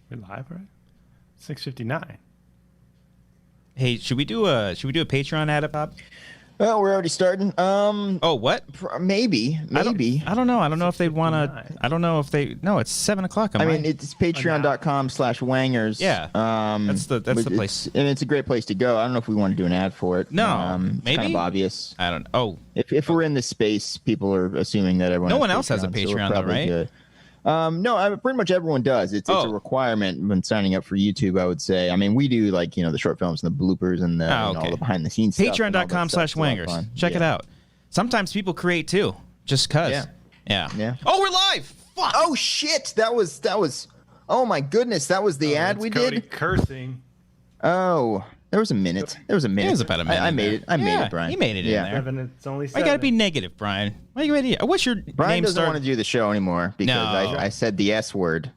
We're live, right? 6:59. Hey, should we do a Patreon ad, Bob? Well, we're already starting. Oh, what? Maybe. I don't know. I don't know if they'd want to. I don't know if they. No, it's 7:00. I mean, it's patreon.com/Wangers. Yeah. That's the place. And it's a great place to go. I don't know if we want to do an ad for it. No, it's maybe. kind of obvious. I don't. Oh, if we're in this space, people are assuming that everyone. No has one else has a Patreon, though, right? Good. No, pretty much everyone does. It's a requirement when signing up for YouTube, I would say. I mean, we do the short films and the bloopers and all the behind the scenes stuff. Patreon.com/Wangers. Check it out. Sometimes people create too, just cause. Yeah. Oh, we're live. Fuck. Oh shit! That was. Oh my goodness! That was the ad we Cody did. Cursing. Oh, there was a minute. It was about a minute. I made it. I made it, Brian. You made it in there. 7. It's only 7. Why you gotta be negative, Brian? Why you ready? What's your Brian name? doesn't want to do the show anymore because I said the S word.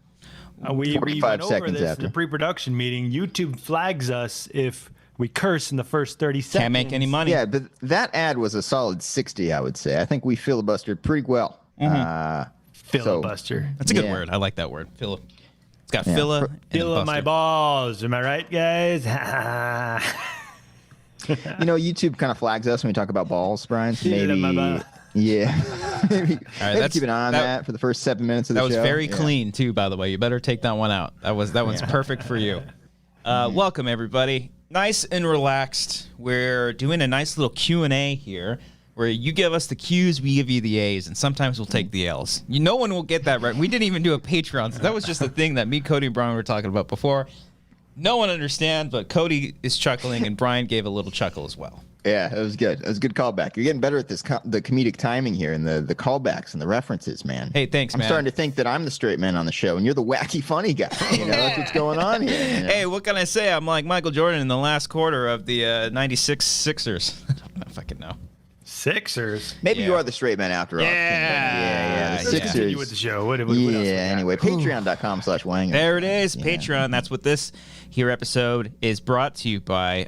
We 45 went over seconds this after. in the pre-production meeting. YouTube flags us if we curse in the first 30 seconds. Can't make any money. Yeah, but that ad was a solid 60, I would say. I think we filibustered pretty well. Filibuster. That's a good word. I like that word. Fila. It's got fila. and Feel my buster. balls. Am I right, guys? YouTube kind of flags us when we talk about balls, Brian. So Feel my maybe, balls. maybe that's- keep an eye on that for the first 7 minutes of the show. That was very clean too, by the way. You better take that one out. That one's perfect for you. Welcome everybody. Nice and relaxed. We're doing a nice little Q&A here, where you give us the Q's, we give you the A's, and sometimes we'll take the L's. No one will get that right. We didn't even do a Patreon, so that was just the thing that me, Cody, and Brian were talking about before. No one understand, but Cody is chuckling, and Brian gave a little chuckle as well. Yeah, it was good. It was a good callback. You're getting better at this, the comedic timing here and the callbacks and the references, man. Hey, thanks, man. I'm starting to think that I'm the straight man on the show, and you're the wacky funny guy. That's what's going on here. Hey, what can I say? I'm like Michael Jordan in the last quarter of the 96 Sixers. I don't fucking know. Sixers. Maybe you are the straight man after all. Yeah. The Let's Sixers. continue with the show. What else we got? Anyway, patreon.com/Wangers. There it is, Patreon. That's what this here episode is brought to you by.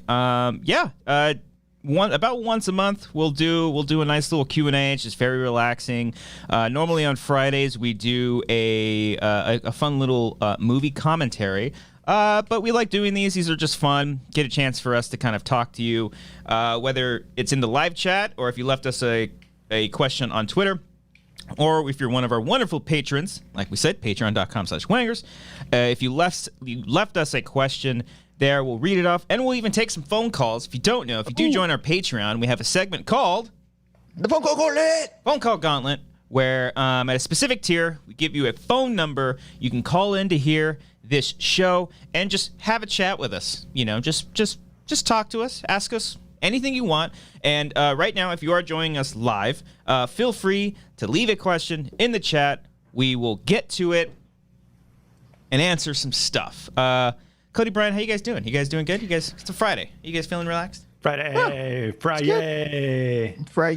About once a month we'll do a nice little Q&A. It's just very relaxing. Normally on Fridays we do a fun little movie commentary. But we like doing these. These are just fun. Get a chance for us to kind of talk to you, whether it's in the live chat or if you left us a question on Twitter, or if you're one of our wonderful patrons, like we said, patreon.com/Wangers. If you left us a question there, we'll read it off, and we'll even take some phone calls. If you don't know, if you do join our Patreon, we have a segment called The Phone Call Gauntlet. Phone Call Gauntlet, where at a specific tier, we give you a phone number. You can call in to hear this show and just have a chat with us. Just talk to us, ask us anything you want. And right now, if you are joining us live, feel free to leave a question in the chat. We will get to it and answer some stuff. Cody, Brian, how you guys doing? You guys doing good? It's a Friday. You guys feeling relaxed? Friday. Friday,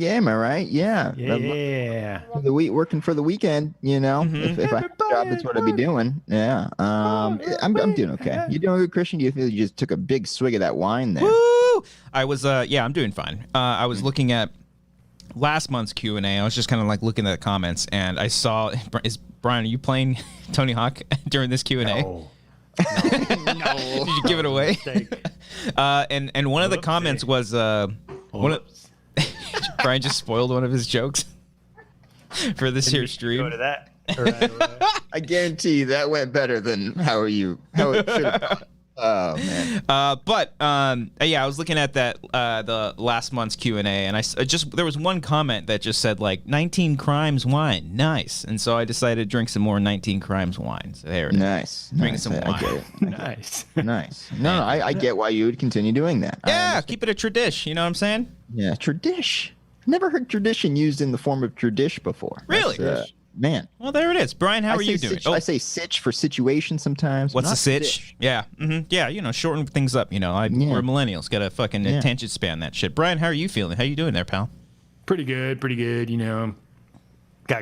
am I right? Yeah. Yeah. The week, working for the weekend, If I had a job, that's what I'd be doing. Yeah. I'm doing okay. You doing good, Christian? Do you feel you just took a big swig of that wine there? Woo! I was, I'm doing fine. I was looking at last month's Q&A. I was just kind of like looking at the comments, and I saw, Brian, are you playing Tony Hawk during this Q&A? No. Did you give it away? And one of the comments was Brian just spoiled one of his jokes for this here stream. Go to that. Right. I guarantee you that went better than how it should have. Oh man. I was looking at that the last month's Q&A, and there was one comment that just said like 19 crimes wine, nice, and so I decided to drink some more 19 crimes wine. So there it is. Nice. Drinking some wine. I get it. Nice. Nice. No, I get why you would continue doing that. Yeah, keep it a tradish. You know what I'm saying? Yeah, tradish. Never heard tradition used in the form of tradish before. Really? Man. Well, there it is. Brian, how are you doing? I say sitch for situation sometimes. What's a sitch? Yeah. Mm-hmm. Yeah, shorten things up. We're millennials. Got a fucking attention span, that shit. Brian, how are you feeling? How you doing there, pal? Pretty good. Got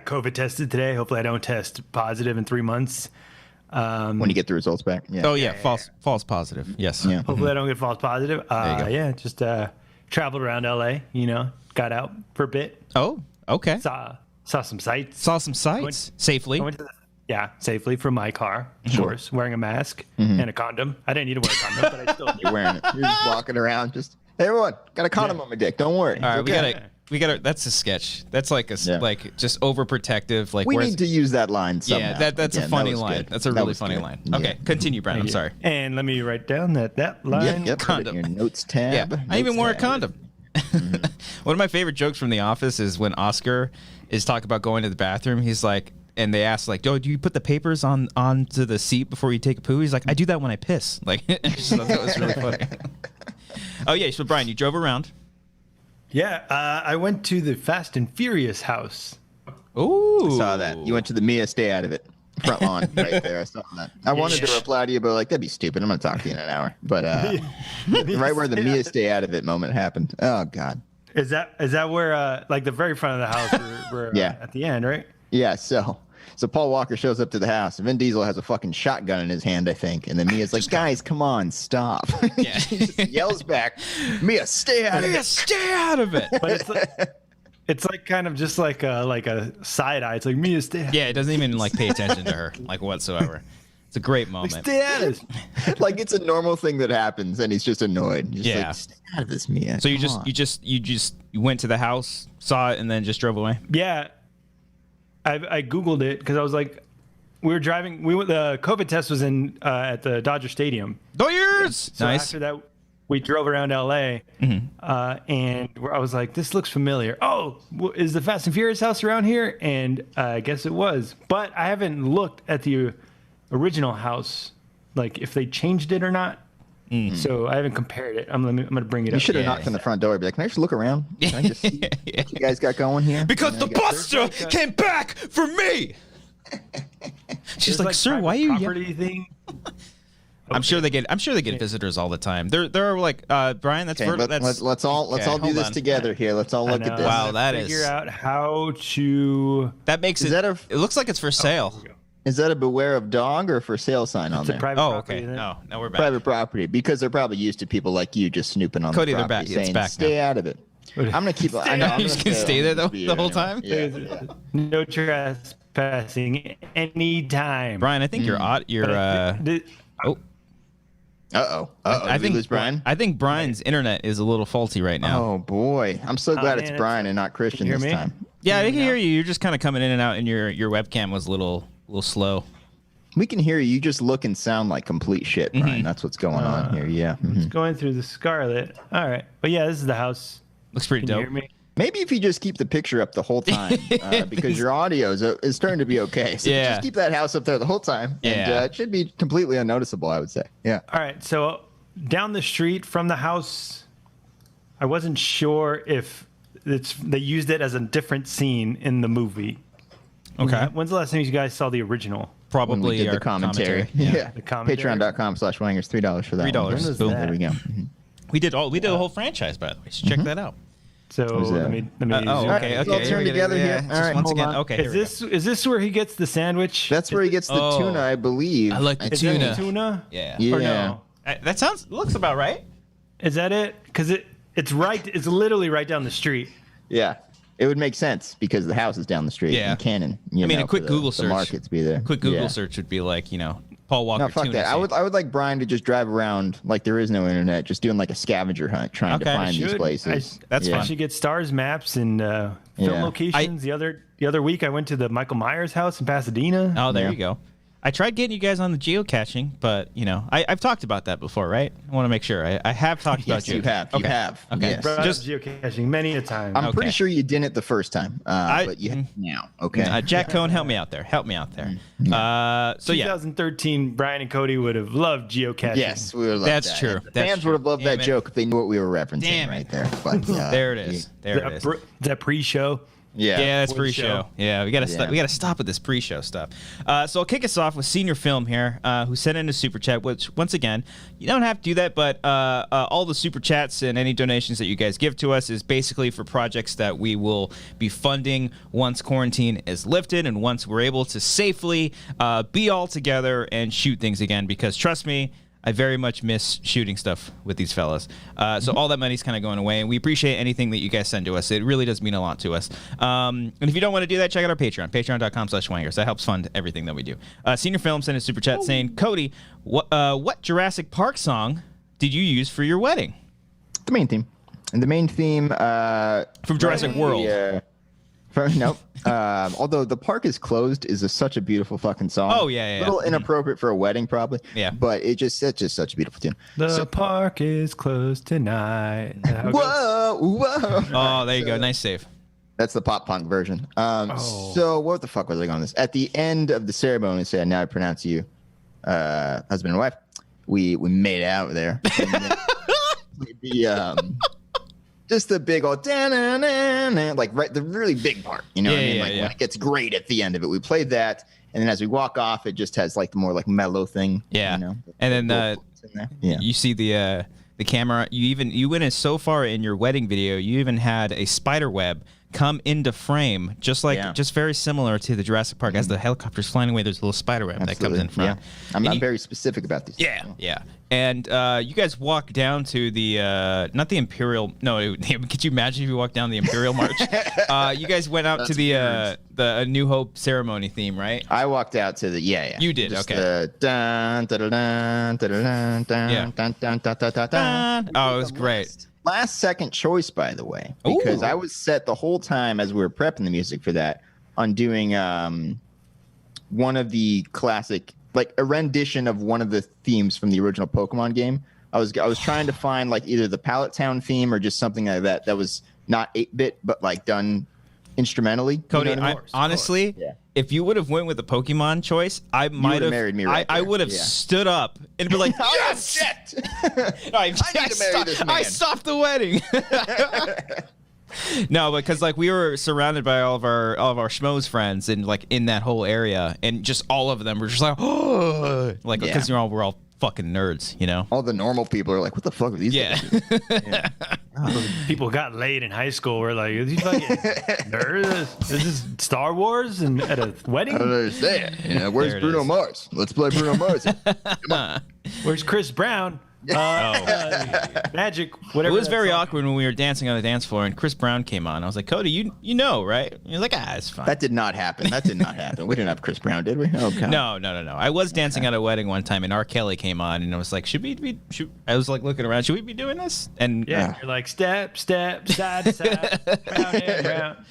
COVID tested today. Hopefully I don't test positive in 3 months. When you get the results back. Yeah. Oh, yeah. False positive. Yes. Yeah. Hopefully I don't get false positive. Just traveled around LA, got out for a bit. Oh, okay. Saw some sights. Saw some sights safely. safely from my car, of course, wearing a mask and a condom. I didn't need to wear a condom, but I still did. You're wearing it. You're just walking around. Just hey, everyone, got a condom on my dick. Don't worry. All right, Okay. we gotta. That's a sketch. That's like like just overprotective. Like We need to use that line somehow. Yeah, that's Again, a funny that was line. good. That's a That really was funny good. line. Yeah. Okay, continue, Brian. I'm sorry. And let me write down that line. Yep. Put it in Condom. your notes Yeah, tab. I even Notes wore a tab. condom. One of my favorite jokes from The Office is when Oscar is talking about going to the bathroom. He's like, and they ask like, "Oh, do you put the papers onto the seat before you take a poo?" He's like, "I do that when I piss." Like, I just thought that was really funny. Oh yeah, so Brian, you drove around. Yeah, I went to the Fast and Furious house. Ooh, Saw that. You went to the Mia Stay Out of It front lawn right there. I saw that. I wanted to reply to you, but like that'd be stupid. I'm gonna talk to you in an hour. But right where the Mia Stay Out of It moment happened. Oh God. Is that where like the very front of the house? Where Yeah. at the end, right? Yeah. So Paul Walker shows up to the house. Vin Diesel has a fucking shotgun in his hand, I think, and then Mia's like, "Guys, come on, stop!" Yeah. She just yells back, "Mia, stay out of it." stay out of it. But it's like kind of just like a side eye. It's like Mia, stay out. Yeah, it doesn't even like pay attention to her like whatsoever. It's a great moment. Stay out of it. Like it's a normal thing that happens, and he's just annoyed. Just Yeah. like, stay out of this, Mia. So you Come just on." you went to the house, saw it, and then just drove away. Yeah, I googled it because I was like, we were driving. The COVID test was in at the Dodger Stadium. Doyers! So Nice. after that, we drove around LA, and I was like, "This looks familiar." Oh, is the Fast and Furious house around here? And I guess it was, but I haven't looked at the original house, like if they changed it or not. So I haven't compared it. I'm gonna bring it You up. should have knocked on the front door and be like, "Can I just look around? Can I just see what you guys got going here?" Because the Buster came back for me. She's like, "Sir, why are you?" Property thing. I'm sure they get visitors all the time. There are like Brian. That's Okay, that's let's all do hold this on. together here. Let's all look I at know. this. Wow, that is Figure out how to. that makes Is it. that a- It looks like it's for sale. Is that a beware of dog or for sale sign on It's a there? private Oh, property. okay. isn't it? No, now we're back. Private property, because they're probably used to people like you just snooping on Cody, the they're property, back. It's saying, back "Stay out of it." I'm gonna keep. I know. I'm You're just gonna stay there the whole time? Yeah, yeah. No trespassing anytime. Brian, I think you're But oh. Uh-oh. I Did we lose Brian. I think Brian's internet is a little faulty right now. Oh boy, I'm so glad it's man, Brian and not Christian you hear this me? time. Yeah, I can hear you. You're just kind of coming in and out, and your webcam was a little slow. We can hear you. You just look and sound like complete shit, Brian. That's what's going on here. Yeah. Mhm. going through the Scarlet. All right, but yeah, this is the house. Looks pretty Can you dope. hear me? Maybe if you just keep the picture up the whole time, because your audio is starting to be okay. So Yeah. just keep that house up there the whole time, and Yeah. it should be completely unnoticeable, I would say. Yeah. All right, so down the street from the house, I wasn't sure if they used it as a different scene in the movie. Okay. When's the last time you guys saw the original? When we Probably did our the commentary. Yeah. The commentary. Patreon.com/Wangers, $3 for that. $3. one. When was Boom. that? There we go. Mhm. We did a whole franchise, by the way. So check that out. So Was let that- me Oh, zoom okay, in. All right, okay. let's all turn Here we go. together here. Just All right, once hold again. on. Okay. Here Is this where he gets the sandwich? That's where he gets the Oh. tuna, I believe. I like the Is tuna. that the tuna? Yeah. Yeah. Or no? That looks about right. Is that it? Because it's right. It's literally right down the street. Yeah. It would make sense because the house is down the street Yeah. in Cannon. I mean, a quick for the- Google the search. markets be there. Quick Google Yeah. search would be like, Paul Walker No, fuck tuna that. I would like Brian to just drive around like there is no internet, just doing like a scavenger hunt, trying Okay. to find these Should. places. That's yeah. I should get stars maps and film Yeah. locations. The other week, I went to the Michael Myers house in Pasadena. Oh, there Yeah. you go. I tried getting you guys on the geocaching, but I've talked about that before, right? I want to make sure. I have talked about Yes, you have. Okay. You have. Okay. Yes. Brought up Just- geocaching many a time. I'm pretty Okay. sure you didn't the first time, but you have now. Okay. Jack Cohn, help me out there. So yeah, 2013, Brian and Cody would have loved geocaching. Yes, we would love That's that. true. The That's fans true. would have loved Damn that it. joke if they knew what we were referencing Damn it. right there. But there it is. There it is. Is that pre-show? Yeah. Yeah, that's Before the pre-show. show. Yeah, we gotta Yeah. we gotta stop with this pre-show stuff. So I'll kick us off with Senior Film here, who sent in a super chat. Which once again, you don't have to do that, but all the super chats and any donations that you guys give to us is basically for projects that we will be funding once quarantine is lifted and once we're able to safely be all together and shoot things again. Because trust me, I very much miss shooting stuff with these fellas. So all that money's kind of going away, and we appreciate anything that you guys send to us. It really does mean a lot to us. And if you don't want to do that, check out our Patreon, patreon.com/Wangers. That helps fund everything that we do. Senior Film sent a super chat saying, Cody, what Jurassic Park song did you use for your wedding? The main theme. And the main theme... From Jurassic World. Nope. Although the park is closed is such a beautiful fucking song. Oh yeah. A little inappropriate for a wedding probably. Yeah. But it's just such a beautiful tune. The park is closed tonight. Whoa. Oh, there you go. Nice save. That's the pop punk version. So what the fuck was I going this? At the end of the ceremony, say now I pronounce you husband and wife. We made out there. Just the big old like right the really big part, you know what I mean? Like when it gets great at the end of it. We played that, and then as we walk off, it just has like the more like mellow thing. Yeah. You know? And then you see the camera. You went in so far in your wedding video, you even had a spider web come into frame, just very similar to the Jurassic Park. As the helicopter's flying away, there's a little spider web that comes in front. Yeah. I'm very specific about these. Yeah. And you guys walk down to the not the Imperial. No, could you imagine if you walked down the Imperial March? You guys went out to the New Hope ceremony theme, right? I walked out to the You did. Just okay. The dun, dun, dun, dun, dun, dun, dun, dun, dun, dun, dun. Oh, it was great. Last second choice, by the way, because I was set the whole time as we were prepping the music for that on doing one of the classic, like a rendition of one of the themes from the original Pokemon game. I was trying to find like either the Pallet Town theme or just something like that was not 8-bit but like done instrumentally. Cody, honestly, if you would have went with the Pokemon choice, I might have married me. I would have stood up and be like, "Yes, shit! I need to marry this man. I stopped the wedding." No, because like we were surrounded by all of our schmoes friends and like in that whole area, and just all of them were just like, "Oh," like because we're all fucking nerds, you know. All the normal people are like, "What the fuck are these?" Yeah. People got laid in high school. We're like, "Is he fucking nerds? This is Star Wars and at a wedding?" I don't understand. Yeah, where's Bruno Mars? Let's play Bruno Mars. Come on. Where's Chris Brown? Magic, whatever. It was very awkward when we were dancing on the dance floor and Chris Brown came on. I was like, Cody, you know, right? He was like, it's fine. That did not happen. We didn't have Chris Brown, did we? Oh, God. No. I was dancing at a wedding one time and R. Kelly came on and I was like, I was like looking around, should we be doing this? And you're like, step, side to side, round and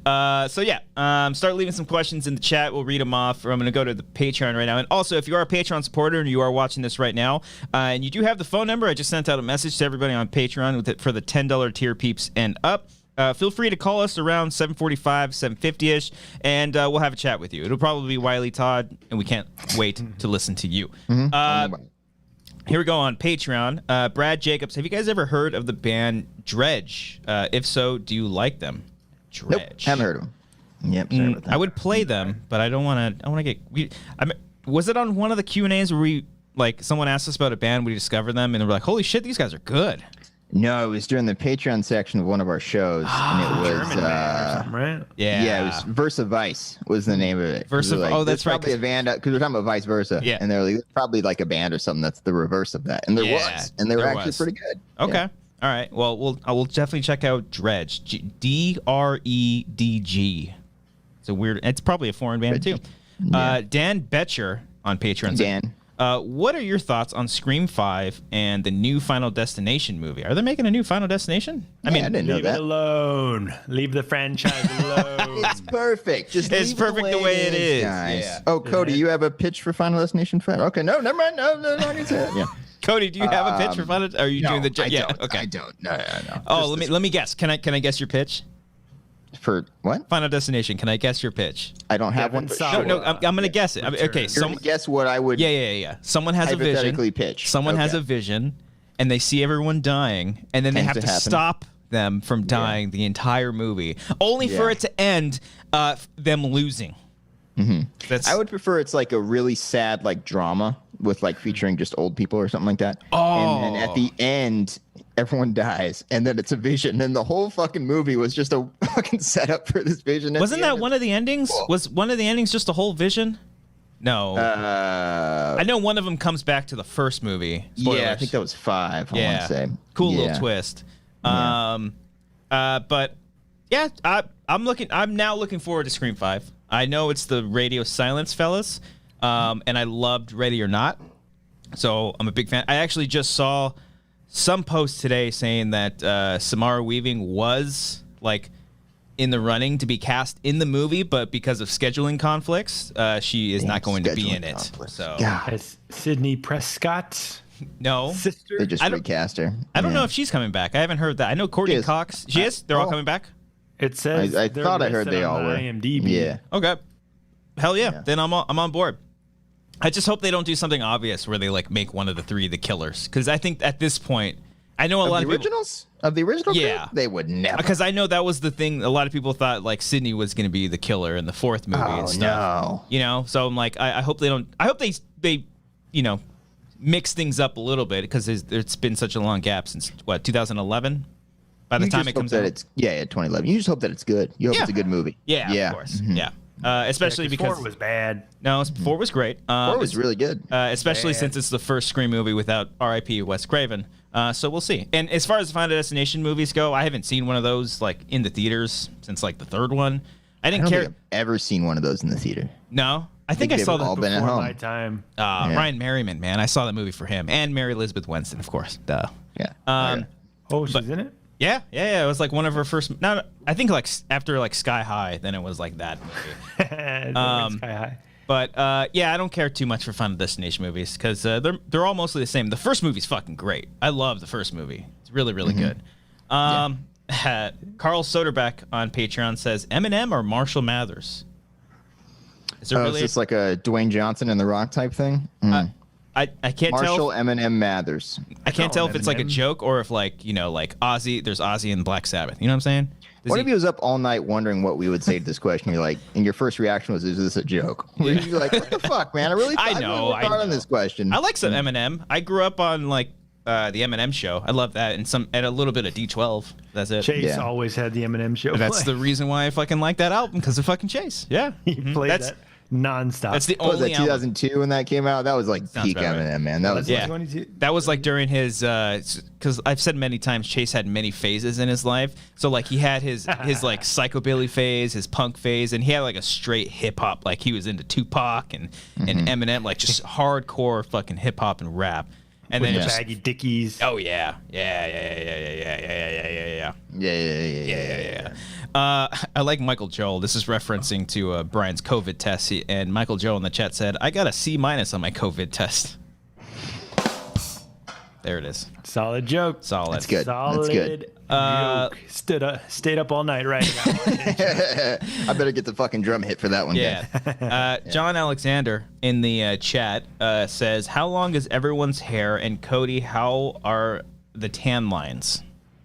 round. Start leaving some questions in the chat. We'll read them off. I'm going to go to the Patreon right now. And also, if you are a Patreon supporter and you are watching this right now, and you do have the phone number, I just sent out a message to everybody on Patreon for the $10 tier peeps and up. Feel free to call us around 7:45, 7:50ish, and we'll have a chat with you. It'll probably be Wiley Todd, and we can't wait to listen to you. Here we go on Patreon. Brad Jacobs, have you guys ever heard of the band Dredge? If so, do you like them? Dredge. Nope, haven't heard of them. Yep, sorry about that. I would play them, but I don't want to. I want to get. Was it on one of the Q&As where we someone asked us about a band, we discovered them, and they were like, "Holy shit, these guys are good." No, it was during the Patreon section of one of our shows, and it was right? Yeah, it was Versa Vice was the name of it. That's right. Probably a band because we're talking about Vice Versa. Yeah, and they're like probably like a band or something that's the reverse of that, and there was, and they were actually pretty good. Okay, all right. Well, I will definitely check out Dredge. DREDG. It's probably a foreign band too. Yeah. Dan Betcher on Patreon. Dan. What are your thoughts on Scream 5 and the new Final Destination movie? Are they making a new Final Destination? I didn't know that. Leave it alone. Leave the franchise alone. It's perfect. It's perfect the way it is. Guys. Yeah. Oh, Cody, you have a pitch for Final Destination 5? Okay, no, never mind. No, not gonna say it. Yeah. Cody, do you have a pitch for Final? Are you doing the? I don't. No. Oh, let me guess. Can I guess your pitch? For what? Final Destination. Can I guess your pitch? I don't have one. No, I'm going to guess it. Okay, guess what I would. Yeah. Someone has a vision. Hypothetically pitch. Someone has a vision, and they see everyone dying, and then they have to stop them from dying the entire movie, only for it to end them losing. Mm-hmm. I would prefer it's like a really sad like drama with like featuring just old people or something like that. Oh. And then at the end, everyone dies, and then it's a vision. And the whole fucking movie was just a fucking setup for this vision. Wasn't that one of the endings? Was one of the endings just a whole vision? No. I know one of them comes back to the first movie. Spoilers. Yeah, I think that was 5. I want to say. Cool little twist. But yeah, I'm now looking forward to Scream 5. I know it's the radio silence fellas, and I loved Ready or Not, so I'm a big fan. I actually just saw some post today saying that Samara Weaving was like in the running to be cast in the movie, but because of scheduling conflicts, she is not going to be in it. So Has Sydney Prescott? No, Sister? They just recast her. I don't know if she's coming back. I haven't heard that. I know Courtney Cox. She is. They're all coming back. It says I thought I heard they all were. IMDb. Yeah. Okay. Hell yeah. Then I'm on board. I just hope they don't do something obvious where they like make one of the 3 the killers, because I think at this point, I know a lot of originals of the original. Yeah, group? They would never. Because I know that was the thing. A lot of people thought like Sydney was going to be the killer in the 4th movie and stuff. No. You know, so I'm like, I hope they don't. I hope they you know, mix things up a little bit, because it's been such a long gap since 2011. By the time it comes out, 2011. You just hope that it's good. You hope it's a good movie. Yeah, of course. Mm-hmm. Yeah. Especially because 4 was bad. No, 4 was great. 4 was really good. Especially since it's the first Scream movie without R.I.P. Wes Craven. So we'll see. And as far as the Final Destination movies go, I haven't seen one of those like in the theaters since like the 3rd one. I don't think I've ever seen one of those in the theater. No, I think I saw all them been at Before home. my time. Ryan Merriman, man, I saw that movie for him, and Mary Elizabeth Winstead, of course. Duh. Yeah. Oh, she's in it? Yeah. It was like one of her first. No, I think like after like Sky High, then it was like that movie. Sky High. But yeah, I don't care too much for Final Destination movies, because they're all mostly the same. The first movie's fucking great. I love the first movie. It's really good. Carl Soderbeck on Patreon says Eminem or Marshall Mathers. Is there really? Is this like a Dwayne Johnson and The Rock type thing? I can't tell. Marshall Eminem Mathers. I can't tell if it's like a Eminem. joke or if like, you know, like Ozzy. There's Ozzy and Black Sabbath. You know what I'm saying? What if he was up all night wondering what we would say to this question? You're like, and your first reaction was, "Is this a joke?" You're like, "What the fuck, man? I really worked hard on this question." I like some Eminem. I grew up on like the Eminem show. I love that, and a little bit of D12. That's it. Chase always had the Eminem show. That's the reason why I fucking like that album, because of fucking Chase. Yeah, He played that nonstop. That's the What was only that, album. 2002 when that came out? That was like peak about right. Eminem, man. That was Yeah, 22. that was like during his because I've said many times Chase had many phases in his life. So like he had his like psychobilly phase, his punk phase, and he had like a straight hip hop. Like he was into Tupac and Eminem, like just hardcore fucking hip hop and rap. And With then the just, baggy dickies. oh yeah. I like Michael Joel. This is referencing to Brian's COVID test, and Michael Joel in the chat said, "I got a C- on my COVID test." There it is. Solid joke. Solid. That's good. Solid That's good. joke. Stayed up all night writing that one. I better get the fucking drum hit for that one. Yeah. John Alexander in the chat says, "How long is everyone's hair?" And Cody, how are the tan lines?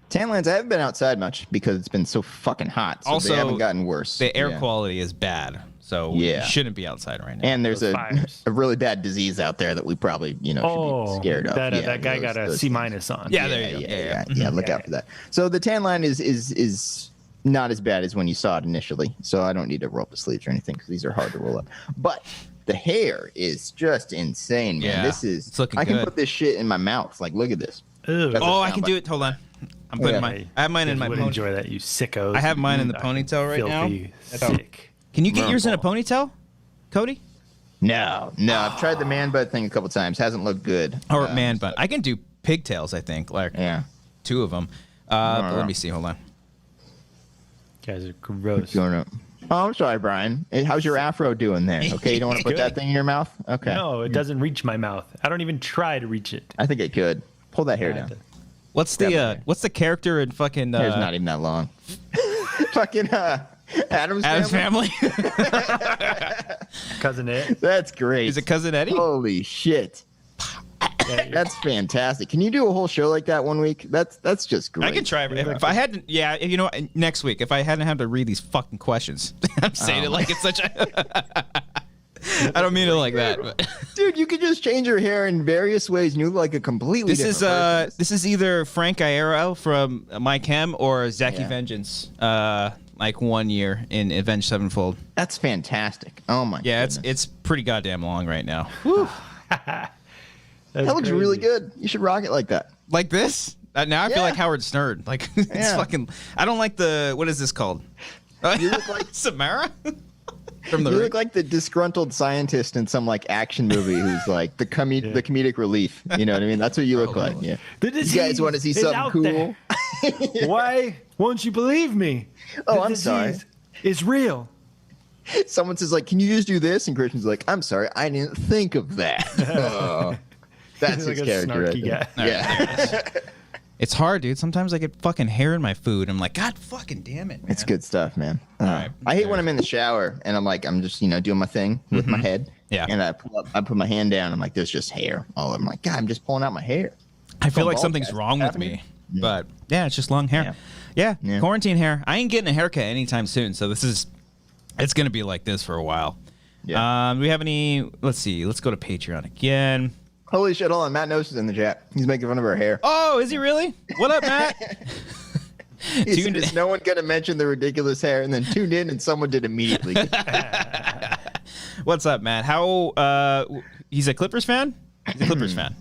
Tan lines, I haven't been outside much because it's been so fucking hot. So Also, they haven't gotten worse. The air quality is bad, so you shouldn't be outside right now. And there's Those a fires. really bad disease out there that we probably, should be scared of. That guy got a C- on. Yeah, there you go. Yeah, look out for that. So the tan line is not as bad as when you saw it initially. So I don't need to roll up the sleeves or anything because these are hard to roll up. But the hair is just insane, man. Yeah, it's looking I can good. put this shit in my mouth. Like, look at this. Ew. That's Oh, a I can soundbite. do it. Hold on. I'm putting I have mine in my would ponytail. enjoy that, you sickos. I have mine in the ponytail right now. Filthy sick. Can you get yours in a ponytail, Cody? No, I've tried the man bun thing a couple times. Hasn't looked good. Or man bun. I can do pigtails, I think. Like Yeah. 2 of them. But let me see. Hold on. You guys are gross. Going up. Oh, I'm sorry, Brian. Hey, how's your afro doing there? Okay, you don't want to put that thing in your mouth? Okay. No, it doesn't reach my mouth. I don't even try to reach it. I think it could. Pull that hair down. What's Definitely. the character in fucking Hair's not even that long. Fucking Adam's Adam's family. Family? Cousin Ed. That's great. Is it Cousin Eddie? Holy shit. That's fantastic. Can you do a whole show like that one week? That's just great. I can try. If I hadn't, you know, next week, if I hadn't had to read these fucking questions, I'm saying it like it's such a. I don't mean it like that, but Dude, you could just change your hair in various ways and you look like a completely different person. This is either Frank Iero from My Chem or Zachy Yeah. Vengeance. like 1 year in Avenged Sevenfold. That's fantastic. Oh my. Yeah, goodness. it's pretty goddamn long right now. That looks really good. You should rock it like that. Like this? Now I feel like Howard Stern. Like it's fucking. I don't like the. What is this called? You look like Samara. You look like the disgruntled scientist in some like action movie who's like the comedic relief. You know what I mean? That's what you look like. Yeah. You guys want to see something cool? Why won't you believe me? Oh, I'm sorry. It's real. Someone says like, "Can you just do this?" And Christian's like, "I'm sorry, I didn't think of that." That's He's his like a character. snarky Right guy. Yeah. It's hard, dude. Sometimes I get fucking hair in my food. I'm like, God fucking damn it, man. It's good stuff, man. right. I hate when I'm in the shower and I'm like, I'm just, doing my thing with my head. Yeah. And I put my hand down. I'm like, there's just hair. Oh, I'm like, God, I'm just pulling out my hair. I feel like bald something's guys wrong with happening. me. But yeah, it's just long hair. Yeah. Quarantine hair. I ain't getting a haircut anytime soon. So it's going to be like this for a while. Yeah. Do we have any? Let's see. Let's go to Patreon again. Holy shit, hold on. Matt Nose is in the chat. He's making fun of our hair. Oh, is he really? What up, Matt? He said, is no one going to mention the ridiculous hair? And then tuned in and someone did immediately. What's up, Matt? How? He's a Clippers fan? He's a Clippers fan.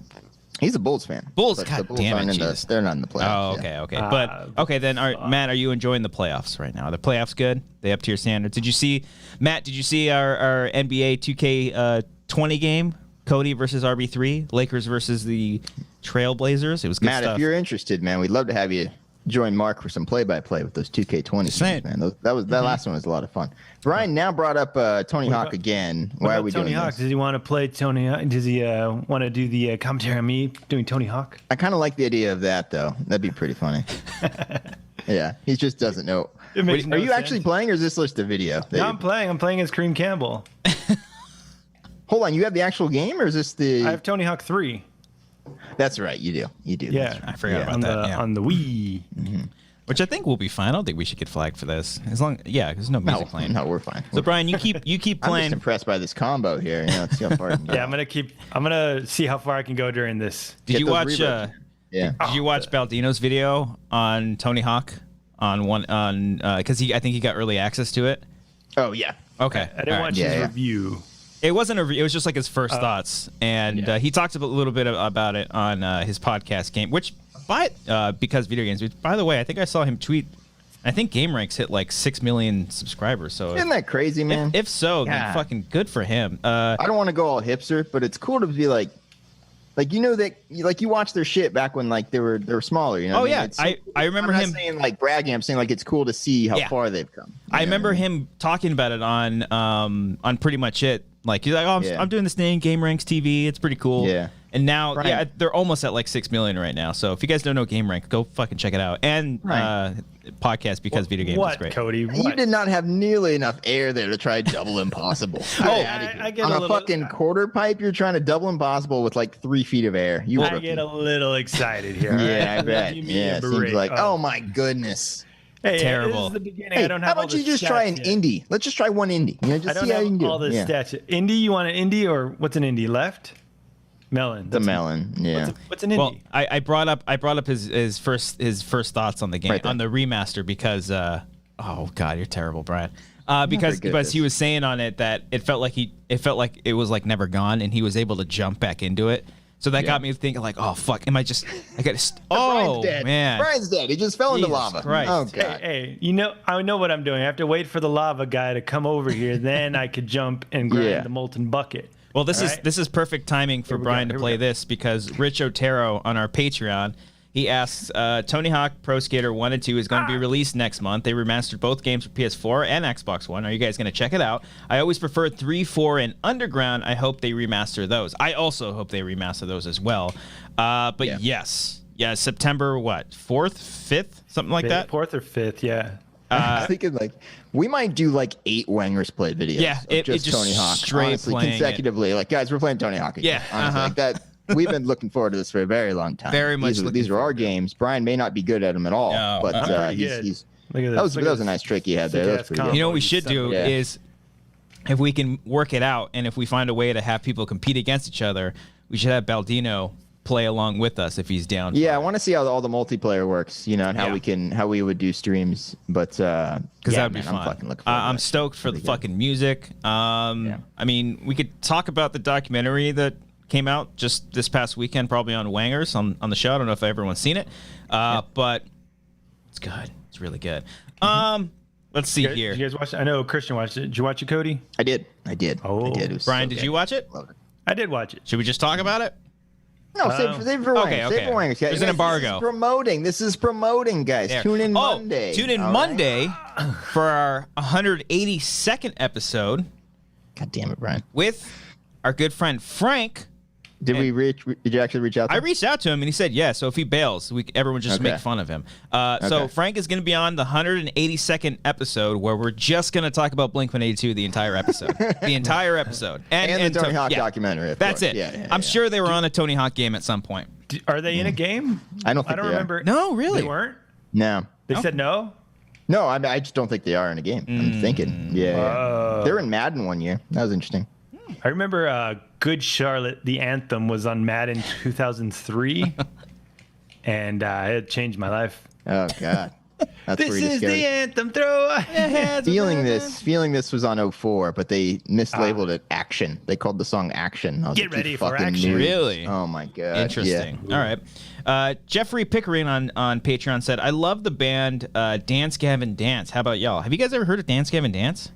He's a Bulls fan. Bulls, But God the Bulls damn it, aren't Jesus. they're not in the playoffs. Oh, okay. But, okay, then, Matt, are you enjoying the playoffs right now? Are the playoffs good? They up to your standards? Did you see our NBA 2K20 game? Cody versus RB3, Lakers versus the Trailblazers. It was good Matt, stuff. if you're interested, man, we'd love to have you join Mark for some play-by-play with those 2K20 games, man. That last one was a lot of fun. Brian now brought up Tony Hawk again. Why are we doing Tony Hawk? this? Does he want to play Tony Hawk? Does he want to do the commentary on me doing Tony Hawk? I kind of like the idea of that, though. That'd be pretty funny. Yeah, he just doesn't know. Are you actually playing, or is this just a video? No, I'm playing. I'm playing as Kareem Campbell. Hold on, you have the actual game, or is this the? I have Tony Hawk 3. That's right, you do. You do. Yeah, I forgot about on that. Yeah. on the Wii. Which I think will be fine. I don't think we should get flagged for this. There's no music playing. No, we're fine. So Brian, you keep I'm playing. just impressed by this combo here. Let's see how far I can go. Yeah, I'm gonna see how far I can go during this. Did you those watch? reverbs. Yeah. Did you watch Baldino's video on Tony Hawk because I think he got early access to it. Oh yeah. Okay. I didn't watch his review. It wasn't a. It was just like his first thoughts, and he talks a little bit about it on his podcast game. Because video games. By the way, I think I saw him tweet. I think GameRanks hit like 6 million subscribers. So Isn't that crazy, man? if so, then fucking good for him. I don't want to go all hipster, but it's cool to be like you watch their shit back when like they were smaller. You know? Oh what I yeah, mean? It's I remember I'm him not saying like bragging. I'm saying like it's cool to see how far they've come. I remember him talking about it on Pretty Much It. Like he's like, I'm doing this thing, GameRanks TV. It's pretty cool. Yeah. And now, they're almost at like 6 million right now. So if you guys don't know GameRank, go fucking check it out. And podcast because video games is great. Cody? You did not have nearly enough air there to try double impossible. I get on a a little, fucking quarter pipe, you're trying to double impossible with like 3 feet of air. I get a little excited here. Yeah, right? I bet. Give me Yeah, a it seems break. like, oh my goodness. Hey, terrible. This is the beginning. Hey, I don't how have about all you the just try an stats yet. indie? Let's just try one indie. I Just don't see how you can have do all the it. stats yet. Indie, you want an indie or what's an indie? Left? Melon. The melon, yeah. What's an indie? Well, I brought up his first thoughts on the game, Right on the remaster, because oh god, you're terrible, Brian. very good at Because he this. was saying on it that it felt like it was like never gone, and he was able to jump back into it. So that got me thinking, like, oh fuck, I got to. Oh Brian's dead. man, Brian's dead. He just fell into Jesus lava. Christ. Oh god. Hey, I know what I'm doing. I have to wait for the lava guy to come over here. Then I could jump and grind the molten bucket. Well, this is perfect timing for Brian to play this, because Rich Otero on our Patreon, he asks, Tony Hawk Pro Skater 1 and 2 is going to be released next month. They remastered both games for PS4 and Xbox One. Are you guys going to check it out? I always prefer 3, 4, and Underground. I hope they remaster those. I also hope they remaster those as well. But yes, September, 4th, 5th, something like that? 4th or 5th, yeah. I was thinking like we might do like 8 Wangers play videos. Yeah, of it just just Tony Hawk, straight honestly, playing consecutively. Like, guys, we're playing Tony Hawk again. Yeah, honestly, like that. We've been looking forward to this for a very long time. Very much These are our games. Brian may not be good at them at all, No, but I'm pretty good. he's Look at this. that was Look at a nice trick you had there. That was sick-ass pretty combo. good. You know what we you should do Yeah. is, if we can work it out, and if we find a way to have people compete against each other, we should have Baldino play along with us if he's down. Yeah, I want to see how all the multiplayer works, and how we would do streams. But because that would be fun. I'm fucking looking forward to I'm that. stoked for the fucking music. I mean, we could talk about the documentary that came out just this past weekend, probably on Wangers on the show. I don't know if everyone's seen it, but it's good. It's really good. Let's see here. Did you guys watch it? I know Christian watched it. Did you watch it, Cody? I did. Oh. I did. It was Brian, so did good. you watch it? Loved it. I did watch it. Should we just talk about it? No, save for Wangers. Okay. Save for Wangers. There's an embargo. This is promoting, guys. There. Tune in Monday. Tune in Monday for our 182nd episode. God damn it, Brian. With our good friend Frank. Did you actually reach out to I him? reached out to him and he said yes. So if he bails, everyone just make fun of him. So Frank is going to be on the 182nd episode where we're just going to talk about Blink-182 the entire episode. The entire episode. And the Tony Hawk documentary. Of That's course. it. I'm sure they were on a Tony Hawk game at some point. Are they in a game? I don't think I don't they remember. Are. No, really? They weren't? No. They said no? No, I just don't think they are in a game. I'm thinking. Yeah. They were in Madden one year. That was interesting. I remember Good Charlotte, the anthem, was on Madden 2003, and it changed my life. Oh, God. That's This where you is discovered- the anthem. Throw our hands. Feeling this was on 04, but they mislabeled it Action. They called the song Action. I was Get like, you ready for fucking action. noobs. Really? Oh my God. Interesting. Yeah. All right. Jeffrey Pickering on Patreon said, I love the band Dance Gavin Dance. How about y'all? Have you guys ever heard of Dance Gavin Dance?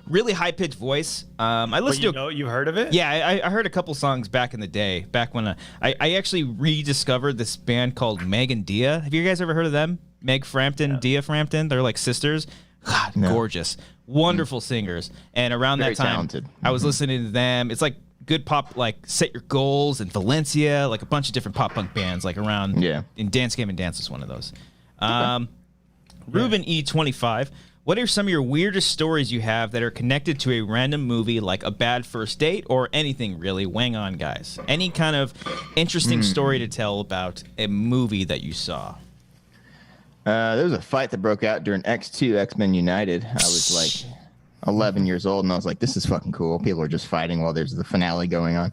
Really high pitched voice. I listened to. You've heard of it? Yeah, I heard a couple songs back in the day. Back when I actually rediscovered this band called Meg and Dia. Have you guys ever heard of them? Meg Frampton, Dia Frampton. They're like sisters. God, gorgeous, wonderful singers. And around Very that time, talented. I was listening to them. It's like good pop, like Set Your Goals and Valencia, like a bunch of different pop punk bands, like around. Yeah. And Dance Game and Dance is one of those. Ruben E25. What are some of your weirdest stories you have that are connected to a random movie, like a bad first date or anything really? Wang on, guys. Any kind of interesting story to tell about a movie that you saw? There was a fight that broke out during X2, X-Men United. I was like 11 years old, and I was like, this is fucking cool. People are just fighting while there's the finale going on.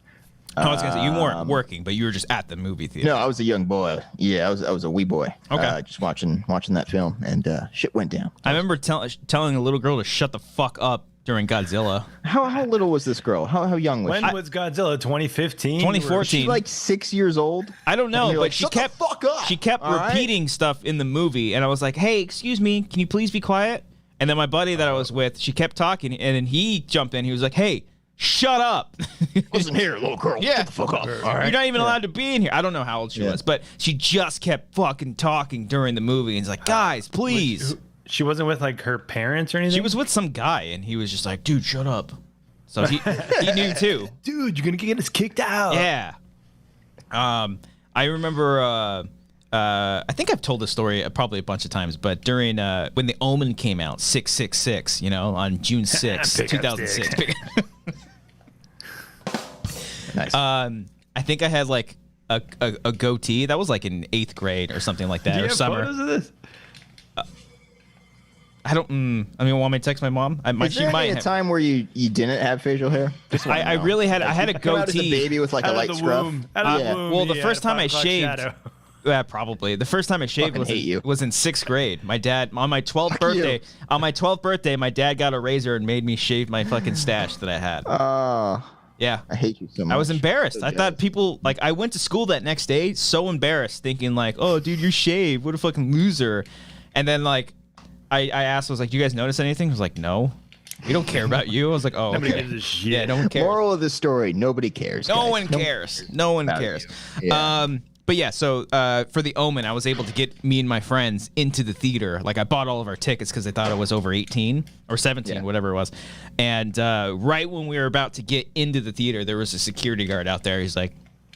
I was gonna say you weren't working, but you were just at the movie theater. No, I was a young boy. Yeah, I was a wee boy. Okay. Just watching that film, and shit went down. I remember telling a little girl to shut the fuck up during Godzilla. How little was this girl? How young was When she? was Godzilla? 2015? 2014. She's like 6 years old. I don't know, And you're but like, she "Shut the kept fuck up!" She kept All right? repeating stuff in the movie, and I was like, "Hey, excuse me, can you please be quiet?" And then my buddy that I was with, she kept talking, and then he jumped in. He was like, "Hey, shut up! Listen here, little girl. Yeah. Get the fuck up. All right. You're not even allowed to be in here." I don't know how old she was, but she just kept fucking talking during the movie, and he's like, "Guys, please." She wasn't with like her parents or anything? She was with some guy, and he was just like, "Dude, shut up." So he knew too. Dude, you're going to get us kicked out. Yeah. I remember. I think I've told this story probably a bunch of times, but during when The Omen came out, 666, on June 6th, Pick up 2006. Nice. I think I had like a goatee. That was like in 8th grade or something like that, Do you or have summer. photos of this? I don't. Want me to text my mom? Is there any time where you didn't have facial hair? Just wanna I know. really had. I had a Come out as a goatee. baby with like a Out of light the scruff. womb. Out of Yeah. the womb. Well, the yeah, first time I 5 o'clock shaved. shadow. Yeah, probably. The first time I shaved Fucking hate you. was in 6th grade. My dad, on my 12th Fuck birthday, you. on my 12th birthday, my dad got a razor and made me shave my fucking stash that I had. Oh, Yeah. I hate you so much. I was embarrassed. So I thought jealous. people, like, I went to school that next day so embarrassed, thinking, like, oh, dude, you're shaved. What a fucking loser. And then, like, I asked, I was like, you guys notice anything? I was like, no. We don't care about you. I was like, oh, Nobody okay. gives a shit. Yeah, no one cares. Moral of the story: nobody cares. No guys. one cares. No one about cares. you. Yeah. But yeah, so for The Omen, I was able to get me and my friends into the theater. Like, I bought all of our tickets because I thought it was over 18 or 17, Yeah. whatever it was. And right when we were about to get into the theater, there was a security guard out there. He's like,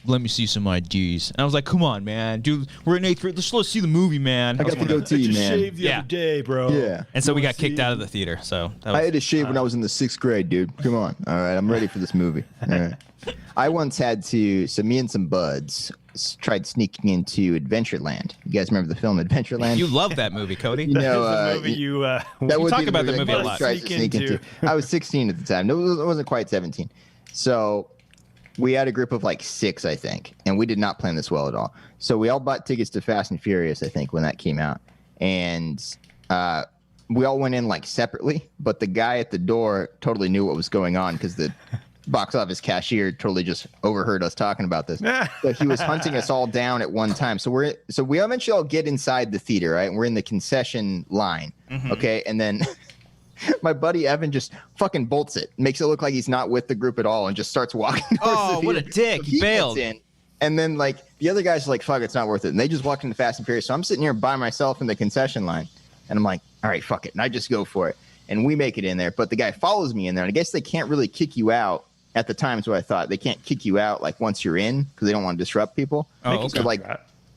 let me see some IDs. And I was like, come on, man. Dude, we're in 8th grade. Let's see the movie, man. I got the goatee, Just man. shaved the Yeah. other day, bro. Yeah. And so we You got kicked out of the theater. So that I was, had to shave when I was in the 6th grade, dude. Come on. All right, I'm ready for this movie. All right. I once had to. So me and some buds tried sneaking into Adventureland. You guys remember the film Adventureland? you love that movie, Cody. You know, That is the movie you that You would talk be the about the that movie a Cody lot. tries to Sneak sneak into. into. I was 16 at the time. No, it wasn't quite 17. So we had a group of like 6, I think, and we did not plan this well at all. So we all bought tickets to Fast and Furious, I think, when that came out, and we all went in like separately. But the guy at the door totally knew what was going on because the box office cashier totally just overheard us talking about this. So he was hunting us all down at one time. So we eventually all get inside the theater, right? And we're in the concession line, okay, and then. My buddy Evan just fucking bolts it, makes it look like he's not with the group at all, and just starts walking. Oh, what a dick! So he bailed. In, and then like the other guys are like, "Fuck, it's not worth it." And they just walk into Fast and Furious. So I'm sitting here by myself in the concession line, and I'm like, "All right, fuck it," and I just go for it. And we make it in there, but the guy follows me in there. And I guess they can't really kick you out at the time. Is what I thought. They can't kick you out like once you're in because they don't want to disrupt people. Oh, okay. So like.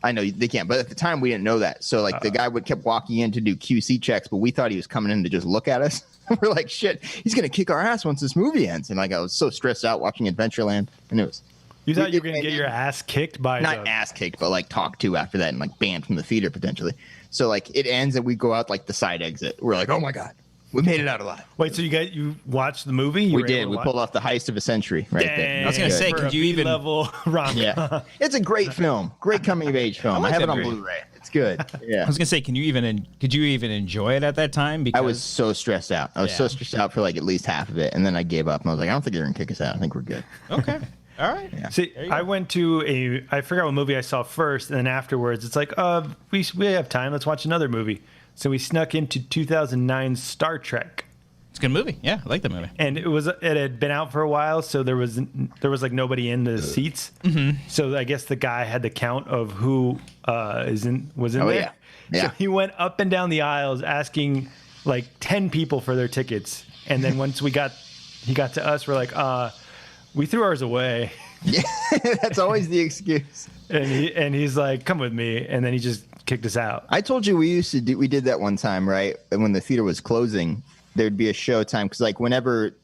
I know they can't, but at the time we didn't know that. So like the guy kept walking in to do QC checks, but we thought he was coming in to just look at us. We're like, shit, he's gonna kick our ass once this movie ends. And like I was so stressed out watching Adventureland, and it was. You thought you were gonna get your ass kicked by not ass kicked, but like talked to after that and like banned from the theater potentially. So like it ends and we go out like the side exit. We're like, oh my god, we made it out alive. Wait, so you watched the movie? We did. We pulled off the heist of a century right there. I was gonna say, could you even level rom? Yeah, it's a great film, great coming of age film. I have it on Blu-ray. It's good. Yeah. I was gonna say, could you even enjoy it at that time? Because I was so stressed out. I was so stressed out for like at least half of it, and then I gave up. And I was like, I don't think they're gonna kick us out. I think we're good. Okay. All right. Yeah. See, I went to I forgot what movie I saw first, and then afterwards, it's like, we have time. Let's watch another movie. So we snuck into 2009's Star Trek. It's a good movie. Yeah, I like that movie. And it had been out for a while, so there was like nobody in the seats. So I guess the guy had the count of who was in there. Yeah. So he went up and down the aisles asking like 10 people for their tickets. And then once he got to us, we're like, we threw ours away. Yeah, that's always the excuse. And he's like, come with me. And then he just kicked us out. I told you we did that one time, right? And when the theater was closing, there'd be a show time because like whenever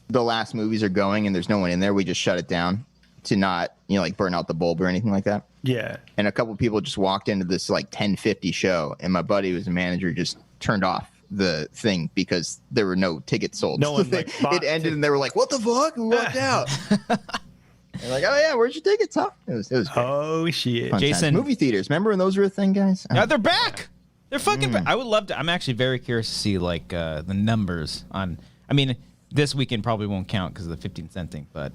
the last movies are going and there's no one in there, we just shut it down to not like burn out the bulb or anything like that. Yeah. And a couple of people just walked into this like 10:50 show, and my buddy who was a manager just turned off the thing because there were no tickets sold. No one like it ended and they were like, what the fuck? We walked out. They're like, oh yeah, where's your tickets? Huh? It was great. Oh shit. Fun Jason, times. Movie theaters, remember when those were a thing, guys? Yeah, they're back. They're fucking back. I would love to. I'm actually very curious to see like the numbers on. I mean, this weekend probably won't count because of the 15-cent thing, but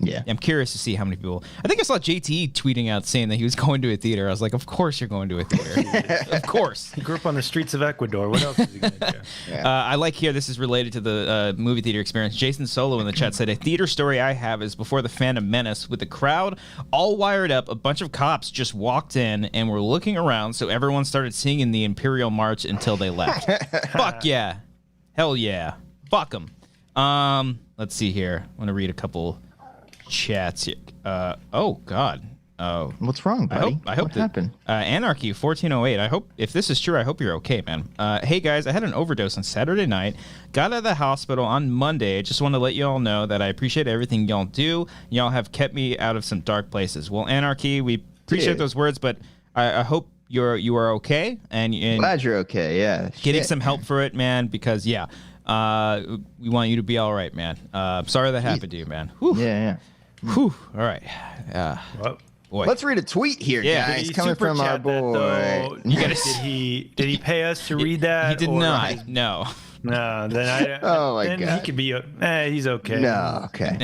yeah, I'm curious to see how many people. I think I saw JT tweeting out saying that he was going to a theater. I was like, of course you're going to a theater. Of course. He grew up on the streets of Ecuador. What else is he going to do? Yeah. I like here, this is related to the movie theater experience. Jason Solo in the chat said, a theater story I have is before the Phantom Menace with the crowd all wired up. A bunch of cops just walked in and were looking around, so everyone started singing the Imperial March until they left. Fuck yeah. Hell yeah. Fuck them. Let's see here. I want to read a couple chats here. Oh God. Oh, what's wrong, buddy? I hope what that happened? Anarchy 1408. I hope if this is true, I hope you're okay, man. Hey guys, I had an overdose on Saturday night. Got out of the hospital on Monday. I just want to let you all know that I appreciate everything y'all do. Y'all have kept me out of some dark places. Well, Anarchy, we appreciate those words, but I hope you are okay and glad you're okay. Yeah, getting some help for it, man. Because we want you to be all right, man. Sorry that happened to you, man. Whew. Yeah. Whew. All right. Boy. Let's read a tweet here, guys. Coming from our boy. You gotta, did he pay us to read that? He did not. No. No. Then God. He could be. He's okay. No. Okay.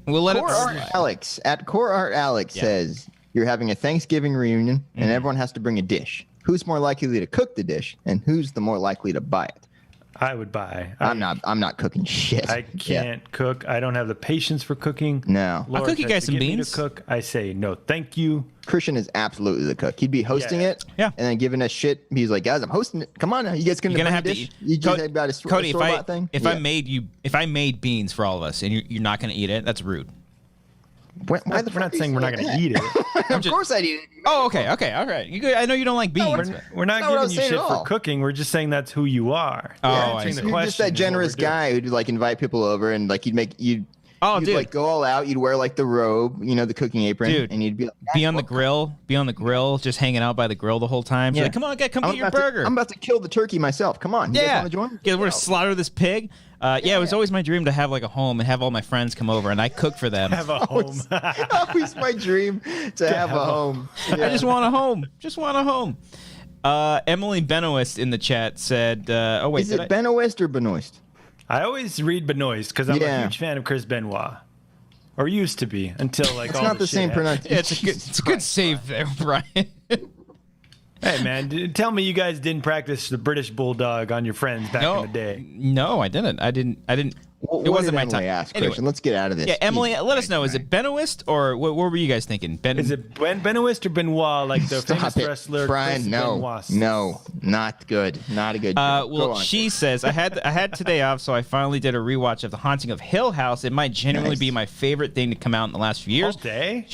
We'll let Core it. Art Alex at Core Art Alex says you're having a Thanksgiving reunion and everyone has to bring a dish. Who's more likely to cook the dish, and who's the more likely to buy it? I would buy. I'm not cooking shit. I can't cook. I don't have the patience for cooking. No. I'll cook you guys some beans. To cook. I say no, thank you. Christian is absolutely the cook. He'd be hosting it, and then giving us shit. He's like, guys, I'm hosting it. Come on now, you guys gonna have to eat. You just about a Cody, thing. If I made beans for all of us and you're not gonna eat it, that's rude. Why we're not saying we're not going to eat it. Of course I'd eat it. Oh, okay, all right. I know you don't like beans. We're not giving you shit for cooking. We're just saying that's who you are. Oh, I see. You're just that generous guy who'd like invite people over and like you'd Oh, you'd dude. like go all out. You'd wear like the robe, the cooking apron, Dude, and you'd be like, be on the grill, just hanging out by the grill the whole time. She's Yeah. like, come on, get your burger. I'm about to kill the turkey myself. Come on. You guys want to join? Yeah, we're gonna slaughter this pig. It was always my dream to have like a home and have all my friends come over and I cook for them. Have a home. Always my dream to have a home. Yeah. I just want a home. Just want a home. Emily Benoist in the chat said, Is it Benoist or Benoist? I always read Benoist because I'm a huge fan of Chris Benoit. Or used to be until like It's all not the shit same happened. pronunciation. Yeah, it's a good save there, Brian. Hey man, tell me you guys didn't practice the British Bulldog on your friends back in the day. No, I didn't. I didn't. It wasn't my time. Ask, anyway. Christian, let's get out of this. Yeah, Emily, let us know. Is it Benoist or what were you guys thinking? Is it Benoist or Benoit, like the famous wrestler? Brian, Chris Benoit? No, not good. Not a good joke. Well, she says, I had today off, so I finally did a rewatch of The Haunting of Hill House. It might genuinely be my favorite thing to come out in the last few years. All day?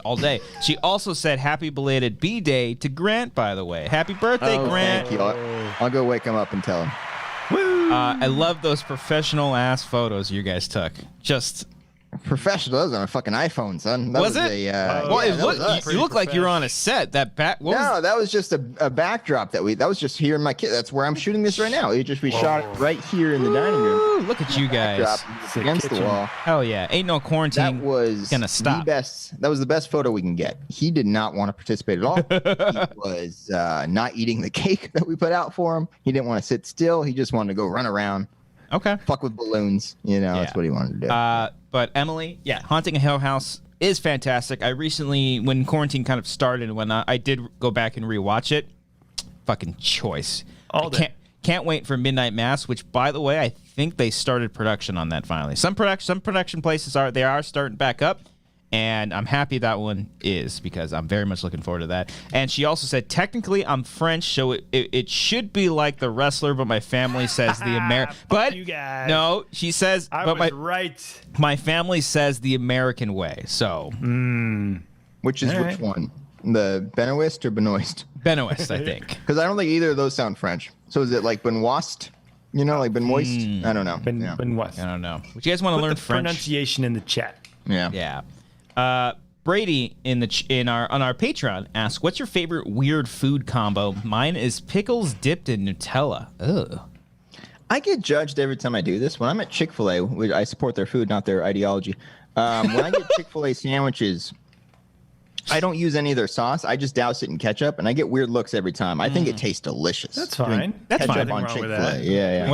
All day. She also said happy belated B-Day to Grant, by the way. Happy birthday, Grant. Thank you. I'll go wake him up and tell him. Woo! I love those professional ass photos you guys took. Just professional. That was on a fucking iPhone, son. That was it? You look like you're on a set. That that was just a backdrop that was just here in my kit. That's where I'm shooting this right now. We shot it right here in the dining room. Look at you guys against the wall. Hell yeah! Ain't no quarantine. That was gonna stop. That was the best photo we can get. He did not want to participate at all. He was not eating the cake that we put out for him. He didn't want to sit still. He just wanted to go run around. Okay. Fuck with balloons. That's what he wanted to do. But Emily, Haunting a Hill House is fantastic. I recently, when quarantine kind of started and whatnot, I did go back and rewatch it. Fucking choice. Can't wait for Midnight Mass, which, by the way, I think they started production on that finally. Some production places are starting back up. And I'm happy that one is because I'm very much looking forward to that. And she also said, technically, I'm French, so it should be like The Wrestler, but my family says the American. But you guys. No, she says. I but was right. My family says the American way. So, which one? The Benoist or Benoist? Benoist, I think. Because I don't think either of those sound French. So is it like Benoist? Like Benoist? I don't know. Benoist. I don't know. Would you guys want to learn the French? Pronunciation in the chat. Yeah. Yeah. Brady on our Patreon asks, "What's your favorite weird food combo?" Mine is pickles dipped in Nutella. Ugh. I get judged every time I do this. When I'm at Chick-fil-A, I support their food, not their ideology. When I get Chick-fil-A sandwiches, I don't use any of their sauce. I just douse it in ketchup, and I get weird looks every time. I think it tastes delicious. That's fine. That's fine. On Chick-fil-A. Yeah.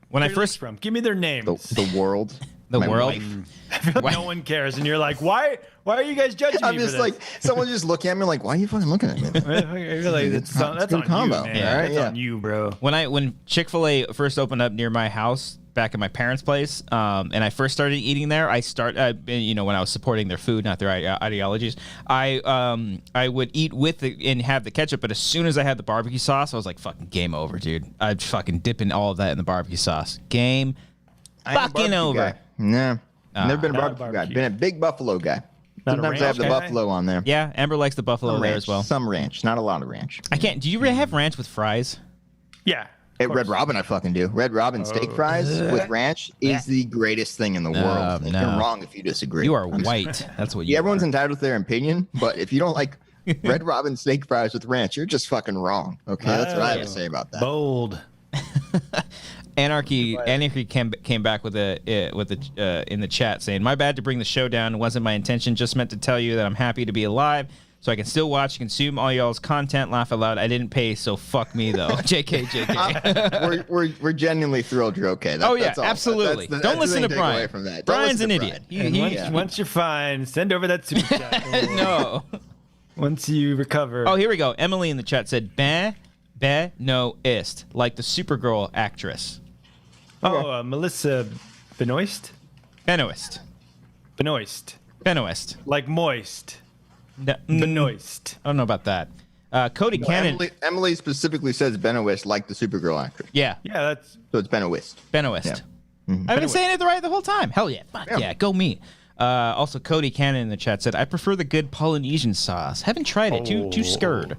When I first give me their names. The world. The world. I feel like no one cares, and you're like, why are you guys judging me? I'm just like, someone just look at me like, why are you fucking looking at me? I feel like that's on combo. You, man. Yeah. That's on you, bro. When Chick-fil-A first opened up near my house back in my parents' place, and I first started eating there, when I was supporting their food, not their ideologies, I would eat with and have the ketchup, but as soon as I had the barbecue sauce, I was like, fucking game over, dude. I'd fucking dip in all of that in the barbecue sauce. Game fucking over. Guy. Nah. Never been a barbecue guy. Been a big buffalo guy. Sometimes I have the buffalo on there. Yeah, Amber likes the buffalo there as well. Some ranch, not a lot of ranch. I can't. Do you really have ranch with fries? Yeah. At Red Robin, I fucking do. Red Robin steak fries with ranch is the greatest thing in the world. You're wrong if you disagree. You are white. That's what you. Everyone's entitled to their opinion, but if you don't like Red Robin steak fries with ranch, you're just fucking wrong. Okay, that's what I have to say about that. Bold. Anarchy came back with in the chat saying, "My bad to bring the show down. It wasn't my intention. Just meant to tell you that I'm happy to be alive, so I can still watch and consume all y'all's content. Laugh out loud. I didn't pay, so fuck me though." JK. We're genuinely thrilled you're okay. That's all. Absolutely. Don't listen to Brian. From that. Brian's an idiot. Once you're fine, send over that super chat. No. Once you recover. Oh, here we go. Emily in the chat said, no ist, like the Supergirl actress. Oh, Melissa Benoist? Benoist. Like moist. No, Benoist. I don't know about that. Cody Cannon. Emily specifically says Benoist like the Supergirl actress. Yeah. Yeah, so it's Benoist. Yeah. I've been saying it right the whole time. Hell yeah. Fuck yeah. Go me. Also, Cody Cannon in the chat said, I prefer the good Polynesian sauce. Haven't tried it. Too scared.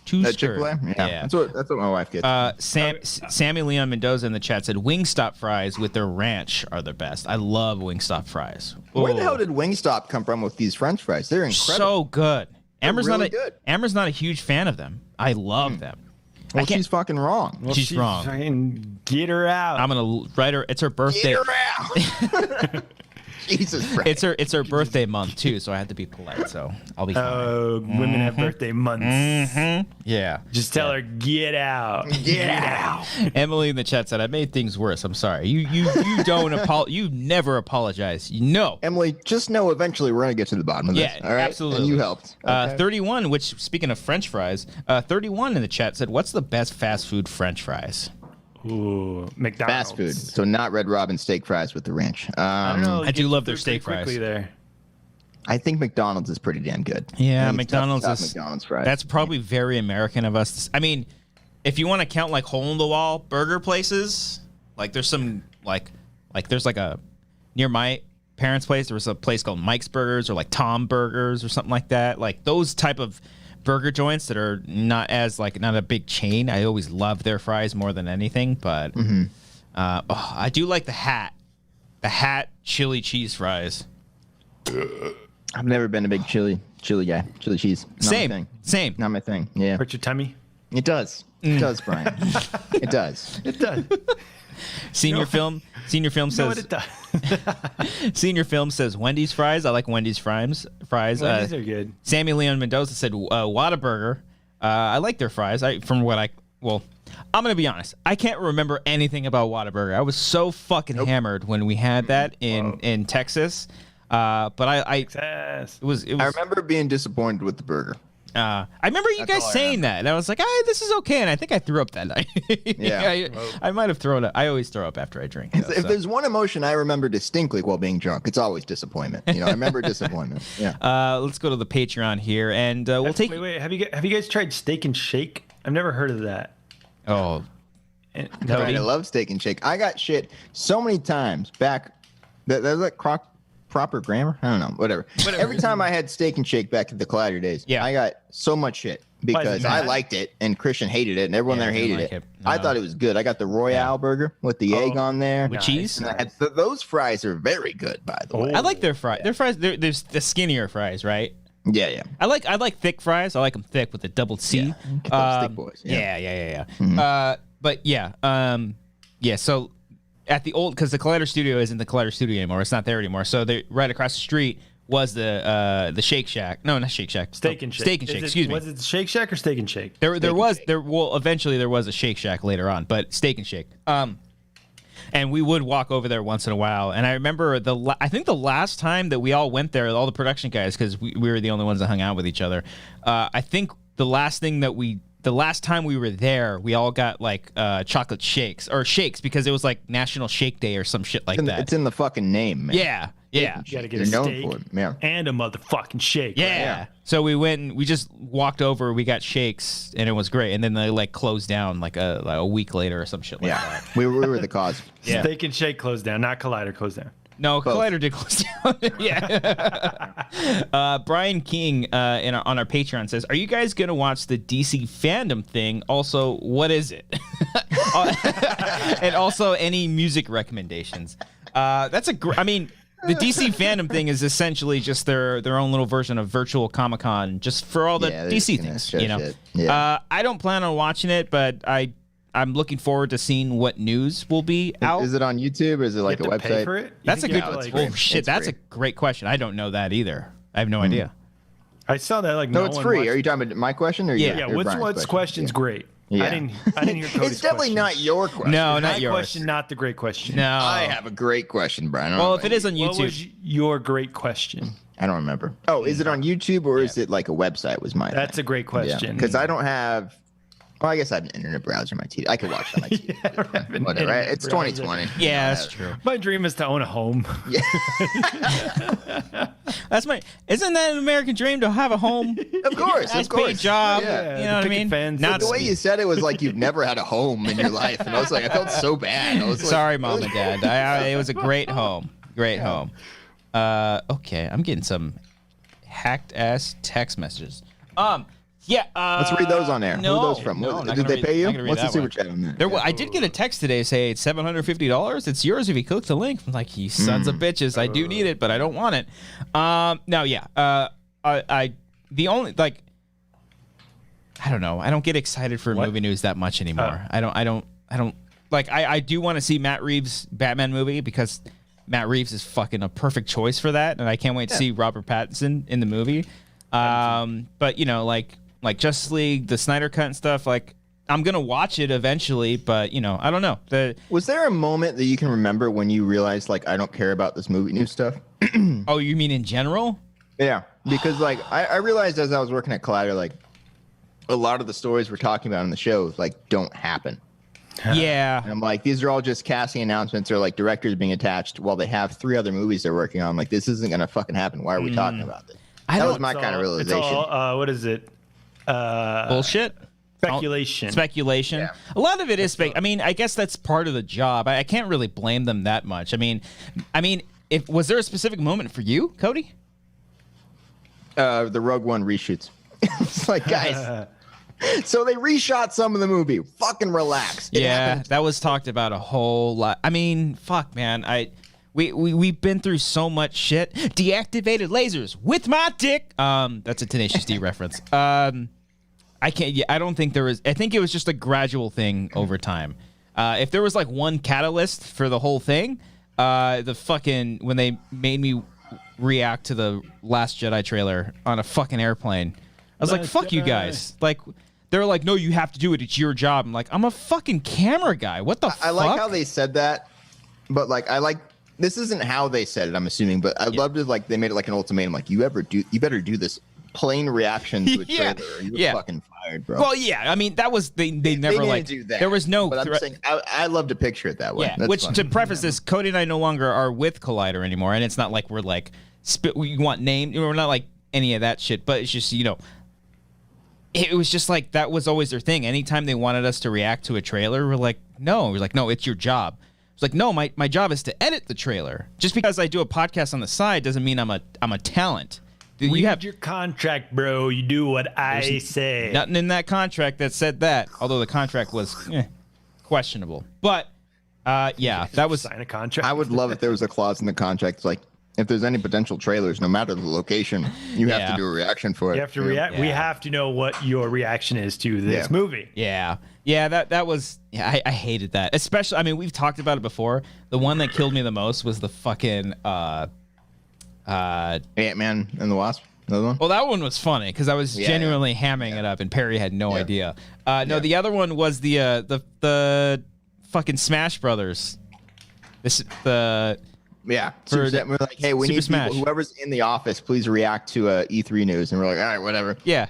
Chick-fil-A? Yeah. That's what my wife gets. Sammy Leon Mendoza in the chat said Wingstop fries with their ranch are the best. I love Wingstop fries. Where the hell did Wingstop come from with these French fries? They're incredible. So good. Amber's really good. Amber's not a huge fan of them. I love them. Well, she's fucking wrong. Well, she's wrong. Fucking get her out. I'm gonna write her. It's her birthday. Get her out. Jesus Christ. It's her birthday month too, so I had to be polite. So I'll be fine. Oh, women have birthday months. Yeah. Just tell her get out. Get out. Emily in the chat said I made things worse. I'm sorry. You don't you never apologize. No. Emily, just know eventually we're gonna get to the bottom of this. Yeah, all right? absolutely. And you helped. Okay. 31, which speaking of French fries, 31 in the chat said, "What's the best fast food French fries?" Ooh, McDonald's. Fast food. So not Red Robin steak fries with the ranch. I don't know. I do love their steak fries. There. I think McDonald's is pretty damn good. Yeah, I think it's McDonald's tough is. McDonald's fries. That's probably very American of us. I mean, if you want to count like hole in the wall burger places, like there's some like there's like a near my parents' place. There was a place called Mike's Burgers or like Tom Burgers or something like that. Like those type of burger joints that are not a big chain. I always love their fries more than anything, but I do like the hat chili cheese fries. I've never been a big chili guy. Chili cheese. Not my thing. Same. Not my thing. Yeah. Hurt your tummy? It does. It does, Brian. It does. It does. Senior film says. You know what it does. Senior film says Wendy's fries. I like Wendy's fries. Wendy's are good. Sammy Leon Mendoza said Whataburger. I like their fries. I'm gonna be honest. I can't remember anything about Whataburger. I was so fucking hammered when we had that in Texas. But it was. I remember being disappointed with the burger. I remember you guys saying that, and I was like, this is okay, and I think I threw up that night. Yeah. I might have thrown up. I always throw up after I drink. If there's one emotion I remember distinctly while being drunk, it's always disappointment. I remember disappointment. Yeah. Let's go to the Patreon here, and we'll take. Wait. Have you guys tried Steak and Shake? I've never heard of that. Oh. I love Steak and Shake. I got shit so many times back. There's like proper grammar. I don't know. Whatever. Every time I had Steak and Shake back at the Collider days, I got so much shit because I liked it and Christian hated it and everyone there hated it. No. I thought it was good. I got the Royale burger with the egg on there with cheese. Those fries are very good, by the way. I like their fries. Their fries. There's the skinnier fries, right? Yeah. I like thick fries. I like them thick with the double C. Yeah. Thick boys. Yeah. Mm-hmm. But yeah. So at the old, because the Collider Studio isn't the Collider Studio anymore. It's not there anymore. So right across the street was the Shake Shack. No, not Shake Shack. Steak and Shake. Steak and Shake. Excuse me. Was it Shake Shack or Steak and Shake? Eventually there was a Shake Shack later on, but Steak and Shake. And we would walk over there once in a while. And I remember I think the last time that we all went there, all the production guys, because we were the only ones that hung out with each other. I think the last time we were there, we all got like chocolate shakes because it was like National Shake Day or some shit like that. It's in the fucking name, man. Yeah. You gotta get a steak and a motherfucking shake. Yeah. Right? So we went and we just walked over, we got shakes, and it was great. And then they like closed down like a week later or some shit like that. We were the cause. Yeah. Steak and Shake closed down, not Collider closed down. No, both. Collider did close down. Yeah. Brian King on our Patreon says, "Are you guys gonna watch the DC fandom thing? Also, what is it? And also, any music recommendations?" That's the DC fandom thing is essentially just their own little version of virtual Comic-Con, just for all the DC things. Yeah. I don't plan on watching it, but I'm looking forward to seeing what news will be out. Is it on YouTube or is it like a website? Pay for it? That's a good. That's a great question. I don't know that either. I have no idea. I saw that no, it's free. Are you talking about my question or your what's question's question's great. Yeah. I didn't hear Cody's It's definitely question. Not your question. No, not yours. My question, not the great question. No. I have a great question, Brian. Well, if it is on YouTube. What was your great question? I don't remember. Oh, is it on YouTube or is it like a website was my That's a great question. Because I don't have... Well, I guess I have an internet browser on my TV. I could watch it on my TV. Whatever. Right? It's 2020. Yeah, that's true. My dream is to own a home. Yeah. Isn't that an American dream to have a home? Of course. Nice paid job. Yeah. You know what I mean? Not the way you said it was like you've never had a home in your life. And I was like, I felt so bad. I was like, sorry, Mom and Dad. It was a great home. Great home. Okay, I'm getting some hacked ass text messages. Yeah, Let's read those on air. No, Who are those from? no, Did they pay you? What's the super chat on that? I did get a text today say it's $750. It's yours if you click the link. I'm like, you sons of bitches. I do need it, but I don't want it. No, yeah. The only like, I don't know. I don't get excited for movie news that much anymore. I don't like. I do want to see Matt Reeves' Batman movie because Matt Reeves is fucking a perfect choice for that, and I can't wait to see Robert Pattinson in the movie. But you know, like Justice League, the Snyder Cut and stuff, like I'm gonna watch it eventually, but you know, I don't know. Was there a moment that you can remember when you realized like I don't care about this movie news stuff? Oh, you mean in general? Yeah, because like I realized as I was working at Collider, like a lot of the stories we're talking about in the show like don't happen. Yeah. And I'm like, these are all just casting announcements or like directors being attached while they have 3 other movies they're working on. Like, this isn't gonna fucking happen. Why are we talking about this? That was my kind of realization. It's all, what is it? Bullshit. Speculation. Speculation. Yeah. A lot of it is I mean, I guess that's part of the job. I can't really blame them that much. I mean, was there a specific moment for you, Cody? The Rogue One reshoots. It's like, guys. So they reshot some of the movie. Fucking relax. Yeah, that was talked about a whole lot. I mean, fuck, man. We've been through so much shit. Deactivated lasers with my dick. That's a Tenacious D reference. I can't. Yeah, I don't think there was. I think it was just a gradual thing over time. If there was like one catalyst for the whole thing, the fucking when they made me react to the Last Jedi trailer on a fucking airplane, I was like, "Fuck you guys!" Like. They're like, no, you have to do it. It's your job. I'm like, I'm a fucking camera guy. What the fuck? I like how they said that, but like, this isn't how they said it, I'm assuming, but I loved it. Like, they made it like an ultimatum. Like, you better do this plain reaction to a trailer or you're fucking fired, bro. Well, yeah. I mean, that was, they never like, do that. There was no, but I'm saying, I love to picture it that way. Yeah. Which, to preface this, Cody and I no longer are with Collider anymore. And it's not like we're like, we want name. We're not like any of that shit, but it's just, you know, it was just like that was always their thing. Anytime they wanted us to react to a trailer, we're like, no. We're like, no, it's your job. It's like, no, my job is to edit the trailer. Just because I do a podcast on the side doesn't mean I'm a talent. You have your contract, bro. You do what I say. Nothing in that contract that said that. Although the contract was questionable. But yeah, that was sign a contract. I would love if there was a clause in the contract like, if there's any potential trailers, no matter the location, you have to do a reaction for it. You have to react. Yeah. We have to know what your reaction is to this movie. Yeah. Yeah, that was... Yeah, I hated that. Especially... I mean, we've talked about it before. The one that killed me the most was the fucking... Ant-Man and the Wasp. Another one? Well, that one was funny, because I was genuinely hamming it up, and Perry had no idea. No, the other one was the fucking Smash Brothers. Yeah, we're like, hey, we need people, whoever's in the office, please react to E3 news, and we're like, all right, whatever. Yeah,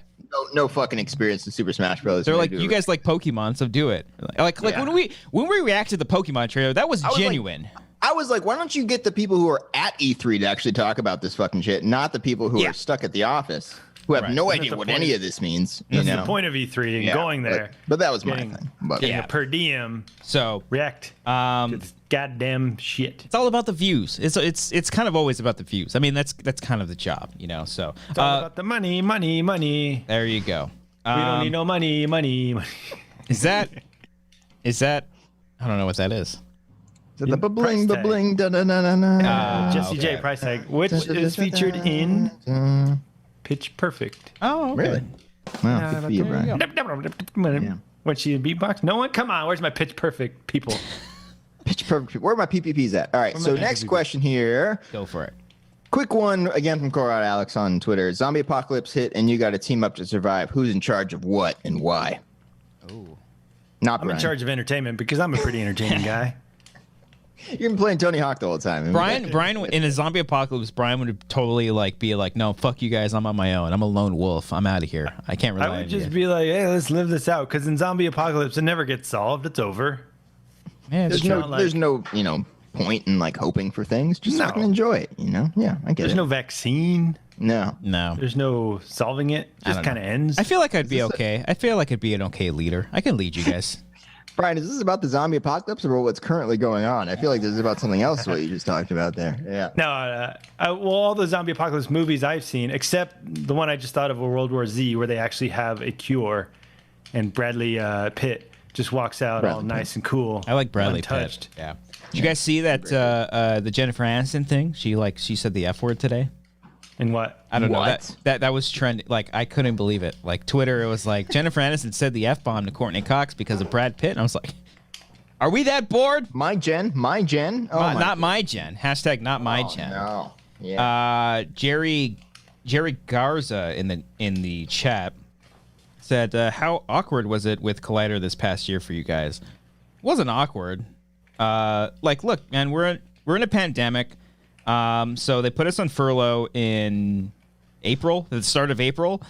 no fucking experience in Super Smash Bros. They're like, you guys like Pokemon, so do it. Like when we reacted to the Pokemon trailer, that was genuine. I was like, why don't you get the people who are at E3 to actually talk about this fucking shit, not the people who are stuck at the office who have no idea what any of this means. That's the point of E3 and going there. But that was my thing. But getting a per diem. So react. To this goddamn shit. It's all about the views. It's kind of always about the views. I mean, that's kind of the job, you know. So it's all about the money. There you go. We don't need no money. Is that? I don't know what that is. The bling, da da da da. Jesse J price tag, which is featured in Pitch Perfect. Oh, okay. Really? Wow, good for you, Brian. What, she beatbox? No one? Come on, where's my Pitch Perfect people? Pitch Perfect. Where are my PPPs at? All right, so next question here. Go for it. Quick one, again from Colorado Alex on Twitter. Zombie apocalypse hit and you got to team up to survive. Who's in charge of what and why? Oh. Not I'm Brian. in charge of entertainment because I'm a pretty entertaining guy. You've been playing Tony Hawk the whole time. Brian, in a zombie apocalypse, Brian would totally be like, no, fuck you guys. I'm on my own. I'm a lone wolf. I'm out of here. I can't rely on you. I would just be like, hey, let's live this out. Because in zombie apocalypse, it never gets solved. It's over. Yeah, there's no point in like hoping for things. Just fucking enjoy it, Yeah, I get it. There's no vaccine. No. There's no solving it. Just kind of ends. I feel like I'd be okay. I feel like I'd be an okay leader. I can lead you guys. Brian, is this about the zombie apocalypse or what's currently going on? I feel like this is about something else. What you just talked about there. Yeah. No, well, all the zombie apocalypse movies I've seen, except the one I just thought of, World War Z, where they actually have a cure, and Bradley Pitt just walks out all nice and cool. I like Bradley untouched. Pitt. Yeah. Did you guys see that the Jennifer Aniston thing? She said the F word today. And what? I don't know. That was trending. Like, I couldn't believe it. Like, Twitter, it was like, Jennifer Aniston said the F-bomb to Courtney Cox because of Brad Pitt. And I was like, are we that bored? My Jen? Oh, not my Jen. Hashtag not my Jen. No. Yeah. Jerry Garza in the chat said, how awkward was it with Collider this past year for you guys? It wasn't awkward. Like, look, man, we're in a pandemic. So they put us on furlough in April, the start of April.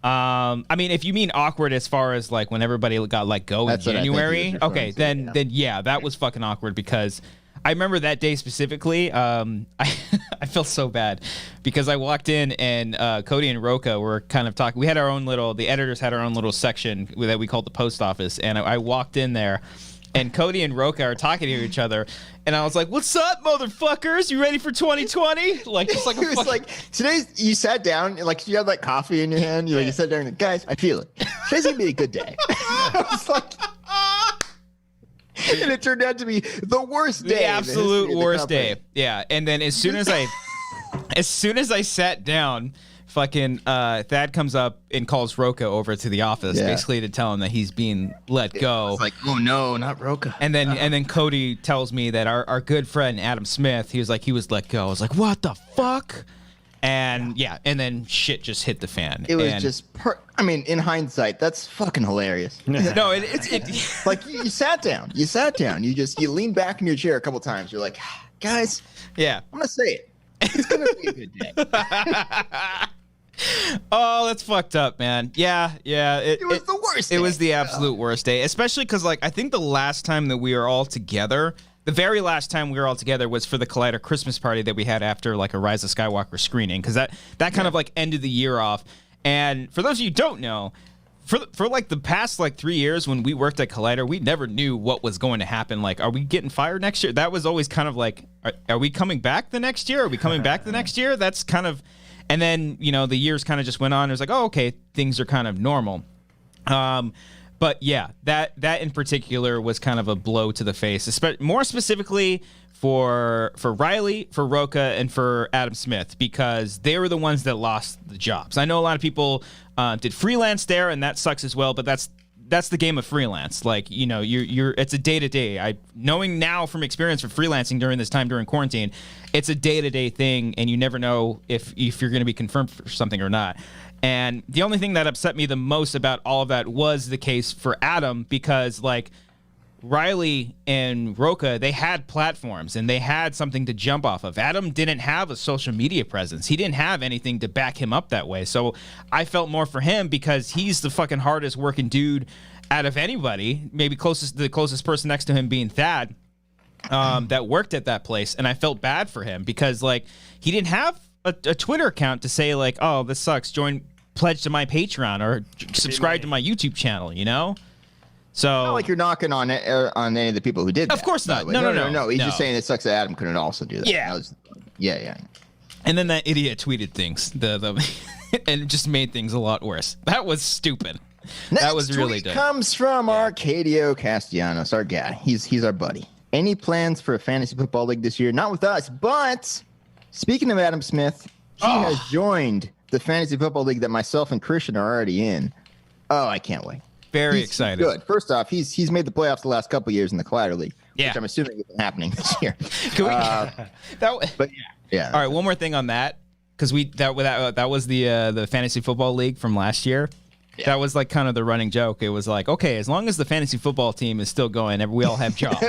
I mean, if you mean awkward as far as like when everybody got let go in January, okay, then yeah, that was fucking awkward because I remember that day specifically. I felt so bad because I walked in and Cody and Roka were kind of talking. We had our own the editors had our own little section that we called the post office, and I walked in there. And Cody and Roka are talking to each other, and I was like, "What's up, motherfuckers? You ready for 2020?" Like, just like it was like today's. You sat down, and like you had like coffee in your hand. You sat down, and guys, I feel it. Today's gonna be a good day. I was like, and it turned out to be the worst day, the absolute worst day. Yeah, and then as soon as I sat down. Fucking Thad comes up and calls Roka over to the office, basically to tell him that he's being let go. It's like, oh no, not Roka. And then Cody tells me that our good friend Adam Smith, he was let go. I was like, what the fuck? And and then shit just hit the fan. It was just, I mean, in hindsight, that's fucking hilarious. No, it's like you sat down, you leaned back in your chair a couple times. You're like, guys, I'm gonna say it. It's gonna be a good day. Oh, that's fucked up, man. Yeah. It was the worst day. It was the absolute worst day, especially because, like, I think the last time that we were all together, the very last time we were all together was for the Collider Christmas party that we had after, like, a Rise of Skywalker screening, because that kind of, like, ended the year off. And for those of you who don't know, for like, the past, like, 3 years when we worked at Collider, we never knew what was going to happen. Like, are we getting fired next year? That was always kind of like, are we coming back the next year? Are we coming back the next year? That's kind of... And then, the years kind of just went on. It was like, oh, okay, things are kind of normal. But yeah, that in particular was kind of a blow to the face, more specifically for Riley, for Roka, and for Adam Smith, because they were the ones that lost the jobs. I know a lot of people did freelance there, and that sucks as well, but that's the game of freelance. Like, you're it's a day-to-day. Knowing now from experience for freelancing during this time during quarantine, it's a day-to-day thing, and you never know if you're going to be confirmed for something or not. And the only thing that upset me the most about all of that was the case for Adam, because, like, Riley and Roka, they had platforms and they had something to jump off of. Adam didn't have a social media presence. He didn't have anything to back him up that way. So I felt more for him because he's the fucking hardest working dude out of anybody, maybe the closest person next to him being Thad, that worked at that place. And I felt bad for him because, like, he didn't have a Twitter account to say, like, oh, this sucks, pledge to my Patreon or subscribe to my YouTube channel, So, not like you're knocking on any of the people who did that. Of course not. No. He's just saying it sucks that Adam couldn't also do that. Yeah. And then that idiot tweeted things, and it just made things a lot worse. That was stupid. That was really dumb. Comes from Arcadio Castellanos, our guy. He's our buddy. Any plans for a fantasy football league this year? Not with us, but speaking of Adam Smith, he has joined the fantasy football league that myself and Christian are already in. Oh, I can't wait. Very excited. Good. First off, he's made the playoffs the last couple of years in the Collider League, which I'm assuming isn't happening this year. But yeah. All right, one more thing on that, because that was the fantasy football league from last year. Yeah. That was like kind of the running joke. It was like, okay, as long as the fantasy football team is still going, we all have jobs.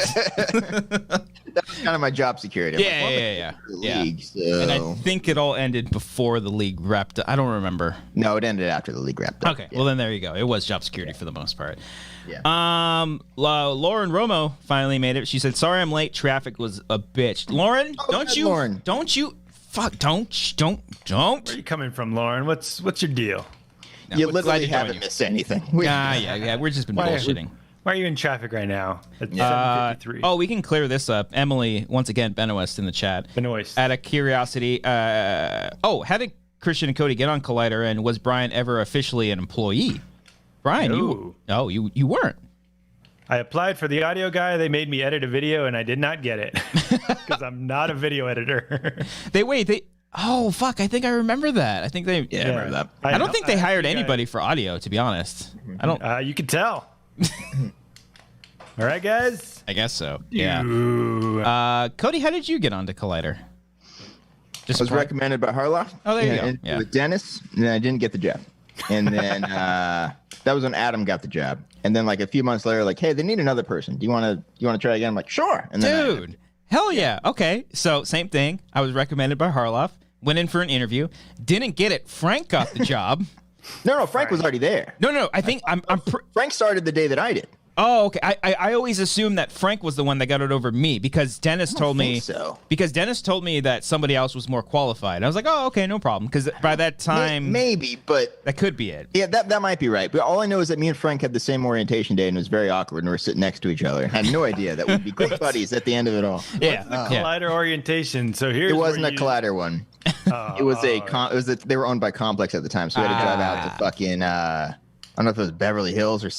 That's kind of my job security. Yeah. League, so. And I think it all ended before the league wrapped up. I don't remember. No, it ended after the league wrapped up. Okay, well then there you go. It was job security for the most part. Yeah. Lauren Romo finally made it. She said, "Sorry, I'm late. Traffic was a bitch." Lauren, don't you? Where are you coming from, Lauren? What's your deal? No, you literally haven't missed anything. Yeah. We've just been bullshitting. Why are you in traffic right now? At 7:53. Oh, we can clear this up. Emily, once again, Benoist in the chat. Benoist. Out of curiosity, how did Christian and Cody get on Collider, and was Brian ever officially an employee? Brian, No. you weren't. I applied for the audio guy. They made me edit a video, and I did not get it because I'm not a video editor. Oh, fuck. I think I remember that. I think they. Yeah, I remember that. I don't think they hired anybody for audio, to be honest. I don't. You can tell. All right, guys. I guess so. Yeah. Ooh. Cody, how did you get onto Collider? I was recommended by Harloff. Oh, there you go. Yeah. With Dennis, and then I didn't get the job. And then that was when Adam got the job. And then like a few months later, like, hey, they need another person. Do you want to try again? I'm like, sure. And then Dude, hell yeah. Okay. So same thing. I was recommended by Harloff. Went in for an interview. Didn't get it. Frank got the job. No, Frank was already there. No. I think Frank started the day that I did. Oh, okay. I always assumed that Frank was the one that got it over me because Dennis told me so. Because Dennis told me that somebody else was more qualified. I was like, oh, okay, no problem. Because by that time, maybe, but that could be it. Yeah, that might be right. But all I know is that me and Frank had the same orientation day, and it was very awkward, and we were sitting next to each other. I had no idea that we'd be great buddies at the end of it all. Yeah, Collider orientation. So here's it wasn't a Collider one. It was they were owned by Complex at the time, so we had to drive out to fucking I don't know if it was Beverly Hills or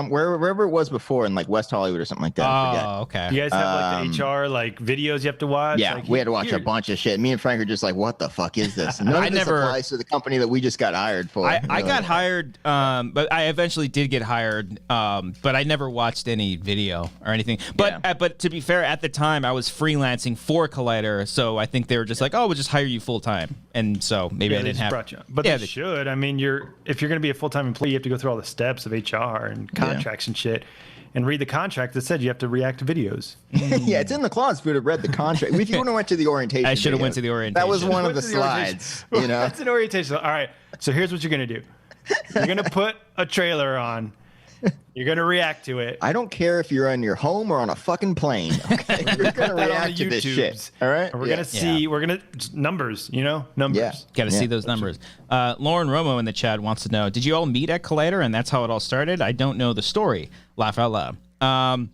wherever it was before in like West Hollywood or something like that. I forget. Oh, okay. You guys have like the HR like videos you have to watch. Yeah, like, we had to watch a bunch of shit. Me and Frank are just like, what the fuck is this? None of this applies to the company that we just got hired for. I got hired, but I eventually did get hired, but I never watched any video or anything. But but to be fair, at the time I was freelancing for Collider, so I think they were just like, oh, we'll just hire you full time, and so maybe I didn't have. But they should. I mean, if you're going to be a full time employee, you have to go through all the steps of HR and contracts and shit, and read the contract that said you have to react to videos. Yeah, it's in the clause. If you would have read the contract, if you would have went to the orientation, I should have went to the orientation. That was one of the slides. You know, that's an orientation. All right. So here's what you're gonna do. You're gonna put a trailer on. You're gonna react to it. I don't care if you're in your home or on a fucking plane. Okay, you're gonna react to this shit. All right. And we're gonna see. We're gonna numbers. You know, numbers. Yeah. Got to see those numbers. Lauren Romo in the chat wants to know: did you all meet at Collider, and that's how it all started? I don't know the story. Laugh out loud.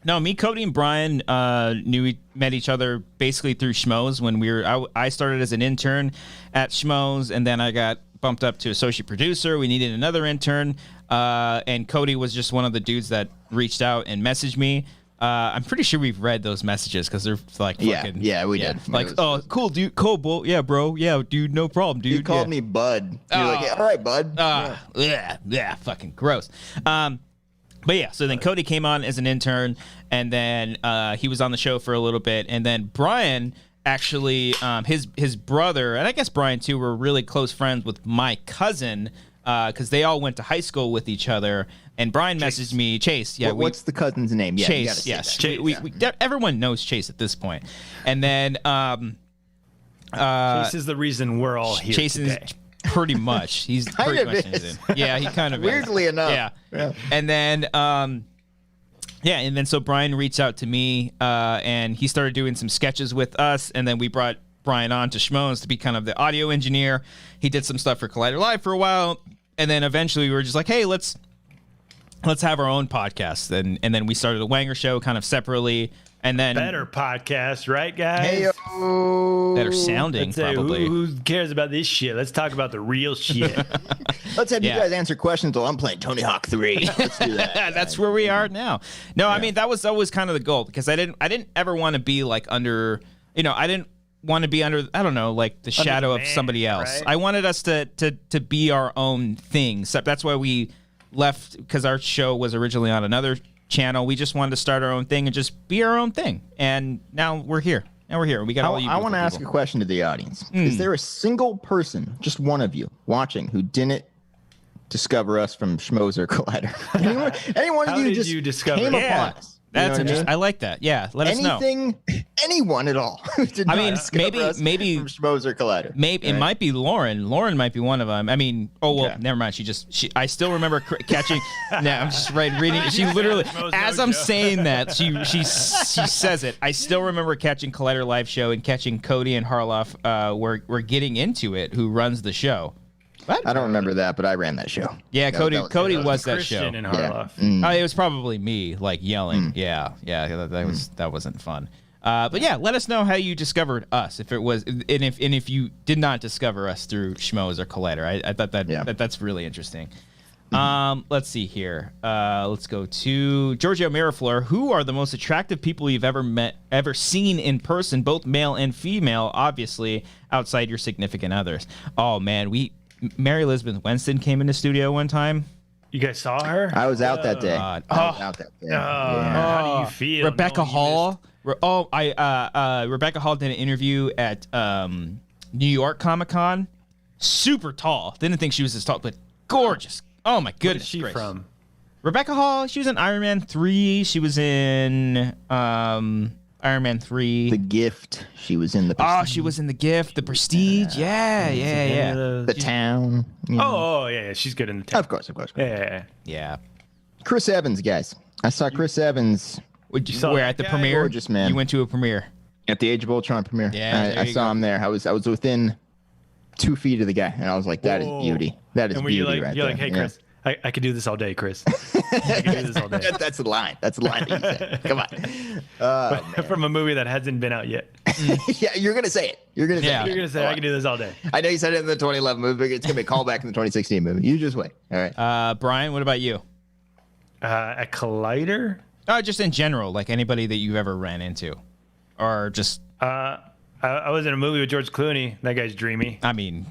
No, me, Cody, and Brian met each other basically through Schmoes when I started as an intern at Schmoes, and then I got bumped up to associate producer. We needed another intern, and Cody was just one of the dudes that reached out and messaged me. I'm pretty sure we've read those messages because they're like fucking... Yeah, we did. Like, oh, cool, dude, cool, yeah, bro, yeah, dude, no problem, dude. You called me Bud. You're like, yeah, all right, Bud. Yeah, fucking gross. But yeah, so then Cody came on as an intern, and then he was on the show for a little bit, and then Brian actually, his brother, and I guess Brian too, were really close friends with my cousin because they all went to high school with each other. And Brian messaged me, Chase. Yeah, what's the cousin's name? Yeah, Chase. Yes, Chase, everyone knows Chase at this point. And then Chase is the reason we're all here today. Pretty much. He's kind of is. Yeah, he kind of weirdly is. enough. Yeah. And then and then so Brian reached out to me and he started doing some sketches with us, and then we brought Brian on to Schmoes to be kind of the audio engineer. He did some stuff for Collider Live for a while, and then eventually we were just like, hey, let's have our own podcast. And then we started the Wangers show kind of separately. And then better podcast, right, guys? Hey-o. Better sounding, probably. Who cares about this shit? Let's talk about the real shit. Let's have you guys answer questions while I'm playing Tony Hawk 3. Let's do that. That's where we are now. No, I mean, that was always kind of the goal, because I didn't ever want to be like under, I didn't want to be under, I don't know, like the shadow of somebody else. Right? I wanted us to be our own thing. So that's why we left, because our show was originally on another channel. We just wanted to start our own thing and just be our own thing. And now we're here. We got all you. I want to ask a question to the audience. Is there a single person, just one of you, watching who didn't discover us from Schmoes or Collider? Anyone of you just came upon us? That's interesting. I like that. Yeah, let us know. Anyone at all? I mean, maybe from Schmoes or Collider. Maybe it might be Lauren. Lauren might be one of them. I mean, never mind. I still remember catching. Now I'm just reading. She literally, as I'm saying that, she says it. I still remember catching Collider Live show and catching Cody and Harloff. We're getting into it. Who runs the show? What? I don't remember that, but I ran that show. Yeah, Cody was that Christian show. in Yeah. Harloff. It was probably me, like yelling. Yeah, that wasn't fun. But yeah, let us know how you discovered us. If it was, and if you did not discover us through Schmoes or Collider, I thought that's really interesting. Let's see here. Let's go to Giorgio Miraflor. Who are the most attractive people you've ever seen in person, both male and female, obviously outside your significant others? Oh man, Mary Elizabeth Winston came in the studio one time. You guys saw her? I was out that day. God. I was out that day. Yeah. How do you feel? Rebecca Hall. Rebecca Hall did an interview at New York Comic Con. Super tall. Didn't think she was as tall, but gorgeous. Oh my goodness. Where's she from? Rebecca Hall. She was in Iron Man 3. She was in Iron Man 3. The Gift. She was in the. Oh, she was in The Gift, The Prestige. Yeah. The Town. You know. Oh, yeah. She's good in the town. Of course. Yeah. Chris Evans, guys. I saw Chris Evans Where at the that guy? premiere? Gorgeous, man. You went to a premiere. at the Age of Ultron premiere. Yeah, I saw him there. I was within 2 feet of the guy, and I was like, "That is beauty. That is and were beauty you like, right you're there." like, hey, Chris, I could do this all day, Chris. I could do this all day. That's the line. That's the line that you said. Come on. From a movie that hasn't been out yet. Yeah, you're gonna say it. You're gonna say Yeah. it. You're going to say, I can do this all day. I know you said it in the 2011 movie, but it's gonna be a callback in the 2016 movie. You just wait. All right. Brian, what about you? At Collider? Just in general, like anybody that you've ever ran into, or just. I was in a movie with George Clooney. That guy's dreamy. I mean,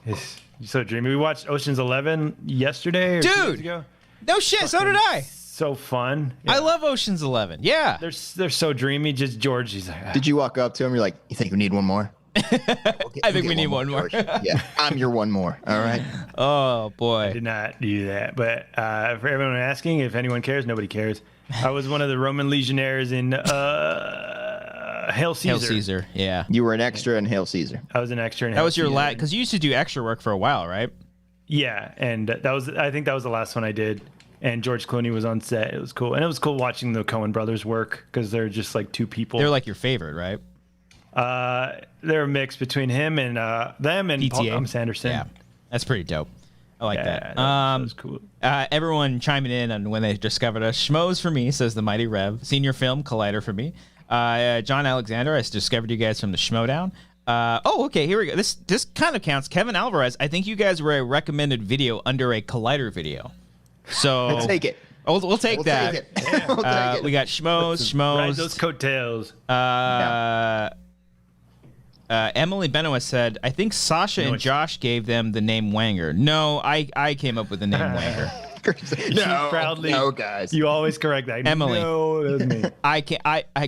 He's so dreamy. We watched Ocean's 11 yesterday or 2 days dude. ago. No shit. So did I. So fun. I love Ocean's 11. Yeah. They're so dreamy. Just George, he's like, Did you walk up to him? You're like, "You think we need one more?" I think we need one more. George. Yeah, I'm your one more. All right. Oh boy. did not do that. But for everyone asking, if anyone cares, nobody cares. I was one of the Roman legionnaires in Hail Caesar. Hail Caesar. Yeah. You were an extra in Hail Caesar. I was an extra in That Hail was your Caesar. last, because you used to do extra work for a while, right? Yeah, and I think that was the last one I did. And George Clooney was on set. It was cool. And it was cool watching the Coen brothers work because they're just like two people. They're like your favorite, right? They're a mix between him and them and Paul PTA. Thomas Anderson. Yeah. That's pretty dope. I like Yeah, that. that was cool. Everyone chiming in on when they discovered us. Schmoes for me, says the Mighty Rev. Senior Film, Collider for me. John Alexander, I discovered you guys from the Schmodown. Okay, here we go. This kind of counts. Kevin Alvarez, I think you guys were a recommended video under a Collider video. So Let's take it. We'll take that. Take it. We'll take it. We got Schmoes. Ride those coattails. Emily Benoist said, I think Sasha and Josh gave them the name Wanger. No, I came up with the name Wanger. No, guys. You always correct that. Emily. No, that was me.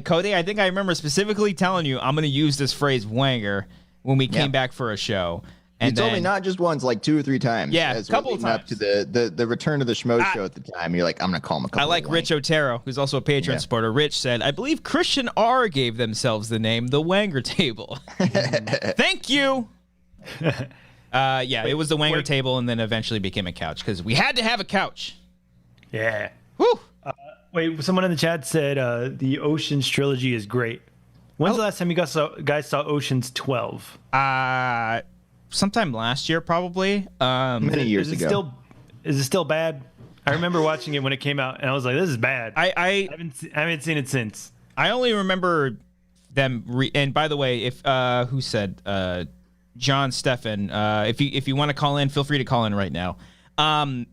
Cody, I think I remember specifically telling you I'm going to use this phrase Wanger when we came back for a show. And You told me not just once, like 2 or 3 times. Yeah, as a couple we're of leading up times. to the return of the Schmo show at the time. You're like, I'm gonna call him a couple. I like of Rich Otero, who's also a Patreon supporter. Rich said, I believe Christian R gave themselves the name the Wanger Table. Thank you. It was the Wanger Table and then eventually became a couch because we had to have a couch. Yeah. Whew. Wait, someone in the chat said the Oceans trilogy is great. When's the last time you guys saw Oceans 12? Sometime last year, probably. Many years ago. Is it still bad? I remember watching it when it came out, and I was like, "This is bad." I haven't seen it since. I only remember them. And by the way, if who said John Steffen, if you want to call in, feel free to call in right now. I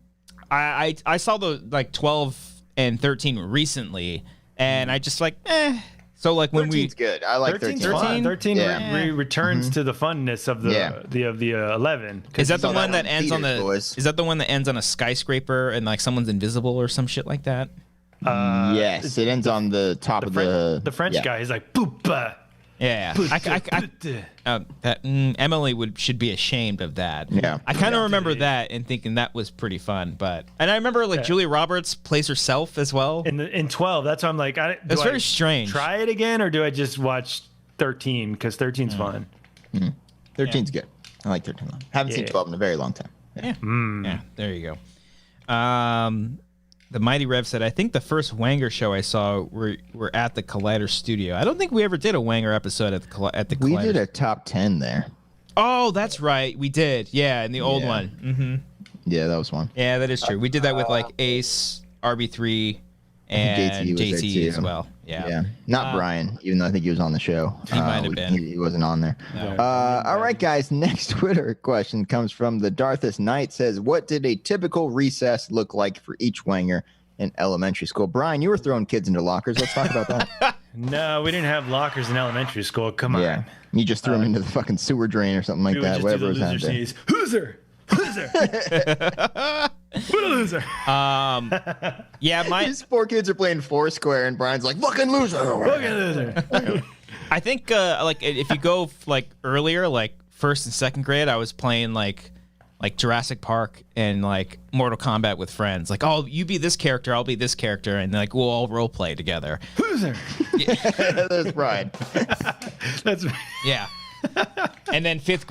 saw the like 12 and 13 recently, and I just like So like when 13's good. I like 13. 13 Yeah. returns to the funness of the 11. Is that the saw one that that on ends on theaters, the? boys. Is that the one that ends on a skyscraper and like someone's invisible or some shit like that? Yes, it ends on the top of the French guy. He's like boop. Yeah, Emily should be ashamed of that. Yeah. I kind of remember that and thinking that was pretty fun, and I remember like Julia Roberts plays herself as well. In 12, that's why I'm like, It's very strange. Try it again, or do I just watch 13? Because 13's fun. 13's good. I like 13. Haven't seen 12 in a very long time. Yeah, there you go. The Mighty Rev said, I think the first Wanger show I saw were at the Collider studio. I don't think we ever did a Wanger episode at the Collider. We did a top 10 there. Oh, that's right. We did. Yeah, in the old one. Mm-hmm. Yeah, that was one. Yeah, that is true. We did that with like Ace, RB3, and JT as well. Yeah. Not Brian, even though I think he was on the show. He might have been. He wasn't on there. No. All right, guys. Next Twitter question comes from the Darthus Knight. Says, what did a typical recess look like for each Wanger in elementary school? Brian, you were throwing kids into lockers. Let's talk about that. No, we didn't have lockers in elementary school. Come on. Yeah. You just threw them into the fucking sewer drain or something like that. Whatever was happening. Sneeze. Loser. Loser. What a loser. Yeah, These 4 kids are playing Foursquare, and Brian's like, fucking loser. Fucking loser. I think like if you go like earlier, like 1st and 2nd grade, I was playing like Jurassic Park and like Mortal Kombat with friends. Like, oh, you be this character, I'll be this character, and like we'll all role play together. Loser. That's Brian. That's Yeah. And then 5th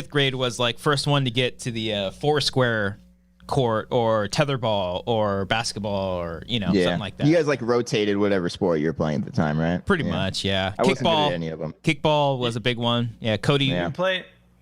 grade was like first one to get to the Foursquare court or tetherball or basketball or something like that. You guys like rotated whatever sport you were playing at the time, right? Pretty much, yeah. I wasn't good at any of them. Kickball was a big one. Yeah, Cody. Yeah.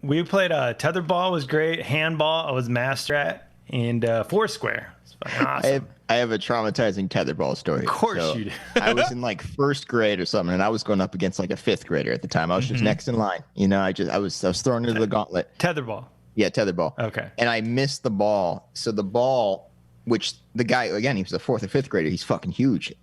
We played tetherball was great. Handball I was master at, and Foursquare. It's fucking awesome. I have a traumatizing tetherball story. Of course you do. I was in like 1st grade or something, and I was going up against like a 5th grader at the time. I was just next in line. I was thrown into the gauntlet. Tetherball. Yeah, tetherball. Okay. And I missed the ball. So the ball, which the guy, again, he was a 4th or 5th grader. He's fucking huge.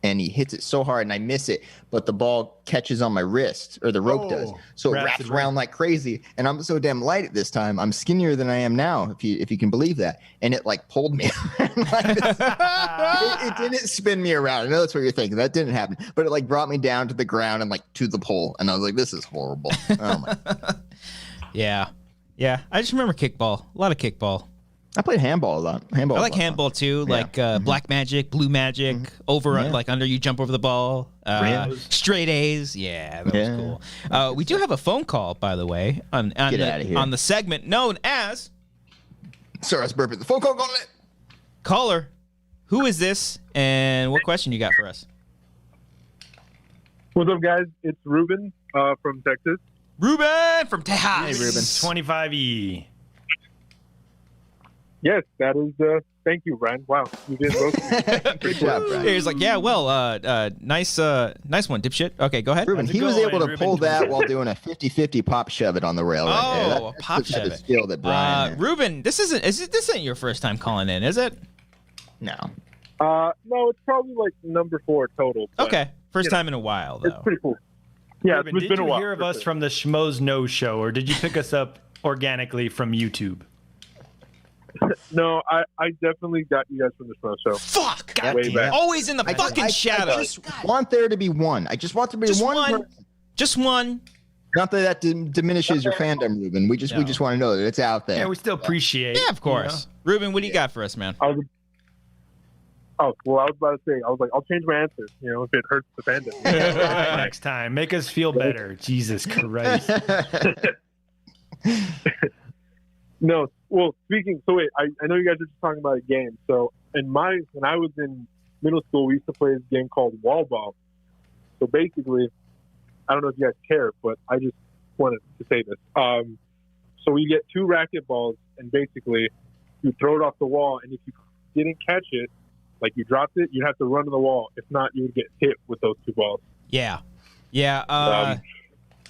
And he hits it so hard, and I miss it, but the ball catches on my wrist, or the rope does. So it wraps around like crazy, and I'm so damn light at this time. I'm skinnier than I am now, if you can believe that. And it like pulled me. it didn't spin me around. I know that's what you're thinking. That didn't happen, but it like brought me down to the ground and like to the pole, and I was like, "This is horrible." Oh my. Yeah. I just remember kickball. A lot of kickball. I played handball a lot. I like handball too, like black magic, blue magic, like under you jump over the ball, straight A's. Yeah, that was cool. We do have a phone call, by the way, on the segment known as. Sorry, I was burping. The phone call gauntlet. Caller, who is this, and what question you got for us? What's up, guys? It's Ruben from Texas. Ruben from Texas. Hey, Ruben. 25E. Yes, that is. Thank you, Ryan. Wow, you did both. Good job, Brian. He's like, yeah, well, nice one, dipshit. Okay, go ahead. Ruben, he was able to pull that while doing a 50-50 pop shove it on the rail. Oh, a pop shove it. Skill that Brian. Ruben, this ain't your first time calling in, is it? No. No, it's probably like number 4 total. Okay, first time in a while though. It's pretty cool. Yeah, Ruben, it's been a while. Did you hear of us from the Schmoes No Show, or did you pick us up organically from YouTube? No, I definitely got you guys from the Snow Show. Fuck! Way back. Always in the fucking shadows. I just want there to be one. I just want there to be one. Person. Just one. Not that diminishes your fandom, Ruben. We just want to know that it's out there. Yeah, we still appreciate. Yeah, of course. Ruben, what do you got for us, man? I was about to say, I was like, I'll change my answer. If it hurts the fandom. Next time, make us feel better. Jesus Christ. No, well, so wait, I know you guys are just talking about a game. So when I was in middle school, we used to play this game called wall ball. So basically, I don't know if you guys care, but I just wanted to say this. So we get 2 racket balls, and basically you throw it off the wall, and if you didn't catch it, like you dropped it, you'd have to run to the wall. If not, you would get hit with those 2 balls. Yeah.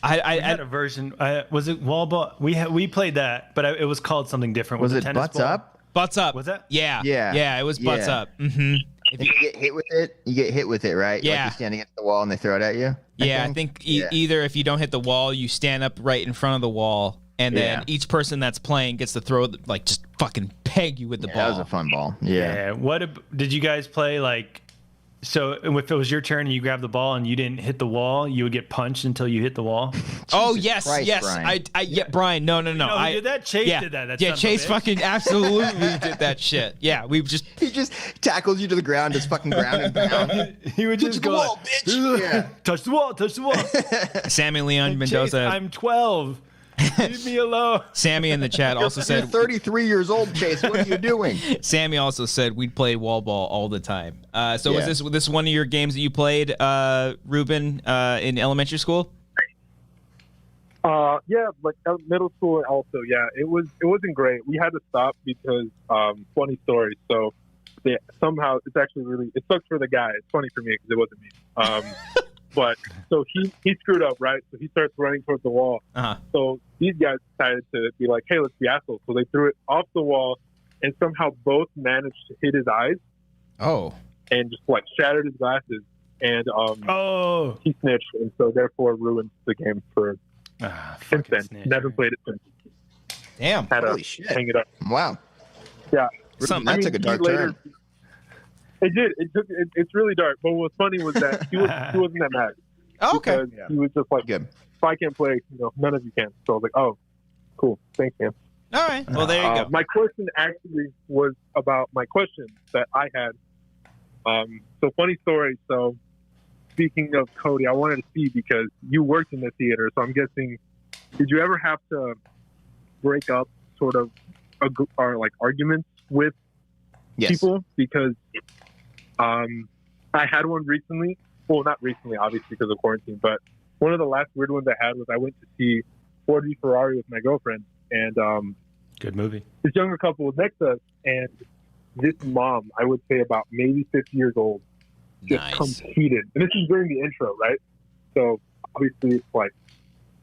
I had a version. Was it wall ball? We played that, but it was called something different. Was it tennis butts ball? up? Butts up. Was that? Yeah. Yeah. It was butts up. Mm-hmm. If you get hit with it, right? Yeah. Like you're standing against the wall and they throw it at you? I think either if you don't hit the wall, you stand up right in front of the wall, and then each person that's playing gets to throw, like, just fucking peg you with the ball. That was a fun ball. Yeah. Did you guys play, like, so if it was your turn and you grabbed the ball and you didn't hit the wall, you would get punched until you hit the wall? Oh, yes. Brian. Brian, no. I did that? Chase did that. Chase fucking absolutely did that shit. Yeah, he just tackles you to the ground, just fucking ground and pound. He would just go, wall, bitch. Yeah. Touch the wall. Sammy Leon Mendoza. Chase, I'm 12. Leave me alone. Sammy in the chat also said, "You're 33 years old, Chase. What are you doing?" Sammy also said we'd play wall ball all the time. Was this one of your games that you played, Ruben, in elementary school? Yeah, like middle school also. Yeah, it wasn't great. We had to stop because funny story. So somehow it's actually it sucks for the guy. It's funny for me because it wasn't me. But so he screwed up, right? So he starts running towards the wall. Uh-huh. So these guys decided to be like, hey, let's be assholes. So they threw it off the wall, and somehow both managed to hit his eyes. Oh. And just like shattered his glasses, and he snitched, and so therefore ruined the game for since then. Snitch, Never right? played it since. Damn. Had Holy to shit. hang it up. Wow. Yeah, That took a dark turn. It did. It's really dark. But what's funny was that he wasn't that mad. Oh, okay. Because he was just like, Good. if I can't play, none of you can. So I was like, oh, cool. Thanks, man. All right. Well, there you go. My question actually was about my question that I had. So funny story. So speaking of Cody, I wanted to see because you worked in the theater. So I'm guessing, did you ever have to break up sort of or like arguments with people? Because I had one recently. Well, not recently, obviously, because of quarantine. But one of the last weird ones I had was I went to see Ford v Ferrari with my girlfriend, and good movie. this younger couple was next to us, and this mom, I would say about maybe 50 years old, just competed. And this is during the intro, right? So obviously, it's like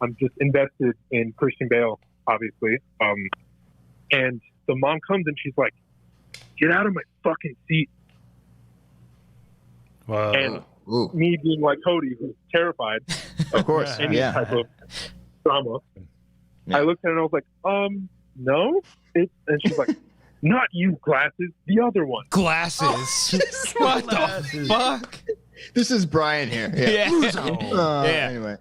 I'm just invested in Christian Bale, obviously. And the mom comes and she's like, "Get out of my fucking seat!" Wow. And me being like Cody, who's terrified, Of course, any yeah. type of drama, Yeah. I looked at her and I was like, no. And she's like, "Not you, glasses, the other one." Glasses. What the fuck? This is Brian here. Yeah. Yeah. Anyway.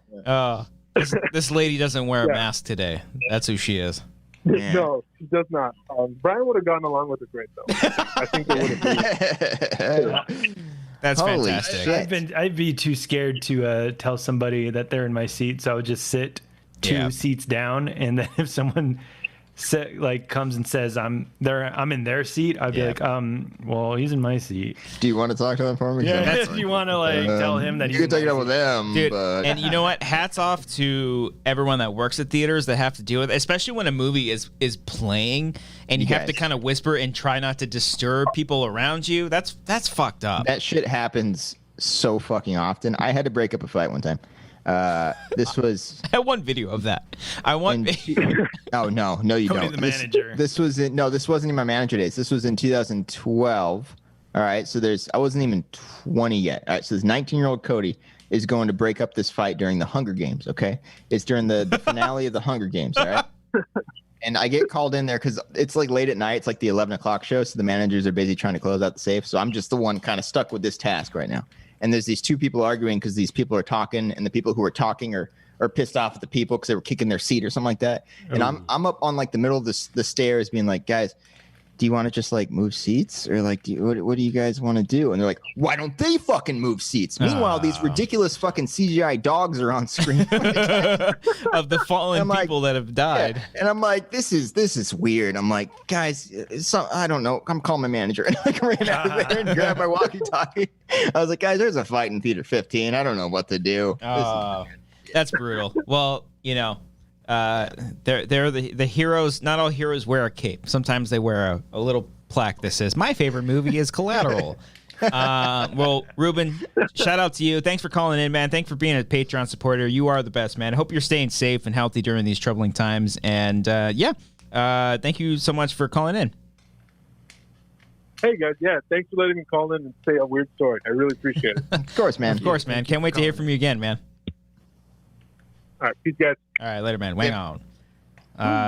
This lady doesn't wear a Yeah. mask today. That's who she is. Yeah. No, she does not. Brian would have gone along with it great, though. I think it would have been. That's Holy fantastic. shit. I'd be too scared to tell somebody that they're in my seat, so I would just sit two seats down, and then if someone comes and says I'm in their seat, I'd be like, well, he's in my seat. Do you want to talk to them for me? Yeah, if you want to tell him that you he's can take it in up my with seat. them, Dude, but and you know what? Hats off to everyone that works at theaters that have to deal with it, especially when a movie is playing and you have to kind of whisper and try not to disturb people around you. That's fucked up. that shit happens so fucking often. I had to break up a fight one time. This was I have one video of that. I want. oh no, you Cody don't. the manager. This wasn't in my manager days. This was in 2012. All right, so I wasn't even 20 yet. All right, so this 19-year-old Cody is going to break up this fight during the Hunger Games. Okay, it's during the finale of the Hunger Games. All right. And I get called in there because it's like late at night. It's like the 11 o'clock show. So the managers are busy trying to close out the safe. So I'm just the one kind of stuck with this task right now. And there's these two people arguing because these people are talking, and the people who are talking are pissed off at the people because they were kicking their seat or something like that. And I'm up on like the middle of the stairs being like, guys, do you want to just like move seats or like what do you guys want to do? And they're like, why don't they fucking move seats? Meanwhile, these ridiculous fucking CGI dogs are on screen of the fallen people that have died. Yeah. And I'm like, this is weird. I'm like, guys, I don't know. I'm calling my manager. And I ran out of there and grabbed my walkie-talkie. I was like, guys, there's a fight in theater 15. I don't know what to do. That's brutal. Well, they're the heroes. Not all heroes wear a cape. Sometimes they wear a little plaque that says, "My favorite movie is Collateral." Well, Ruben, shout out to you. Thanks for calling in, man. Thanks for being a Patreon supporter. You are the best, man. I hope you're staying safe and healthy during these troubling times. And thank you so much for calling in. Hey, guys. Yeah, thanks for letting me call in and say a weird story. I really appreciate it. Of course, man. Of course, man. Can't wait to hear from you again, man. All right, peace, guys. All right, later, man. Wang on.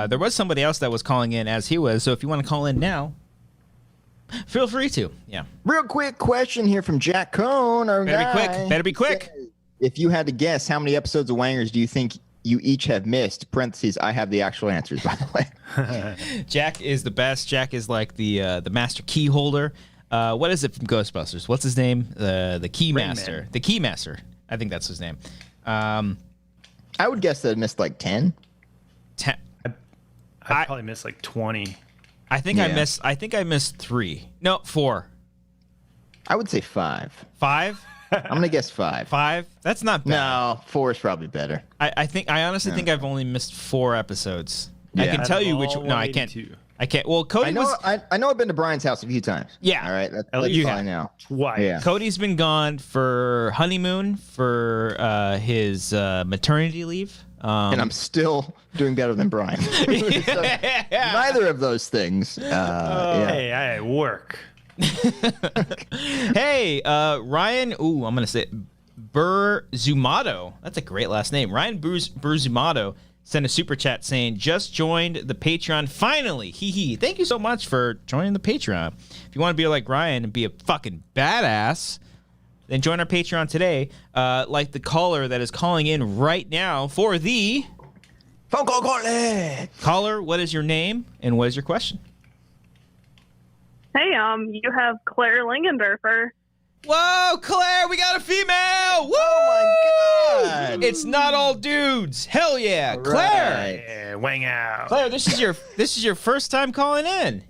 There was somebody else that was calling in as he was, so if you want to call in now, feel free to. Yeah. Real quick question here from Jack Cohn. Our Better guy. be quick. Better be quick. If you had to guess, how many episodes of Wangers do you think you each have missed? Parentheses, I have the actual answers, by the way. Jack is the best. Jack is like the master key holder. What is it from Ghostbusters? What's his name? The key master. The key master. I think that's his name. I would guess that I missed like 10. I probably missed like 20. I think I missed 3. No, 4. I would say 5. 5? I'm gonna guess 5. 5? That's not bad. No, 4 is probably better. I honestly think I've only missed 4 episodes. I Yeah. can tell you which. No, I can't. I can't. Well, Cody was. I know I've been to Brian's house a few times. Yeah. All right. That's least fine now. Why? Yeah. Cody's been gone for honeymoon, for his maternity leave. And I'm still doing better than Brian. So, neither of those things. Hey, I work. Hey, Ryan. Ooh, I'm gonna say Burzumato. That's a great last name. Ryan Burzumato sent a super chat saying, "Just joined the Patreon finally. Hee hee. Thank you so much for joining the Patreon. If you want to be like Ryan and be a fucking badass, then join our Patreon today. Like the caller that is calling in right now for the Phone call calling. caller. What is your name and what is your question?" Hey, you have Claire Lingendorfer. Whoa, Claire, we got a female! Woo! Oh my God. It's not all dudes. Hell yeah, All Claire. right. Yeah, wang out. Claire, this is your first time calling in.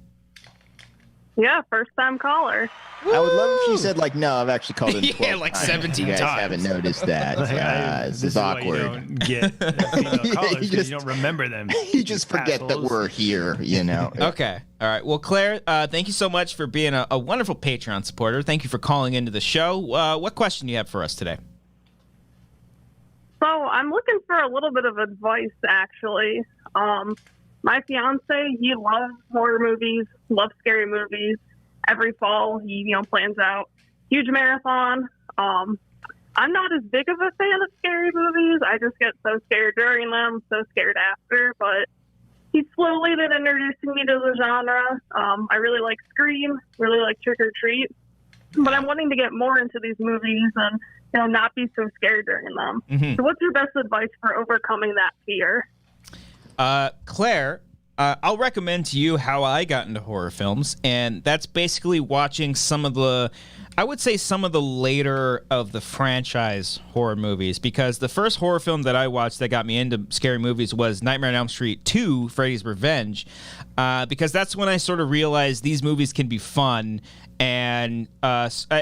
Yeah, first time caller. I would love if she said like, no, I've actually called in 12 Yeah, like times. 17 You guys times. haven't noticed that. This is why you awkward. don't get female callers, 'cause just- you don't remember them. You just forget that Assholes. we're here, you know. Okay. All right. Well, Claire, thank you so much for being a wonderful Patreon supporter. Thank you for calling into the show. What question do you have for us today? So I'm looking for a little bit of advice, actually. My fiance, he loves horror movies, loves scary movies. Every fall, he plans out huge marathon. I'm not as big of a fan of scary movies. I just get so scared during them, so scared after. But he's slowly been introducing me to the genre. I really like Scream, really like Trick or Treat. But I'm wanting to get more into these movies and not be so scared during them. Mhm. So what's your best advice for overcoming that fear? Claire, I'll recommend to you how I got into horror films, and that's basically watching some of the later of the franchise horror movies, because the first horror film that I watched that got me into scary movies was Nightmare on Elm Street 2, Freddy's Revenge, because that's when I sort of realized these movies can be fun, and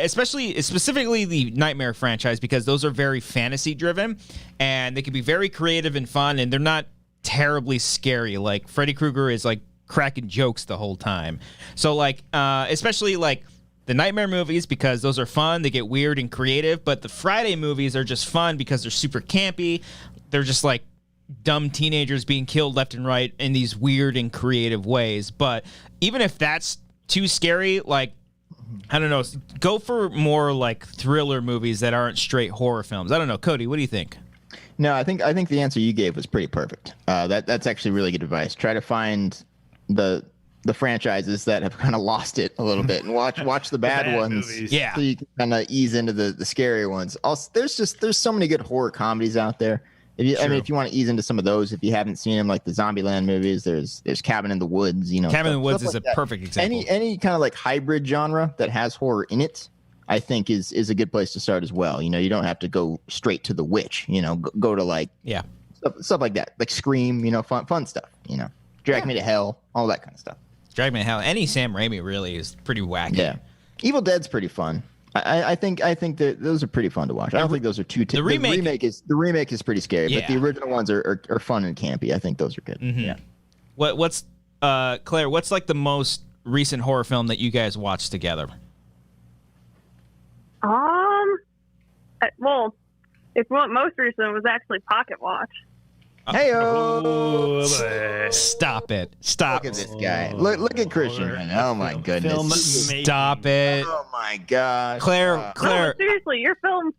specifically the Nightmare franchise, because those are very fantasy driven, and they can be very creative and fun, and they're not terribly scary. Like Freddy Krueger is like cracking jokes the whole time. So like especially like the Nightmare movies, because those are fun, they get weird and creative, but the Friday movies are just fun because they're super campy. They're just like dumb teenagers being killed left and right in these weird and creative ways. But even if that's too scary, like I don't know, go for more like thriller movies that aren't straight horror films. I don't know, Cody, what do you think? No, I think the answer you gave was pretty perfect. That's actually really good advice. Try to find the franchises that have kind of lost it a little bit and watch the bad ones. movies. Yeah. So you can kind of ease into the scarier ones. Also, there's so many good horror comedies out there. If you want to ease into some of those, if you haven't seen them, like the Zombieland movies, there's Cabin in the Woods. Cabin in the Woods stuff is like a that. perfect example. Any kind of like hybrid genre that has horror in it, I think is a good place to start as well. You don't have to go straight to The Witch. Go to like Yeah. stuff like that, like Scream. Fun stuff. Drag Me to Hell, all that kind of stuff. Drag Me to Hell. Any Sam Raimi really is pretty wacky. Yeah, Evil Dead's pretty fun. I think that those are pretty fun to watch. I don't think those are too. The remake the remake is pretty scary, but the Yeah. original ones are fun and campy. I think those are good. Mhm. Yeah. What's Claire, what's like the most recent horror film that you guys watched together? Well, if most recent was actually Pocket Watch. Hey, Oh, boy. Stop it. Stop. look at this guy. Look at Christian. Right now. Oh my Film goodness. making. Stop it. Oh my gosh. Claire, No, Claire. but seriously, your films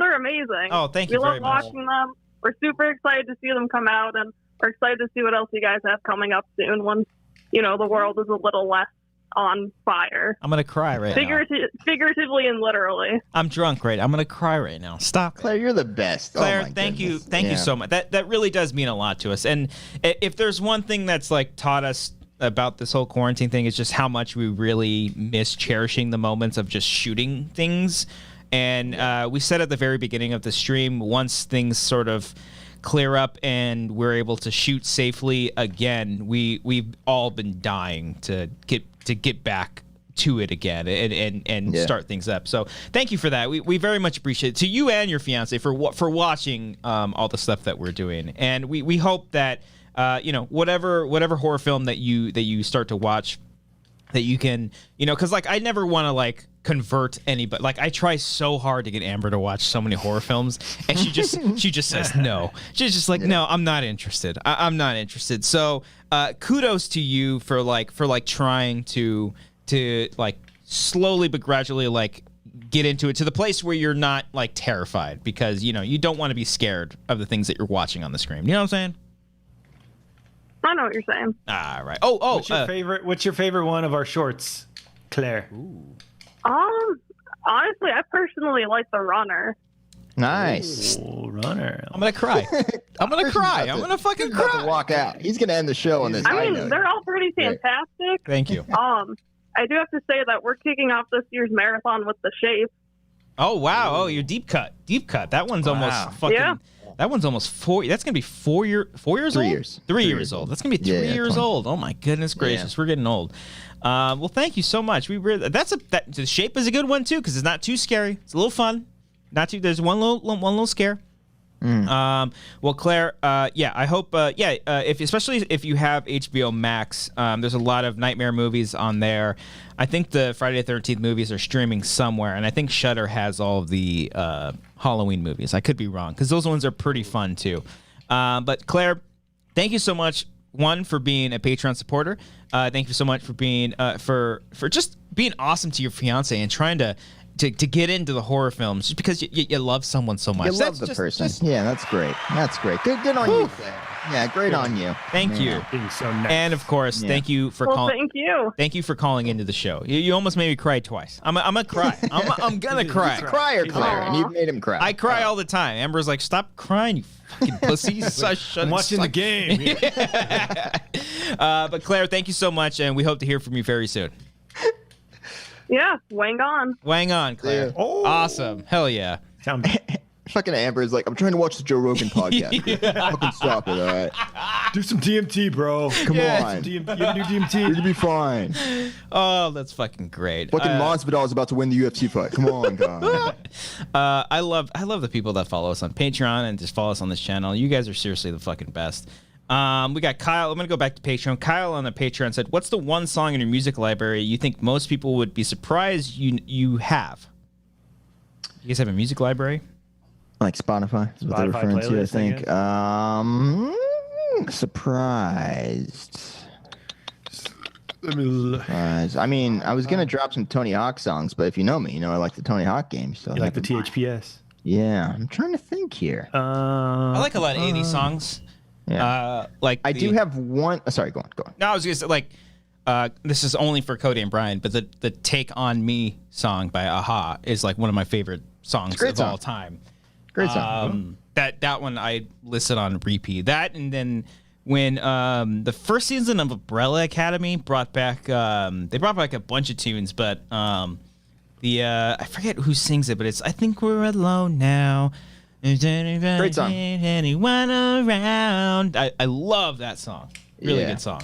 are amazing. Oh, thank you We very love much. watching them. We're super excited to see them come out, and we're excited to see what else you guys have coming up soon when, the world is a little less on fire. I'm going to cry right now. Figuratively and literally. I'm drunk right. I'm going to cry right now. Stop. Claire, you're the best. Claire, oh my thank you. goodness. Thank you Yeah. so much. That really does mean a lot to us. And if there's one thing that's like taught us about this whole quarantine thing, is just how much we really miss cherishing the moments of just shooting things. And we said at the very beginning of the stream, once things sort of clear up and we're able to shoot safely again, we've all been dying to get back to it again and start things up. So thank you for that. We very much appreciate it. To you and your fiance for watching all the stuff that we're doing. And we hope that whatever horror film that you start to watch, that you can, because like I never want to like convert anybody. Like I try so hard to get Amber to watch so many horror films, and she just says no. She's just like, no, I'm not interested. I'm not interested. So kudos to you for trying to like slowly but gradually like get into it to the place where you're not like terrified, because you don't want to be scared of the things that you're watching on the screen. You know what I'm saying? I know what you're saying. All right. Oh. What's your favorite one of our shorts, Claire? Ooh. Honestly, I personally like The Runner. Nice. Ooh, Runner. I'm gonna cry. I'm gonna cry. I'm gonna fucking He's about cry. to walk out. He's gonna end the show on this. I mean, they're all pretty fantastic. Thank you. I do have to say that we're kicking off this year's marathon with The Shape. Oh wow! Oh, you're deep cut. That one's almost fucking. Yeah. That one's almost 4. That's gonna be 4 years. 4 years 3 old. years. 3 years old. That's gonna be 3 years 20. old. Oh my goodness gracious, we're getting old. Well, thank you so much. We really, The Shape is a good one too, because it's not too scary. It's a little fun. Not too. There's one little scare. Well, Claire, I hope, especially if you have HBO Max, there's a lot of Nightmare movies on there. I think the Friday the 13th movies are streaming somewhere, and I think Shudder has all of the Halloween movies. I could be wrong, because those ones are pretty fun too. But Claire, thank you so much. One, for being a Patreon supporter. Thank you so much for being for just being awesome to your fiance and trying to get into the horror films just because you love someone so much. You love the person. Yeah, that's great. That's great. Good on you, Claire. Yeah, great on you. Thank you. Being so nice. And of course, thank you for calling. Thank you. Thank you for calling into the show. You almost made me cry twice. I'm gonna cry. I'm gonna cry. He's a crier, Claire, and you've made him cry. I cry all the time. Amber's like, stop crying, you fucking pussy. I'm watching the game. But Claire, thank you so much, and we hope to hear from you very soon. Yeah, wang on. Wang on, Claire. Yeah. Oh. Awesome. Hell yeah. Fucking Amber is like, I'm trying to watch the Joe Rogan podcast. Fucking stop it, all right? Do some DMT, bro. Come on. You ever do DMT? You're gonna be fine. Oh, that's fucking great. Fucking Masvidal is about to win the UFC fight. Come on, guys. I love the people that follow us on Patreon and just follow us on this channel. You guys are seriously the fucking best. We got Kyle. I'm gonna go back to Patreon. Kyle on the Patreon said, "What's the one song in your music library you think most people would be surprised you have?" You guys have a music library? Like Spotify is what they're referring to, I think. Surprised. Let me look. I mean, I was gonna drop some Tony Hawk songs, but if you know me, you know I like the Tony Hawk games. So You like the THPS? Yeah, I'm trying to think here. I like a lot of 80s songs. Yeah. I do have one. Sorry, go on. No, I was gonna say this is only for Cody and Brian, but the "Take on Me" song by Aha is like one of my favorite songs of all time. Great song. That one I listed on repeat. That, and then when the first season of Umbrella Academy brought back a bunch of tunes, but I forget who sings it, but it's "I Think We're Alone Now." Great song. Anyone around? I love that song. Really good song.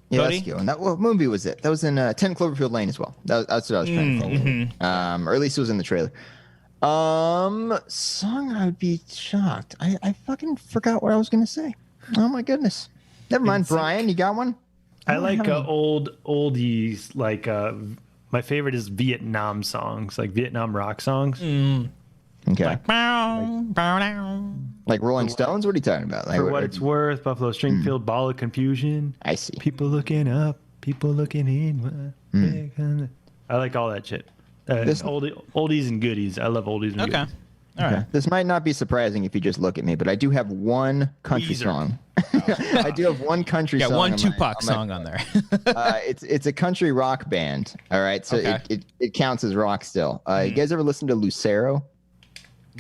Yeah, Cody? that's good. What movie was it? That was in 10 Cloverfield Lane as well. That's what I was trying to think. Or at least it was in the trailer. Song I would be shocked. I fucking forgot what I was gonna say. Oh my goodness. Never mind. Brian, you got one? I like oldies. Like my favorite is Vietnam songs, like Vietnam rock songs. Okay. Like Rolling Stones? What are you talking about? Like, For What It's Worth, Buffalo Stringfield, Ball of Confusion. I see. People looking up, people looking in. I like all that shit. Oldies and goodies. I love oldies and goodies. All right. This might not be surprising if you just look at me, but I do have one country song. I do have one country song. Got one Tupac song on there. It's a country rock band. All right, so it counts as rock still. You guys ever listen to Lucero?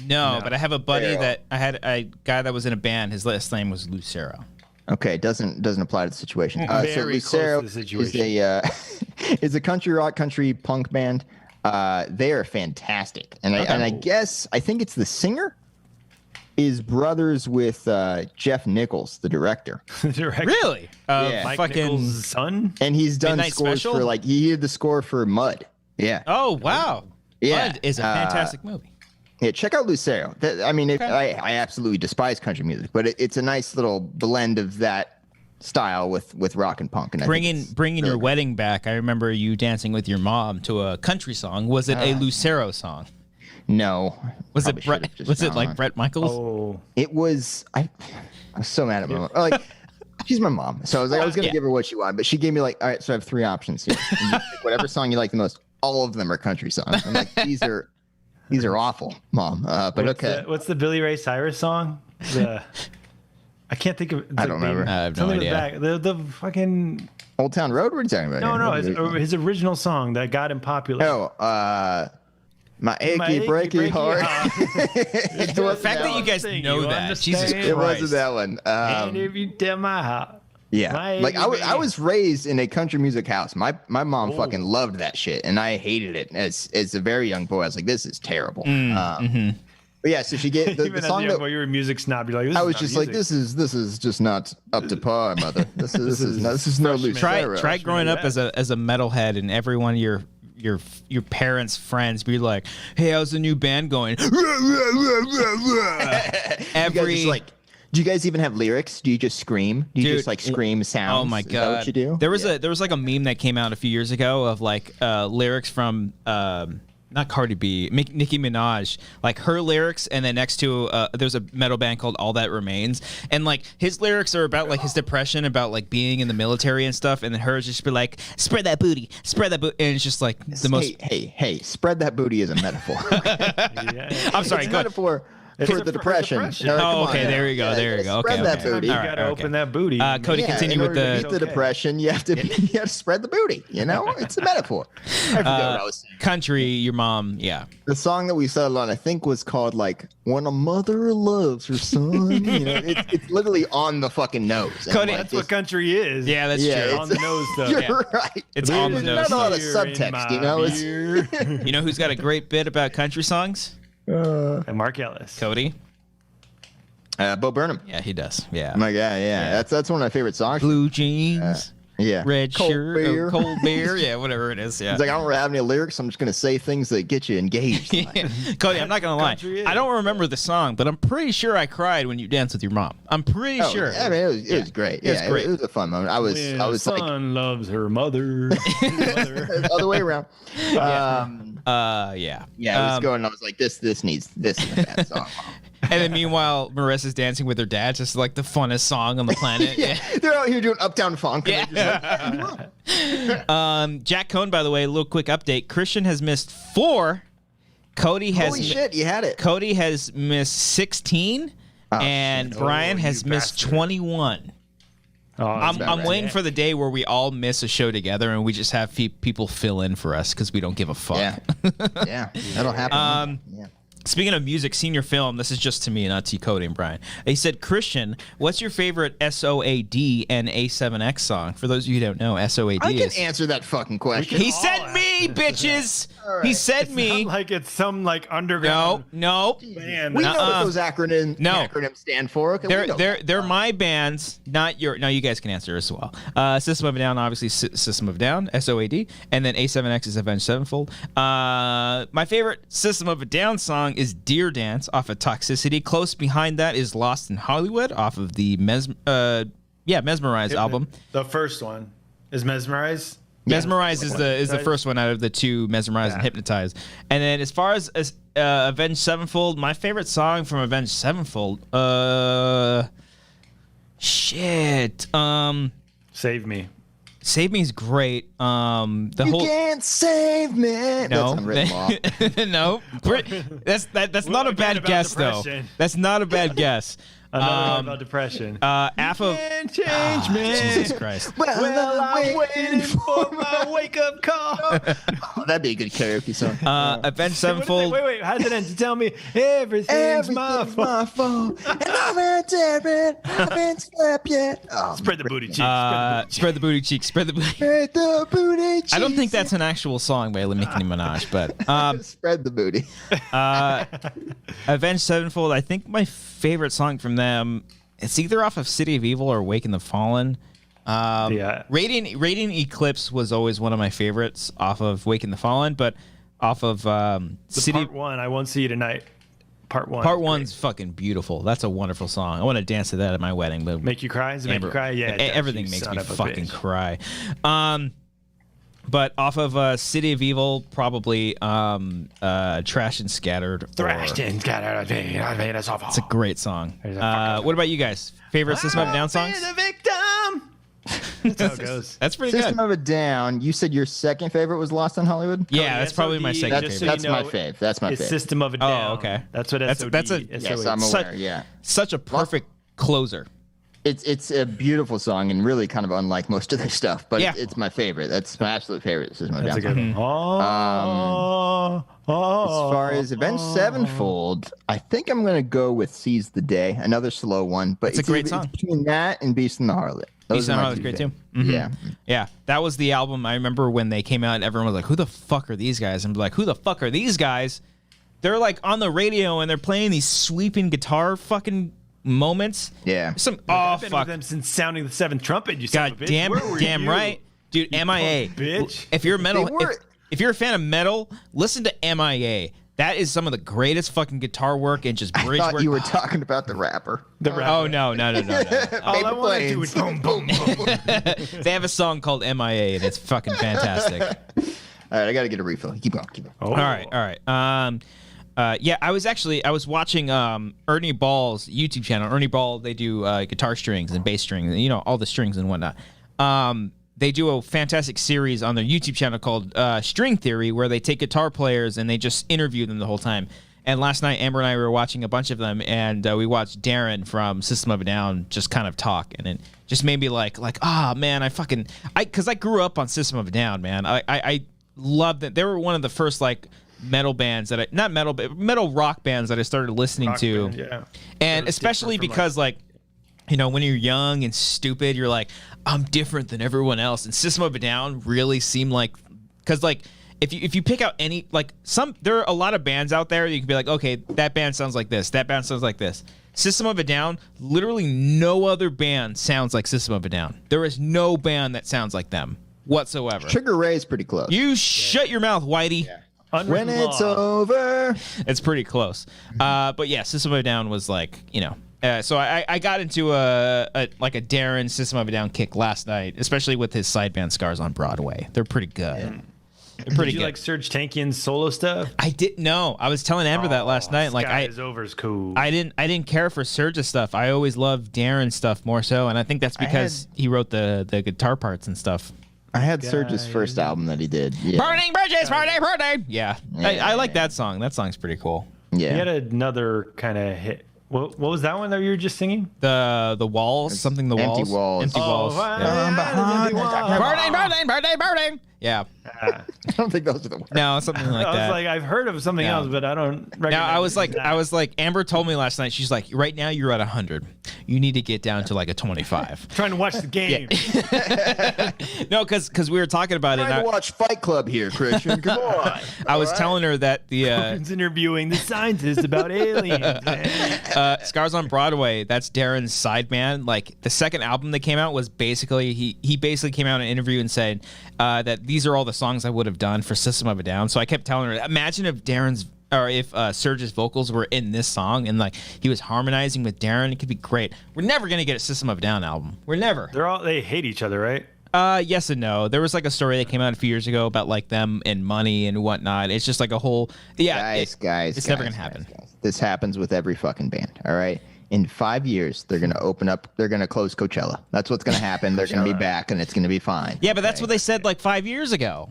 No, but I have a buddy I had a guy that was in a band. His last name was Lucero. Okay, doesn't apply to the situation. So Very Lucero close to the situation. is a country rock, country punk band. They are fantastic, and I think it's the singer. is brothers with Jeff Nichols, the director. Direct. Really? Yeah. Mike Fucking. Nichols' son. And he's done Midnight scores Special? for he did the score for Mud. Yeah. Oh wow. Yeah. Bud is a fantastic movie. Yeah, check out Lucero. I absolutely despise country music, but it's a nice little blend of that style with rock and punk. And Bringing your wedding back. I remember you dancing with your mom to a country song. Was it a Lucero song? No. Was it Brett? Was it like Bret Michaels? Oh, It was. I was so mad at my mom. She's my mom, so I was gonna give her what she wanted, but she gave me all right. So I have 3 options here. And you pick whatever song you like the most. All of them are country songs. I'm like, these are awful, Mom. But okay. What's the Billy Ray Cyrus song? I can't think of. I don't remember. I have no idea. The fucking. Old Town Road. What are you talking about? No, his original song that got him popular. Oh, my achy breaky heart. The fact that you guys know that, Jesus Christ. It wasn't that one. And if you tell my heart. Yeah, I was raised in a country music house. My mom fucking loved that shit, and I hated it as a very young boy. I was like, this is terrible. But yeah, so she gave the song that you were a music snob. You're like, this I is was not just music. like, this is just not up to par, mother. This is no Lucero. Try growing up as a metalhead, and everyone your parents' friends be like, hey, how's the new band going? Do you guys even have lyrics? Do you just scream? Do you just scream sounds? Oh my god! Is that what you do? There was like a meme that came out a few years ago of lyrics from not Cardi B, Nicki Minaj, like her lyrics, and then next to there's a metal band called All That Remains, and like his lyrics are about like his depression, about like being in the military and stuff, and then hers just be like, spread that booty, and it's just like the most. Hey, spread that booty is a metaphor. I'm sorry, it's go a metaphor. For the depression. Oh, okay. There you go. Okay. Spread that booty. You gotta open that booty. Cody, continue with to beat the depression. You have to spread the booty. You know, it's a metaphor. I forget what I was saying. Country. Your mom. Yeah. The song that we settled on, I think, was called like "When a Mother Loves Her Son." You know, it's literally on the fucking nose. Cody, that's what country is. Yeah, that's true. On the nose, though. You're right. It's on the nose. There's not a lot of subtext, you know. You know who's got a great bit about country songs? And Mark Ellis. Cody. Bo Burnham. Yeah, he does. Yeah. Oh my God, yeah. That's one of my favorite songs. Blue jeans. Yeah. Red Cold shirt. beer. Cold beer. Yeah, whatever it is. Yeah. It's like, I don't have any lyrics. I'm just going to say things that get you engaged. Cody, I'm not going to lie. I don't remember the song, but I'm pretty sure I cried when you danced with your mom. I'm pretty sure. I mean, it was great. It was great. It was a fun moment. I was son like, loves her mother. other way around. Yeah. Yeah, I was going. I was like, this is a bad song. And then meanwhile, Marissa's dancing with her dad, just like the funnest song on the planet. Yeah. They're out here doing Uptown Funk. Yeah. Jack Cohn, by the way, a little quick update. Christian has missed 4. Cody has Holy shit, you had it. Cody has missed 16, and Brian has missed 21. Oh, I'm waiting for the day where we all miss a show together and we just have people fill in for us because we don't give a fuck. Yeah, that'll happen. Yeah. Speaking of music, senior film, this is just to me, not to Cody and Brian. He said, Christian, what's your favorite SOAD and A7X song? For those of you who don't know, SOAD I can is... answer that fucking question. He said me, bitches! Right. He said me. Not like it's some like underground. No. Band. We know what those acronyms stand for. Okay, they're my bands, not your... No, you guys can answer as well. System of a Down, obviously System of a Down, SOAD, and then A7X is Avenged Sevenfold. My favorite System of a Down song is Deer Dance off of Toxicity. Close behind that is Lost in Hollywood off of the Mesmerize album. The first one is Mesmerize. Mesmerize is the first one out of the 2, Mesmerize and Hypnotize. And then as far as Avenged Sevenfold, my favorite song from Avenged Sevenfold, Save Me. Save Me is great. You can't save me. No, That's no. That's not a bad guess though. That's not a bad guess. Another one about depression. Half of Can't change me. Jesus Christ. Well, I'm waiting for my wake-up call. Oh, that'd be a good karaoke song. Avenged What is it? Sevenfold. Wait. How does it end? To tell me everything's my fault. And I'm a Darren. I haven't slept yet. Oh, Spread the booty cheeks. Spread the booty cheeks. Spread the booty. spread the booty cheeks. I don't think that's an actual song by Nicki Minaj, but Spread the booty. Avenged Sevenfold. I think my favorite song from them. It's either off of City of Evil or Awaken the Fallen. Yeah. Radiant Eclipse was always one of my favorites off of Awaken the Fallen, but off of City. Part 1, I Won't See You Tonight. Part 1. Part 1's fucking beautiful. That's a wonderful song. I want to dance to that at my wedding. But Make you cry? Does it make you cry? Yeah. it does, everything you makes son me of a fucking bitch. cry. But off of City of Evil, probably Trash and Scattered. Thrashed and scattered. It's It's a great song. What about you guys? Favorite System of a Down songs? The victim. That's how it goes. That's pretty System good. of a Down. You said your second favorite was Lost on Hollywood? Yeah, that's probably my second That's, favorite. that's my fave. That's my It's fave. System of a Down. Oh, okay. That's what That's- SOD that's a- Yes, I'm Such- aware. Yeah. Such a perfect closer. It's a beautiful song and really kind of unlike most of their stuff, but Yeah. it's my favorite. That's my absolute favorite. System of a That's a Down. good one. As far as Avenged Sevenfold, I think I'm going to go with Seize the Day, another slow one. But It's a great song. It's between that and Beast and the Harlot. Beast and the are my Harlot's two great too. favorite. Mhm. Yeah. Yeah, that was the album. I remember when they came out and everyone was like, who the fuck are these guys? And I'm like, who the fuck are these guys? They're like on the radio and they're playing these sweeping guitar fucking moments. Yeah. I've been Fuck. with them since sounding the seventh trumpet. You son God of a bitch. damn, Where were damn you? right. Dude, MIA. bitch. If you're a metal, They were- if you're a fan of metal, listen to MIA. That is some of the greatest fucking guitar work and just I bridge thought work. you were talking about the rapper. Oh no. All I Paper want to do planes. is boom, boom, boom. They have a song called MIA and it's fucking fantastic. All right, I got to get a refill. Keep going. Oh. All right. Yeah, I was watching Ernie Ball's YouTube channel. Ernie Ball, they do guitar strings and bass strings, and all the strings and whatnot. They do a fantastic series on their YouTube channel called String Theory, where they take guitar players and they just interview them the whole time. And last night, Amber and I were watching a bunch of them, and we watched Darren from System of a Down just kind of talk, and it just made me like, man, because I grew up on System of a Down, man. I loved it. They were one of the first metal bands that not metal, but metal rock bands that I started listening Rock to. band, yeah. And Sort of especially different from, because when you're young and stupid, you're like, I'm different than everyone else. And System of a Down really seemed because if you pick out any there are a lot of bands out there you can be like, okay, that band sounds like this, that band sounds like this. System of a Down, literally no other band sounds like System of a Down. There is no band that sounds like them whatsoever. Sugar Ray's pretty close. You shut your mouth, Whitey. when Unwritten it's law. over. It's pretty close. But yeah, System of a Down was so I got into a Darren System of a Down kick last night, especially with his side band Scars on Broadway. They're pretty good. They're pretty Did you good. like Serge Tankian's solo stuff? I didn't know. I was telling Amber that last night. Sky is over is cool. I didn't care for Surge's stuff. I always loved Darren's stuff more so, and I think that's because he wrote the guitar parts and stuff. I had Serge's first album that he did. Yeah. Burning bridges, burning. Yeah, I like that song. That song's pretty cool. He had Yeah. another kind of hit. What was that one that you were just singing? The walls, something the Empty walls, Walls. empty walls. Burning. Yeah. I don't think those are the words. No, something like I was that. like, I've heard of something Yeah. else, but I don't recognize Now that. I was like, Amber told me last night. She's like, right now you're at 100. You need to get down to like a 25. trying to watch the game. No, because we were talking about it. Trying And to watch Fight Club here, Christian. Come on. I was telling her that the He's interviewing the scientist about aliens. Scars on Broadway, that's Darren's side band. Like the second album that came out was basically he basically came out in an interview and said that these are all the songs I would have done for System of a Down. So I kept telling her, imagine if Serge's vocals were in this song and like he was harmonizing with Darren, it could be great. We're never gonna get a System of a Down album. We're never. They hate each other, right? Yes and no. There was like a story that came out a few years ago about like them and money and whatnot. It's just like a whole Guys, it's never gonna happen. Guys. This happens with every fucking band. All right. In 5 years, they're gonna open up. They're gonna close Coachella. That's what's gonna happen. They're gonna be back, and it's gonna be fine. Yeah, but that's what they said like 5 years ago.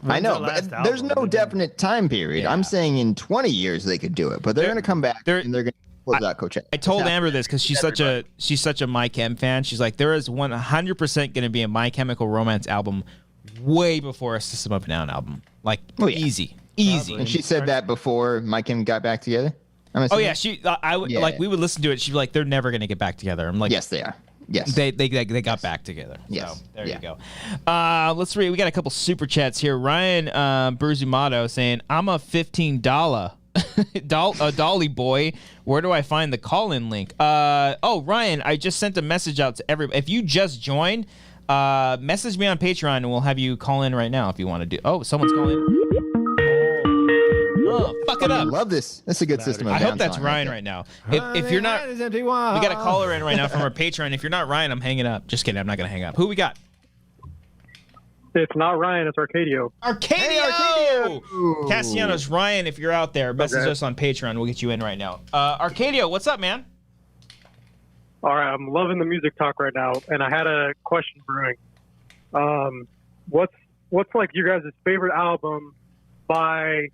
I know, but there's no definite time period. Yeah. I'm saying in 20 years they could do it, but they're gonna come back. And they're gonna. was that, Coach? I told Amber this because she's such a My Chem fan. She's like, there is 100% going to be a My Chemical Romance album way before a System of a Down album. Like, easy. And she said that before Mike and got back together. Oh yeah, like we would listen to it. She'd be like, they're never going to get back together. I'm like, yes, they are. Yes, they got back together. Yes, so, there you go. Let's read. We got a couple super chats here. Ryan Berzumato saying, "I'm a $15 Dolly boy. Where do I find the call-in link?" Ryan, I just sent a message out to everybody. If you just joined, message me on Patreon and we'll have you call in right now if you want to do. Oh, someone's calling. Oh, fuck it up. I love this. That's a good system. I hope that's Ryan right now. If you're not, we got a caller in right now from our Patreon. If you're not Ryan, I'm hanging up. Just kidding. I'm not gonna hang up. Who we got? It's not Ryan. It's Arcadio. Arcadio! Castellanos, Ryan, if you're out there, message us on Patreon. We'll get you in right now. Arcadio, what's up, man? All right, I'm loving the music talk right now, and I had a question brewing. What's like your guys' favorite album by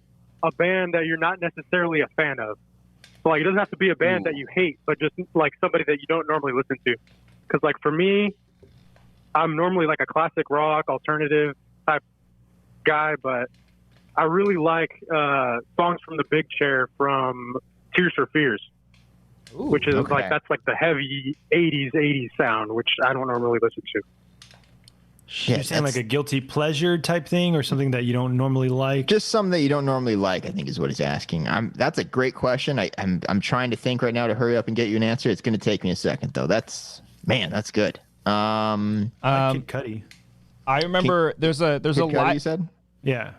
a band that you're not necessarily a fan of? So, like, it doesn't have to be a band that you hate, but just like somebody that you don't normally listen to. Because, like, for me, I'm normally like a classic rock, alternative type guy, but I really like songs from the Big Chair from Tears for Fears, which is like, that's like the heavy 80s sound, which I don't normally listen to. Shit, you're saying like a guilty pleasure type thing or something that you don't normally like? Just something that you don't normally like, I think is what he's asking. That's a great question. I'm trying to think right now to hurry up and get you an answer. It's going to take me a second though. That's good. Kid Cudi. I remember there's a live. You said? Yeah.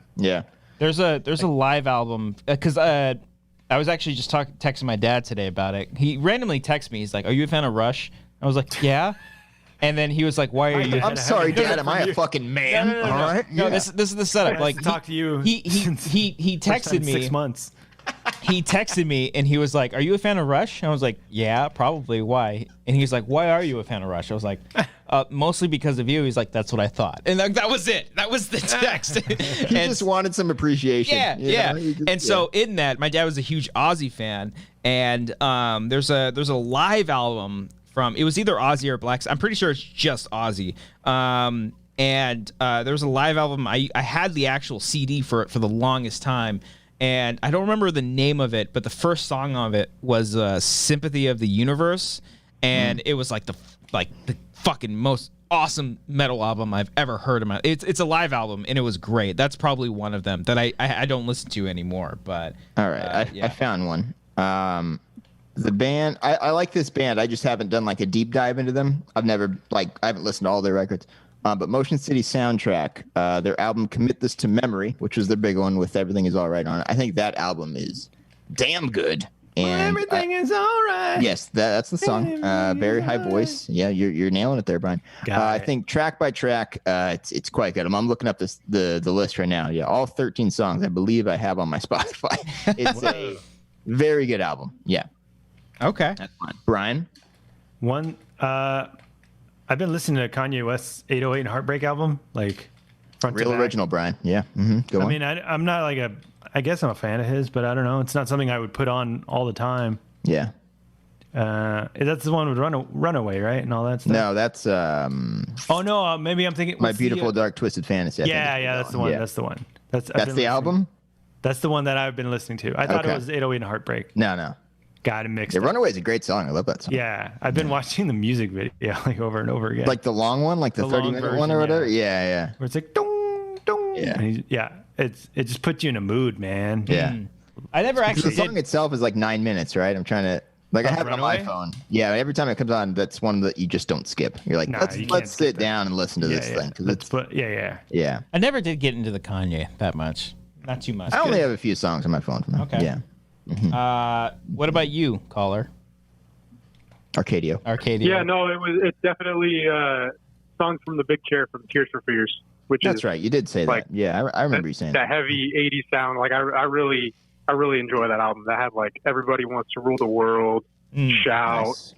There's a live album because I was actually just texting my dad today about it. He randomly texted me. He's like, "Are you a fan of Rush?" I was like, "Yeah." And then he was like, "Why are you?" I'm sorry, Dad. Am I a fucking man? No. All right. No, this is the setup. Like, talk to you. He texted me 6 months. He texted me and he was like, "Are you a fan of Rush?" And I was like, "Yeah, probably. Why?" And he was like, "Why are you a fan of Rush?" I was like, "Mostly because of you." He's like, "That's what I thought." And that was it. That was the text. He just wanted some appreciation. Yeah. So in that, my dad was a huge Ozzy fan, and there's a live album from, it was either Ozzy or Black. I'm pretty sure it's just Ozzy. And there was a live album. I had the actual CD for it for the longest time. And I don't remember the name of it, but the first song of it was "Sympathy of the Universe," and it was like the fucking most awesome metal album I've ever heard of. It's a live album, and it was great. That's probably one of them that I don't listen to anymore. But all right, I found one. The band, I like this band. I just haven't done like a deep dive into them. I haven't listened to all their records. But Motion City Soundtrack, their album "Commit This to Memory," which was their big one with "Everything Is All Right" on it. I think that album is damn good. And everything is all right. Yes, that's the song. Very high voice. Yeah, you're nailing it there, Brian. I think track by track, it's quite good. I'm looking up the list right now. Yeah, all 13 songs I believe I have on my Spotify. It's a very good album. Yeah. Okay. That's fine. Brian? One, I've been listening to Kanye West's 808 and Heartbreak album, like front Real to back. original, Brian. Yeah. Go on. I mean, I'm not like I guess I'm a fan of his, but I don't know. It's not something I would put on all the time. Yeah. That's the one with Runaway, right? And all that stuff. No, that's Oh no, maybe I'm thinking My Beautiful Dark Twisted Fantasy. Yeah, that's the one. Yeah. That's the one. That's the album? That's the one that I've been listening to. I thought it was 808 and Heartbreak. No. Got it mixed. Yeah, Runaway is a great song. I love that song. Yeah, I've been watching the music video like over and over again. Like the long one, like the 30-minute one or whatever. Yeah. Where it's like dong dong. Yeah. It just puts you in a mood, man. Yeah. I never actually. The song itself is like 9 minutes, right? I'm trying to I have it on my phone. Yeah, every time it comes on, that's one that you just don't skip. You're like, let's sit down and listen to this thing. Yeah. I never did get into the Kanye that much. Not too much. I only have a few songs on my phone from him. Okay. Yeah. What about you, caller? Arcadio. Yeah, no, it's definitely songs from the Big Chair from Tears for Fears, That's right. You did say that. Yeah, I remember you saying that heavy 80s sound. Like I really enjoy that album. That had like "Everybody Wants to Rule the World," "Shout," nice.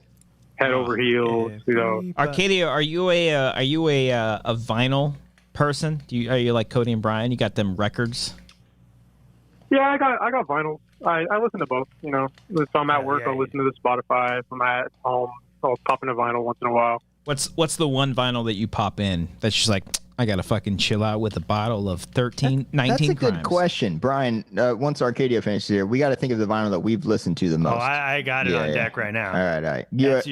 "Head Over Heels." Arcadio, are you a vinyl person? Are you like Cody and Brian? You got them records? Yeah, I got vinyl. I listen to both. You know, if I'm at work, I'll listen to the Spotify. If I'm at home, I'll pop in a vinyl once in a while. What's the one vinyl that you pop in that's just like, I gotta fucking chill out with a bottle of 19 That's a Crimes? good question, Brian. Once Arcadia finishes here, we got to think of the vinyl that we've listened to the most. Oh, I got it on deck right now. All right.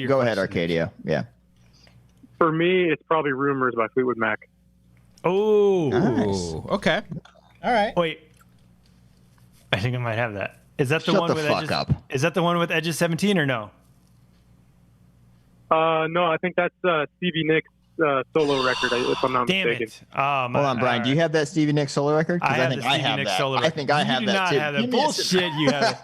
Go ahead, Arcadia. Yeah. For me, it's probably Rumors by Fleetwood Mac. Oh, Nice. Okay. All right. Wait. I think I might have that. Is that the Shut one the with fuck Edges? up. Is that the one with Edges 17 or no? No, I think that's Stevie Nicks' solo record, if I'm not Damn mistaken. it. Oh, Hold on, Brian. Do you have that Stevie Nicks solo record? 'Cause I have the I Stevie have Nicks that. solo I record. think I have You that do not too. have that. Give me a second. Bullshit, you have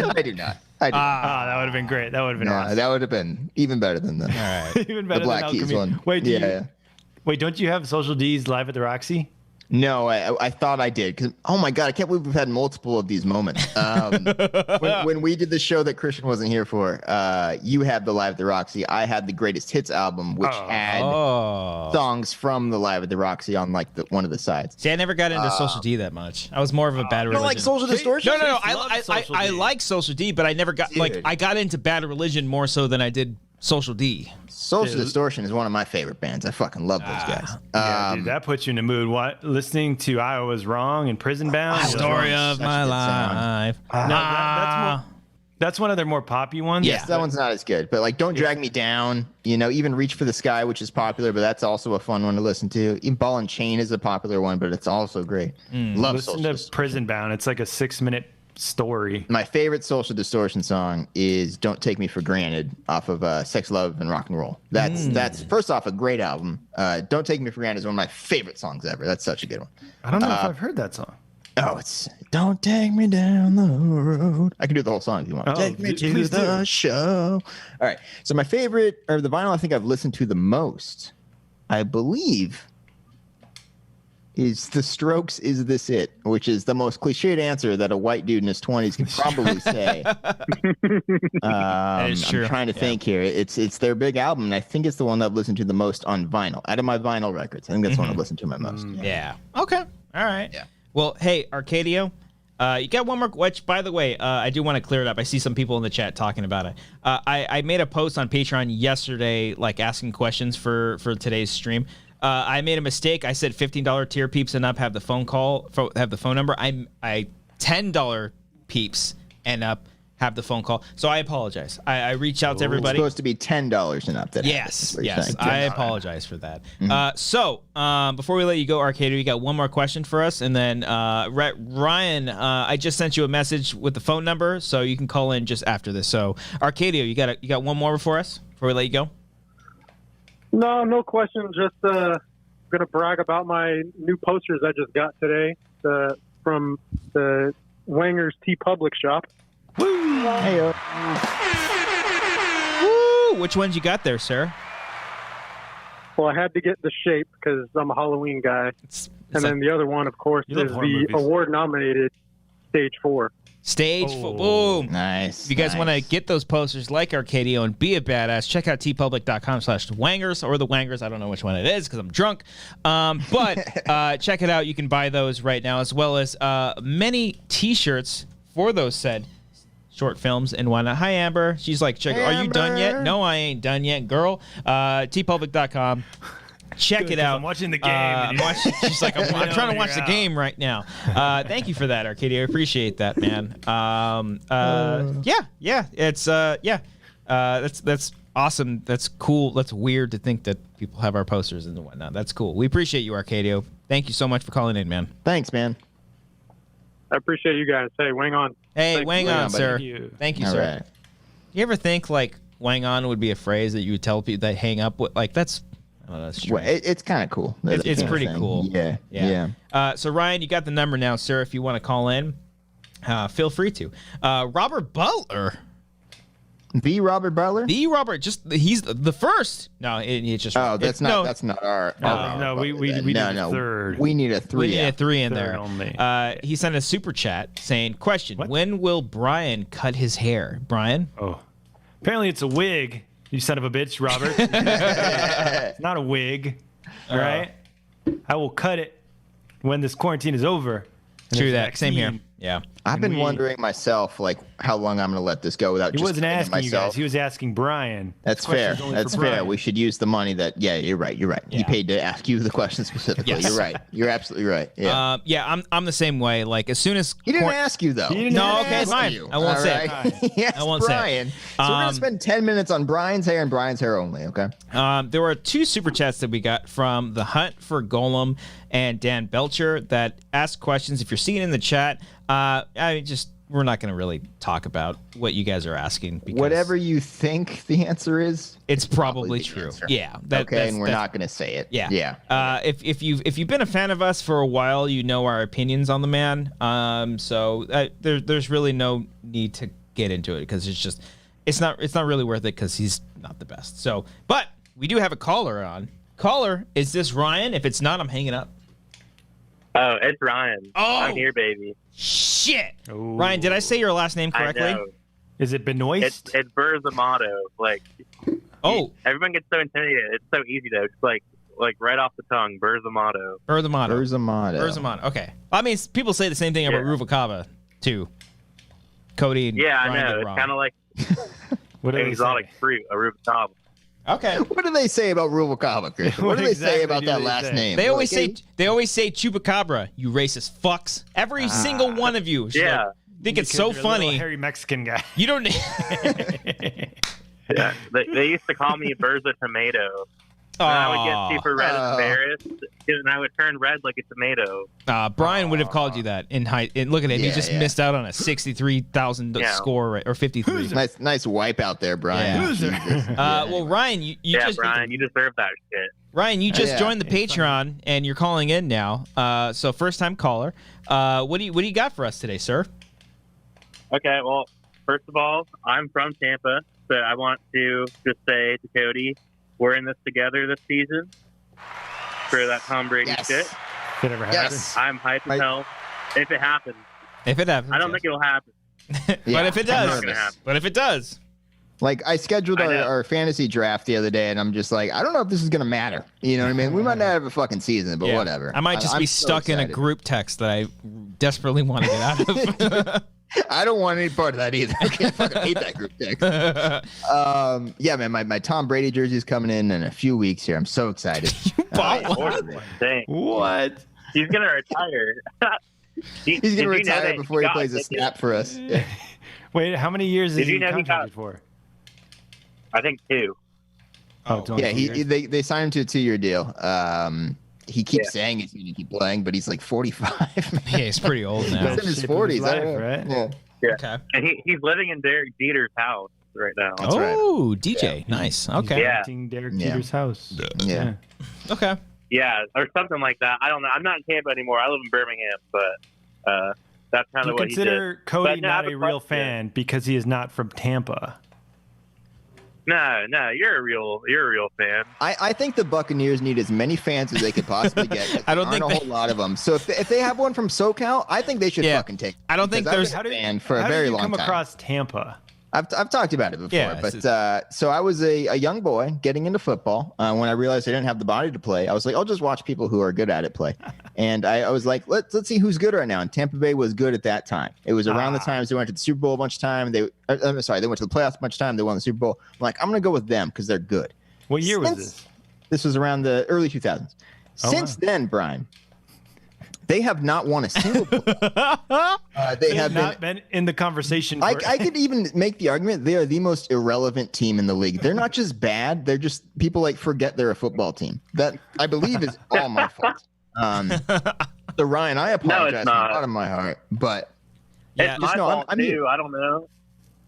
it. I do not. I do not. That would have been great. That would have been awesome. That would have been even better than the, Even better the Black than Keys Alchemy. one. Wait, yeah. Wait, don't you have Social D's Live at the Roxy? No, I thought I did. Cause, oh my God, I can't believe we've had multiple of these moments. When we did the show that Christian wasn't here for, you had the Live at the Roxy. I had the Greatest Hits album, which had songs from the Live at the Roxy on like one of the sides. See, I never got into Social D that much. I was more of a Bad Religion. You don't like Social Distortion? No. I like Social D, but I never got I got into Bad Religion more so than I did Social D. Social Distortion is one of my favorite bands. I fucking love those guys. Yeah, dude, that puts you in the mood. What? Listening to I Was Wrong and Prison Bound? Story of my life. That's one of their more poppy ones. Yes, that one's not as good. But like Don't Drag Me Down, even Reach for the Sky, which is popular, but that's also a fun one to listen to. Even Ball and Chain is a popular one, but it's also great. Love Listen Social to Distortion. Prison Bound. It's like a 6-minute story. My favorite Social Distortion song is Don't Take Me for Granted off of Sex, Love, and Rock and Roll. That's first off a great album. Don't Take Me for Granted is one of my favorite songs ever. That's such a good one. I don't know if I've heard that song. Oh, it's Don't Take Me Down the Road. I can do the whole song if you want. Take me to the show. All right. So my favorite, or the vinyl I think I've listened to the most, I believe, is The Strokes' Is This It, which is the most cliched answer that a white dude in his 20s can probably say. That is true. I'm trying to think here. It's their big album, and I think it's the one that I've listened to the most on vinyl. Out of my vinyl records, I think that's the one I've listened to my most. Yeah. Okay. All right. Yeah. Well, hey, Arcadio, you got one more, which, by the way, I do want to clear it up. I see some people in the chat talking about it. I made a post on Patreon yesterday, like asking questions for today's stream. I made a mistake. I said $15 tier peeps and up have the phone number. I $10 peeps and up have the phone call. So I apologize. I reached out to everybody. It's supposed to be $10 and up. Yes. I apologize for that. So before we let you go, Arcadio, you got one more question for us, and then Ryan, I just sent you a message with the phone number, so you can call in just after this. So Arcadio, you got one more for us before we let you go? No question. Just gonna brag about my new posters I just got today from the Wangers T Public shop. Hey, Woo! Which ones you got there, sir? Well, I had to get the shape because I'm a Halloween guy, and then the other one, of course, is the award-nominated Stage 4. Stage 4. Boom. Nice. If you guys want to get those posters like Arcadio and be a badass, check out tpublic.com/wangers or the Wangers. I don't know which one it is because I'm drunk. But check it out. You can buy those right now, as well as many T-shirts for those said short films and whatnot. Hi, Amber. She's like, are you done yet? No, I ain't done yet, girl. tpublic.com. Check it out. I'm watching the game. She's like, I'm trying to watch the game right now. Thank you for that, Arcadia. I appreciate that, man. Yeah. It's that's awesome. That's cool. That's weird to think that people have our posters and whatnot. That's cool. We appreciate you, Arcadio. Thank you so much for calling in, man. Thanks, man. I appreciate you guys. Hey, wang on. Hey, wang on, sir. Thank you, sir. Right. You ever think like wang on would be a phrase that you would tell people that hang up with? Like that's. Well, it's kind of cool. It's pretty cool. Yeah. So Ryan, you got the number now, sir. If you want to call in, feel free to. Robert Butler. The Robert Butler. He's the first. No, it's just. Oh, that's not our. No, we need a third. We need a 3. We need a 3 in Third there. only. He sent a super chat saying, "Question: What? When will Brian cut his hair?" Brian. Oh, apparently it's a wig. You son of a bitch, Robert. It's not a wig. All right. I will cut it when this quarantine is over. and True there's a that. Same here. vaccine. Yeah. I've been wondering myself, like, how long I'm going to let this go without He just wasn't thinking to asking you myself. guys. He was asking Brian. That's This question fair. is only That's for fair. Brian. We should use the money that. Yeah, you're right. You're right. He Yeah. paid to ask you the question specifically. Yes. You're right. You're absolutely right. Yeah. I'm the same way. Like as soon as He didn't ask you though. He didn't No, ask okay, it's Ask fine. you. I won't All say it. right? He asked I won't say it. Brian. So we're gonna spend 10 minutes on Brian's hair and Brian's hair only. Okay. There were 2 super chats that we got from The Hunt for Golem and Dan Belcher that asked questions. If you're seeing in the chat, we're not going to really talk about what you guys are asking. Because Whatever you think the answer is, it's probably the true. answer. Yeah. And we're not going to say it. Yeah. Yeah. If you've been a fan of us for a while, you know our opinions on the man. There's really no need to get into it because it's not really worth it because he's not the best. So, but we do have a caller on. Caller, is this Ryan? If it's not, I'm hanging up. Oh, it's Ryan. Oh. I'm here, baby. Shit. Ooh. Ryan, did I say your last name correctly? I know. Is it Benoist? It's Berzamato. Like, Oh, everyone gets so intimidated. It's so easy though. It's like right off the tongue, Berzamato. Berzamato. Okay. I mean, people say the same thing about Ruvalcaba too. Cody. And Yeah, Ryan I get know. it It's wrong. kind of like What do an they exotic say? fruit, a Ruvalcaba. Okay. What do they say about Ruvalcaba, Chris? What do they say exactly about do that they last say? name? They always say Chupacabra, you racist fucks. Every single one of you. Yeah. Think it's Because so you're a little funny. hairy Mexican guy. You don't. Yeah, they used to call me Berza Tomato. And I would get super red and embarrassed, and I would turn red like a tomato. Brian would have called you that in height. And look at him; he just missed out on a 63,000 score or 53. Nice wipe out there, Brian. Yeah. Jesus. Well, Ryan, you just Brian, you deserve that shit. Ryan, you just joined the Patreon and you're calling in now. So first time caller. What do you got for us today, sir? Okay, well, first of all, I'm from Tampa, so I want to just say to Cody, we're in this together this season for that Tom Brady shit. If it ever happens. Yes. I'm hyped as hell. If it happens, If it happens, I don't think it'll happen. but if it does, not gonna happen. but if it does, Like, I scheduled I know. our fantasy draft the other day, and I'm just like, I don't know if this is going to matter. You know what I mean? We might not have a fucking season, but yeah. whatever. I might just I'm be so stuck in a excited. group text that I desperately want to get out of. I don't want any part of that either. I fucking hate that group text. Yeah, man, my Tom Brady jersey is coming in a few weeks here. I'm so excited. Dang. What? He's going to retire. He's going to retire before he plays a snap for us. Yeah. Wait, how many years Did is you he know he contracted got- for? I think 2. Oh, it's only Yeah, 2 years. they signed him to a 2-year deal. He keeps saying he's going to keep playing, but he's like 45. Yeah, he's pretty old now. He's in his Shape of 40s, his I don't life, know. right? Yeah. Yeah. Okay. And he's living in Derek Jeter's house right now. That's right. Oh, DJ, nice. Okay. Yeah. Renting Derek Yeah. Jeter's house. Yeah. Okay. Yeah, or something like that. I don't know. I'm not in Tampa anymore. I live in Birmingham, but that's kind You of what he consider did. Cody But no, I not have a a real question. fan because he is not from Tampa. No, you're a real fan. I think the Buccaneers need as many fans as they could possibly get. I don't There think aren't a whole lot of them. So if they have one from SoCal, I think they should Yeah. fucking take it. I don't think Because there's- I was a fan for a how very did you long come time. across Tampa? I've talked about it before, Yeah, but so I was a young boy getting into football. When I realized I didn't have the body to play, I was like, I'll just watch people who are good at it play. And I was like, let's see who's good right now. And Tampa Bay was good at that time. It was around the times they went to the Super Bowl a bunch of time. They went to the playoffs a bunch of time. They won the Super Bowl. I'm like, I'm gonna go with them because they're good. What year was Since- this? This was around the early 2000s. Oh, Since wow. then, Brian, they have not won a single. They have not been in the conversation. I For, could even make the argument they are the most irrelevant team in the league. They're not just bad; they're just people like forget they're a football team. That I believe is all my fault. So Ryan, I apologize from the not. bottom of my heart, but Yeah. It's my Just know, fault I'm too. here. I don't know.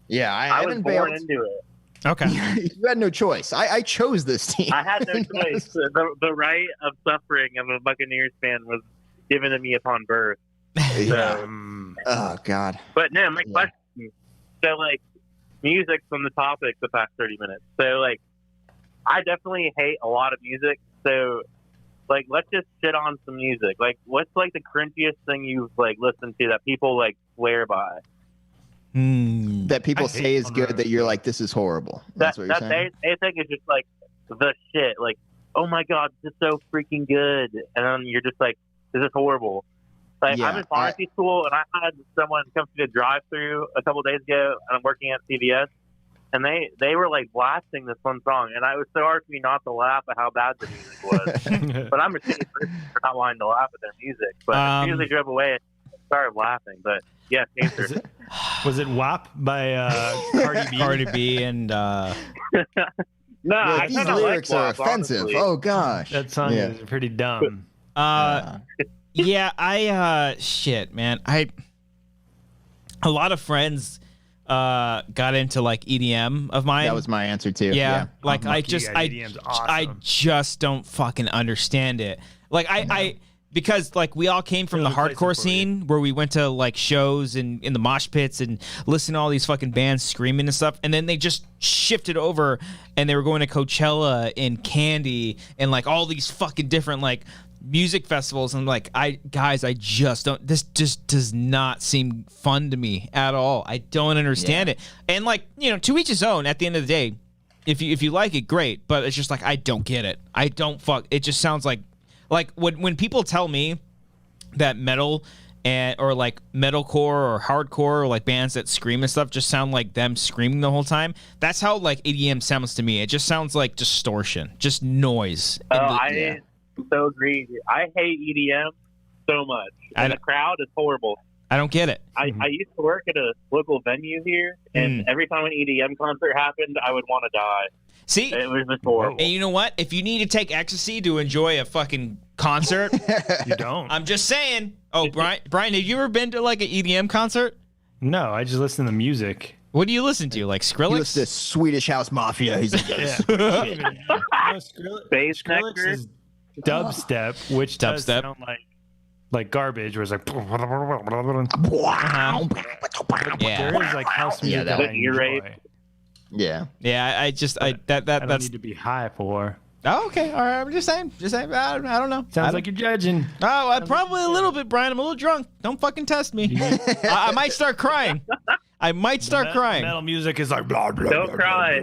yeah, I I was haven't born bailed. into it. Okay. You had no choice. I chose this team. I had no choice. The right of suffering of a Buccaneers fan was given to me upon birth. Yeah. um, Oh God. But no, my Yeah. question. So like, music's on the topic the past 30 minutes. So like, I definitely hate a lot of music. So like, let's just shit on some music. Like, what's like the cringiest thing you've like listened to that people like swear by? That people I say hate is good. genre. That you're like, this is horrible. That's what you're saying. They think is just like the shit. Like, oh my god, this is so freaking good, and then you're just like, this is horrible. Like I'm in pharmacy school, and I had someone come to the drive-through a couple days ago, and I'm working at CVS, and they were like blasting this one song, and it was so hard for me not to laugh at how bad the music was. But I'm a shitty person for not wanting to laugh at their music. But as soon as they drove away, I started laughing. But yes, answer. Was it WAP by Cardi B? Cardi B and No, Yeah, I these kinda lyrics like are WAP, offensive. honestly. Oh gosh. That song is pretty dumb. yeah, shit, man. A lot of friends got into like EDM of mine. That was my answer too. Yeah. Like I EDM's awesome. I just don't fucking understand it. Like I because like we all came from the hardcore scene where we went to like shows and in the mosh pits and listened to all these fucking bands screaming and stuff, and then they just shifted over and they were going to Coachella and Candy and like all these fucking different like music festivals, and like I just don't, this just does not seem fun to me at all. I don't understand it. And like, you know, to each his own. At the end of the day, if you like it, great, but it's just like I don't get it. It just sounds like when people tell me that metal or like metalcore or hardcore or like bands that scream and stuff just sound like them screaming the whole time, that's how like EDM sounds to me. It just sounds like distortion, just noise. I so agree. I hate EDM so much, and the crowd is horrible. I don't get it. I used to work at a local venue here, and every time an EDM concert happened, I would want to die. See, it was just horrible. And you know what? If you need to take ecstasy to enjoy a fucking concert, you don't. I'm just saying. Oh, Brian, have you ever been to like an EDM concert? No, I just listen to music. What do you listen to? Like Skrillex? He listens to Swedish House Mafia. He's like, Skrillex is dubstep, which does sound like garbage. Where it's like, there is like house music that I enjoy. Yeah. I don't need to be high for. Oh, okay. All right. I'm just saying. I don't know. Sounds like you're judging. Oh, probably a little bit, Brian. I'm a little drunk. Don't fucking test me. I might start crying. Metal music is like blah blah. Don't cry.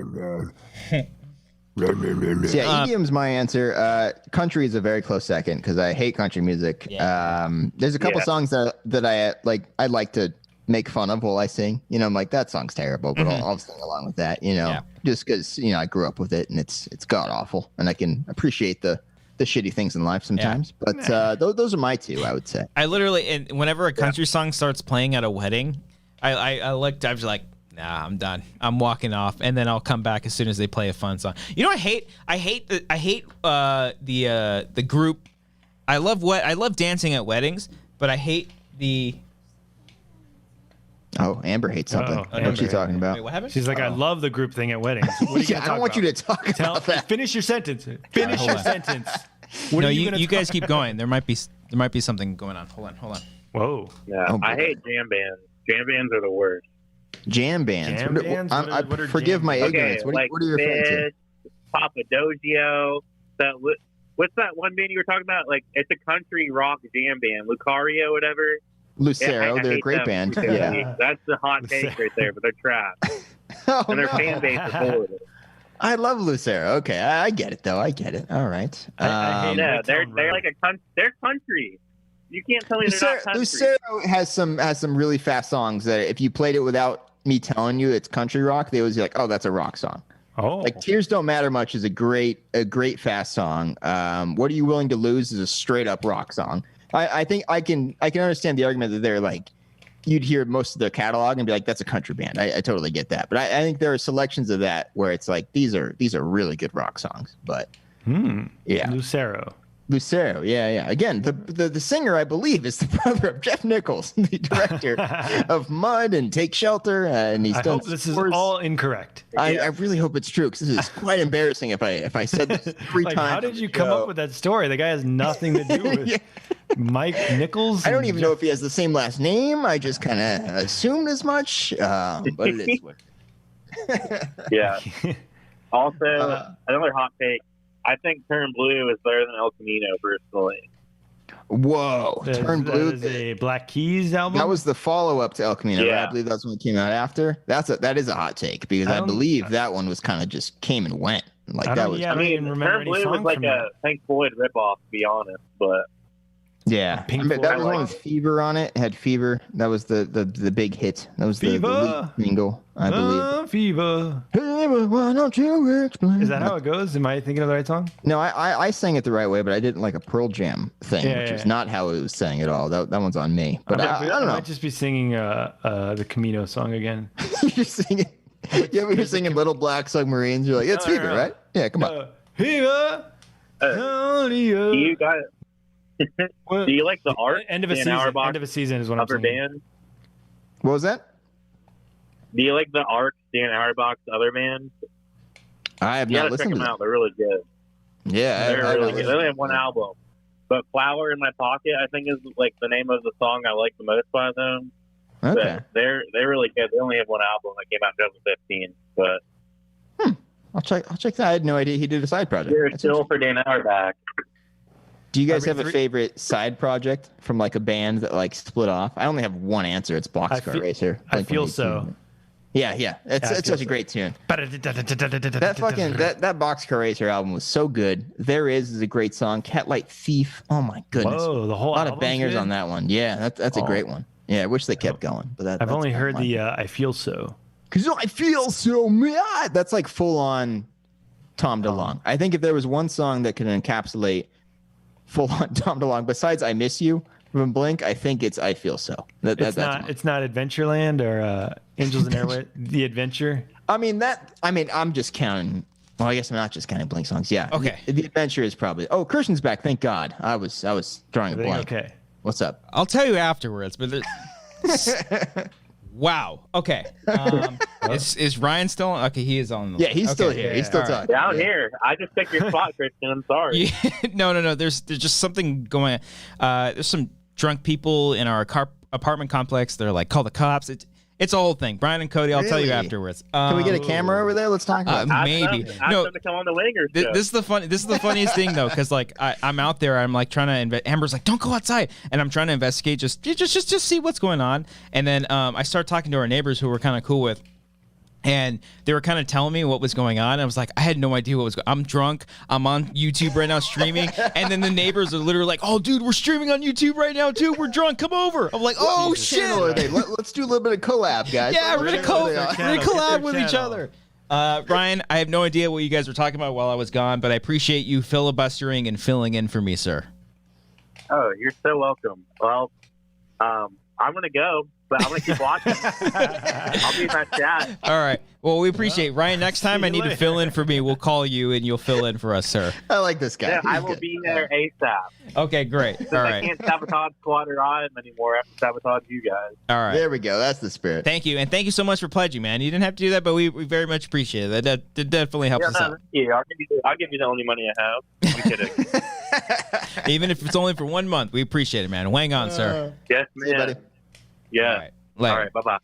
So yeah, EDM's my answer. Country is a very close second because I hate country music. Yeah. There's a couple songs that I like. I like to make fun of while I sing. You know, I'm like, that song's terrible, but I'll sing along with that. You know, just because I grew up with it and it's god awful, and I can appreciate the shitty things in life sometimes. But those are my two, I would say. I literally, and whenever a country song starts playing at a wedding, I was like, nah, I'm done. I'm walking off, and then I'll come back as soon as they play a fun song. You know, I hate the group. I love dancing at weddings, but I hate the. Oh, Amber hates something. What are you talking about? Wait, what happened? She's like, I love the group thing at weddings. What I don't want you to talk about that. Finish your sentence. Finish your sentence. No, you guys keep going. There might be something going on. Hold on. Whoa. Yeah, I hate jam bands. Jam bands are the worst. Jam bands. Forgive my ignorance. What are you referring to? Papadoglio. What's that one band you were talking about? Like, it's a country rock jam band, Lucario, whatever. Lucero, they're a great band. Yeah, that's the hot take right there. But they're trash, and their fan base is full of it. I love Lucero. Okay, I get it though. I get it. All right. They're like they're country. You can't tell me they're not country. Lucero has some really fast songs that if you played it without me telling you it's country rock, they would be like, oh, that's a rock song. Oh, like Tears Don't Matter Much is a great fast song. What Are You Willing to Lose is a straight up rock song. I think I can understand the argument that they're like, you'd hear most of their catalog and be like, that's a country band. I totally get that. But I think there are selections of that where it's like, these are really good rock songs. But yeah. Lucero, yeah. Again, the singer, I believe, is the brother of Jeff Nichols, the director of Mud and Take Shelter, and he's done. Hope this is all incorrect. I really hope it's true because this is quite embarrassing if I said this 3 times. How did you come up with that story? The guy has nothing to do with Mike Nichols. I don't even know if he has the same last name. I just kind of assumed as much, but it is what. Yeah. Also, another hot take. I think Turn Blue is better than El Camino, personally. Whoa. Turn Blue is a Black Keys album? That was the follow-up to El Camino. Yeah. Right? I believe that's when it came out after. That is a hot take because I believe that one was kind of just came and went. Like that was. Turn Blue was like a Pink Floyd ripoff, to be honest. But Yeah, Pink that Floyd. was one with Fever on it. It had Fever. That was the big hit. That was the lead single, I believe. Fever. Fever, why don't you explain? Is that how it goes? Am I thinking of the right song? No, I sang it the right way, but I didn't like a Pearl Jam thing, which is not how it was sang at all. That one's on me. But I don't know. I might just be singing the Camino song again. You're singing. Yeah, when you're singing Little Black Submarines, you're like, it's Fever, right? Yeah, come on. Fever. Do you guys? Do you like the art? End of a season. End of a season is what I'm saying. Band? What was that? Do you like the Arc, Dan Auerbach's other band? I have not listened to them. Out. They're really good. Yeah, they're really good. They only have one album, but "Flower in My Pocket" I think is like the name of the song I like the most by them. Okay, but they're really good. They only have one album that came out in 2015, but I'll check that. I had no idea he did a side project. They're still for Dan Auerbach. Do you guys have a favorite side project from like a band that like split off? I only have one answer. It's Boxcar Racer. I Feel So. Yeah. It's such a great tune. That fucking that Boxcar Racer album was so good. There is a great song. Catlight Thief. Oh my goodness. Whoa, the whole a lot of bangers on that one. Yeah, that's a great one. Yeah, I wish they kept going. But I've only heard the I Feel So. Cause I feel so mad. That's like full on Tom DeLonge. I think if there was one song that could encapsulate full on Tom DeLonge besides I Miss You from Blink, I think it's I Feel So. It's not Adventureland or Angels in Airways, The Adventure. I'm just counting. Well, I guess I'm not just counting Blink songs. Yeah. Okay. The Adventure is probably. Oh, Christian's back. Thank God. I was drawing a blank. Okay. What's up? I'll tell you afterwards, but wow. Okay. Is Ryan still on? Okay, he is on. Yeah, he's still here. He's still talking. Down here. I just picked your spot, Christian. I'm sorry. Yeah, no. There's just something going. There's some drunk people in our apartment complex. They're like, call the cops. It's a whole thing. Brian and Cody, I'll tell you afterwards. Can we get a camera over there? Let's talk about it. Maybe. Ask them to come on the Wangers show. This is the funniest thing though, because like I'm out there, I'm like trying to. Amber's like, don't go outside, and I'm trying to investigate, just see what's going on, and then I start talking to our neighbors who we're kind of cool with. And they were kind of telling me what was going on. And I was like, I had no idea what was going on. I'm drunk. I'm on YouTube right now streaming. And then the neighbors are literally like, oh, dude, we're streaming on YouTube right now, too. We're drunk. Come over. I'm like, oh, shit. Let's do a little bit of collab, guys. Yeah, we're going to collab with each other. Ryan, I have no idea what you guys were talking about while I was gone, but I appreciate you filibustering and filling in for me, sir. Oh, you're so welcome. Well, I'm going to go, but I'm going to keep watching. I'll be in that chat. All right. Well, we appreciate it. Ryan, next time I need to fill in for me, we'll call you and you'll fill in for us, sir. I like this guy. Yeah, I will be there ASAP. Okay, great. Since all I right. can't sabotage Squad or IM anymore, I have to sabotage you guys. All right. There we go. That's the spirit. Thank you. And thank you so much for pledging, man. You didn't have to do that, but we very much appreciate it. That definitely helps us out. Yeah, I'll give you the only money I have. I'm kidding. Even if it's only for 1 month, we appreciate it, man. Hang on, sir. Yes, man. See you, buddy. Yeah. All right. Bye-bye.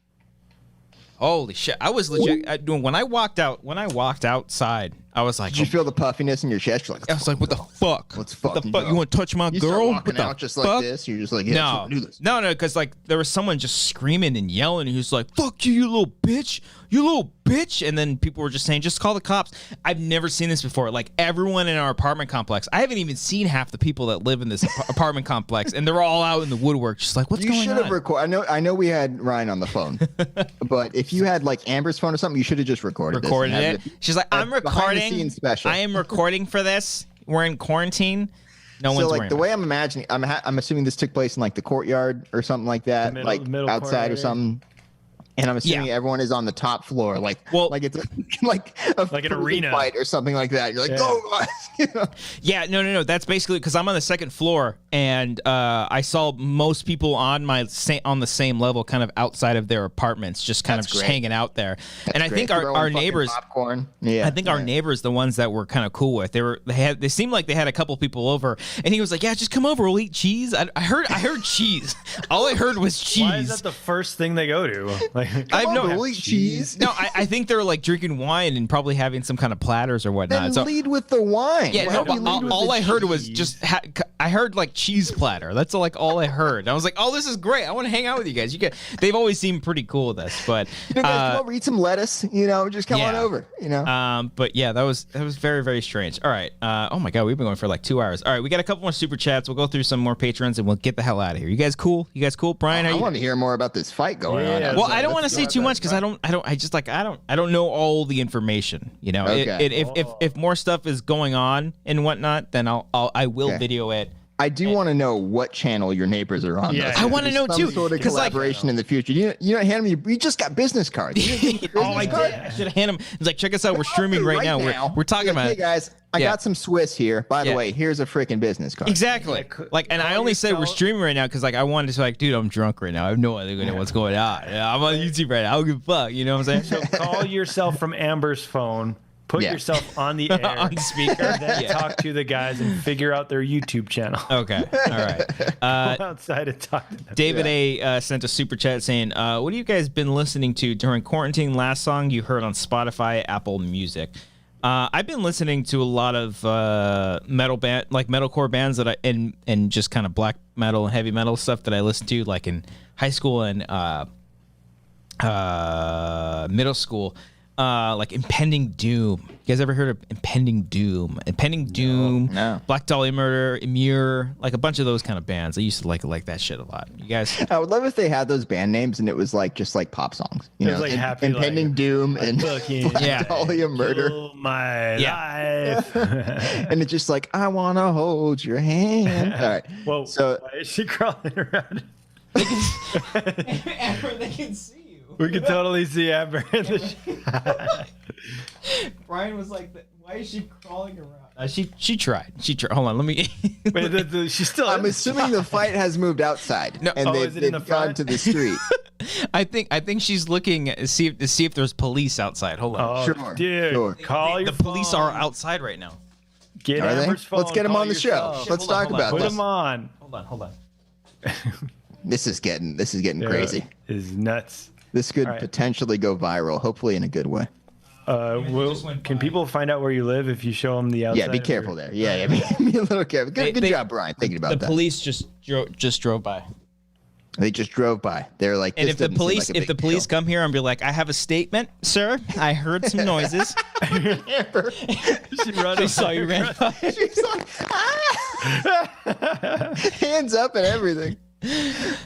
Holy shit! I was legit. When I walked outside, I was like, did you feel the puffiness in your chest? You're like, I was like, what the fuck? What's What the fucking fuck? go? You want to touch my You girl? start What walking the out just fuck? like this. You're just like, yeah, do this. No, because like there was someone just screaming and yelling. And he was like, "Fuck you, you little bitch! You little bitch!" And then people were just saying, "Just call the cops." I've never seen this before. Like everyone in our apartment complex, I haven't even seen half the people that live in this apartment complex, and they're all out in the woodwork, just like, "What's going on?" You should have recorded. I know we had Ryan on the phone, but if you had like Amber's phone or something, you should have just recorded it. She's like, "I'm recording. Special. I am recording for this. We're in quarantine." No one's like the way I'm imagining, I'm assuming this took place in like the courtyard or something like that, middle outside or something. And I'm assuming everyone is on the top floor, like it's like an arena fight or something like that. You're like, oh, yeah, no. That's basically because I'm on the second floor, and I saw most people on the same level, kind of outside of their apartments, just kind of just hanging out there. And I think our neighbors, popcorn. Our neighbors, the ones that we're kind of cool with, they seemed like they had a couple people over, and he was like, "Yeah, just come over, we'll eat cheese." I heard cheese. All I heard was cheese. Why is that the first thing they go to? Like, I've no we'll eat cheese. No, I think they're like drinking wine and probably having some kind of platters or whatnot. Then So lead with the wine. yeah, Why no, don't you but lead with all the I heard was cheese? just I heard like cheese platter. That's like all I heard. And I was like, oh, this is great. I want to hang out with you guys. They've always seemed pretty cool with us, but You guys come over, eat some lettuce. Just come on yeah. over. But yeah, that was very, very strange. All right. Oh my God, we've been going for like 2 hours. All right, we got a couple more super chats. We'll go through some more patrons and we'll get the hell out of here. You guys cool? Brian? I want to hear more about this fight going on. Yeah. Well, I don't want to say too much because I don't know all the information. Okay. If more stuff is going on and whatnot, then I will video it. I do want to know what channel your neighbors are on. Yeah, though. I wanna know Some too, sort of 'cause, like- collaboration in the future. Hand me. We just got business cards. You didn't give me a Oh, I business card? did. I should have handed him. He's like, check us out. We're streaming right now. We're talking about Hey it. guys, I Yeah. got some Swiss here. By the Yeah. way, here's a freaking business card. Exactly. And I only said we're streaming right now because I wanted to dude, I'm drunk right now. I have no idea what's going on. Yeah, I'm on YouTube right now. I don't give a fuck. You know what I'm saying? So call yourself from Amber's phone. Put Yeah. yourself on the air. On the speaker. And then talk to the guys and figure out their YouTube channel. Okay. All right. Go outside and talk to them. David A sent a super chat saying, what have you guys been listening to during quarantine? Last song you heard on Spotify, Apple Music. I've been listening to a lot of metalcore bands that and just kind of black metal and heavy metal stuff that I listened to like in high school and middle school. Like Impending Doom. You guys ever heard of Impending Doom? Impending Doom, No. Black Dahlia Murder, Emure, like a bunch of those kind of bands. I used to like that shit a lot. You guys? I would love if they had those band names and it was just like pop songs. It was like happy, Impending like, Doom and fucking Yeah. Dahlia Murder. Kill my Yeah. life. And it's just like, I want to hold your hand. All right. Whoa. So Why is she crawling around? Amber, they can see you. We can totally see Amber in the shot. Brian was like, why is she crawling around? She tried. Hold on, let me. Wait, she's still. I'm assuming the fight has moved outside No. and Oh, is it they've in the gone front? to the street. I think she's looking to see if there's police outside. Hold on. Oh, Sure, dude, sure. call your The police phone. are outside right now. Get Are they? Amber's phone. Let's get them call on the show. yourself. Let's Hold on, talk hold on. about Put this. them on. Hold on. This is getting crazy. Is nuts. This could All right. potentially go viral, hopefully in a good way. just went Can by. people find out where you live if you show them the outside? Yeah, be careful there. Yeah, be a little careful. Good job, Brian, thinking about The that. police just drove by. They just drove by. They're like, And this if the doesn't seem police like a big deal. come here and be like, I have a statement, sir. I heard some noises. Amber, She run They saw you ran by. she's like, ah! Hands up and everything.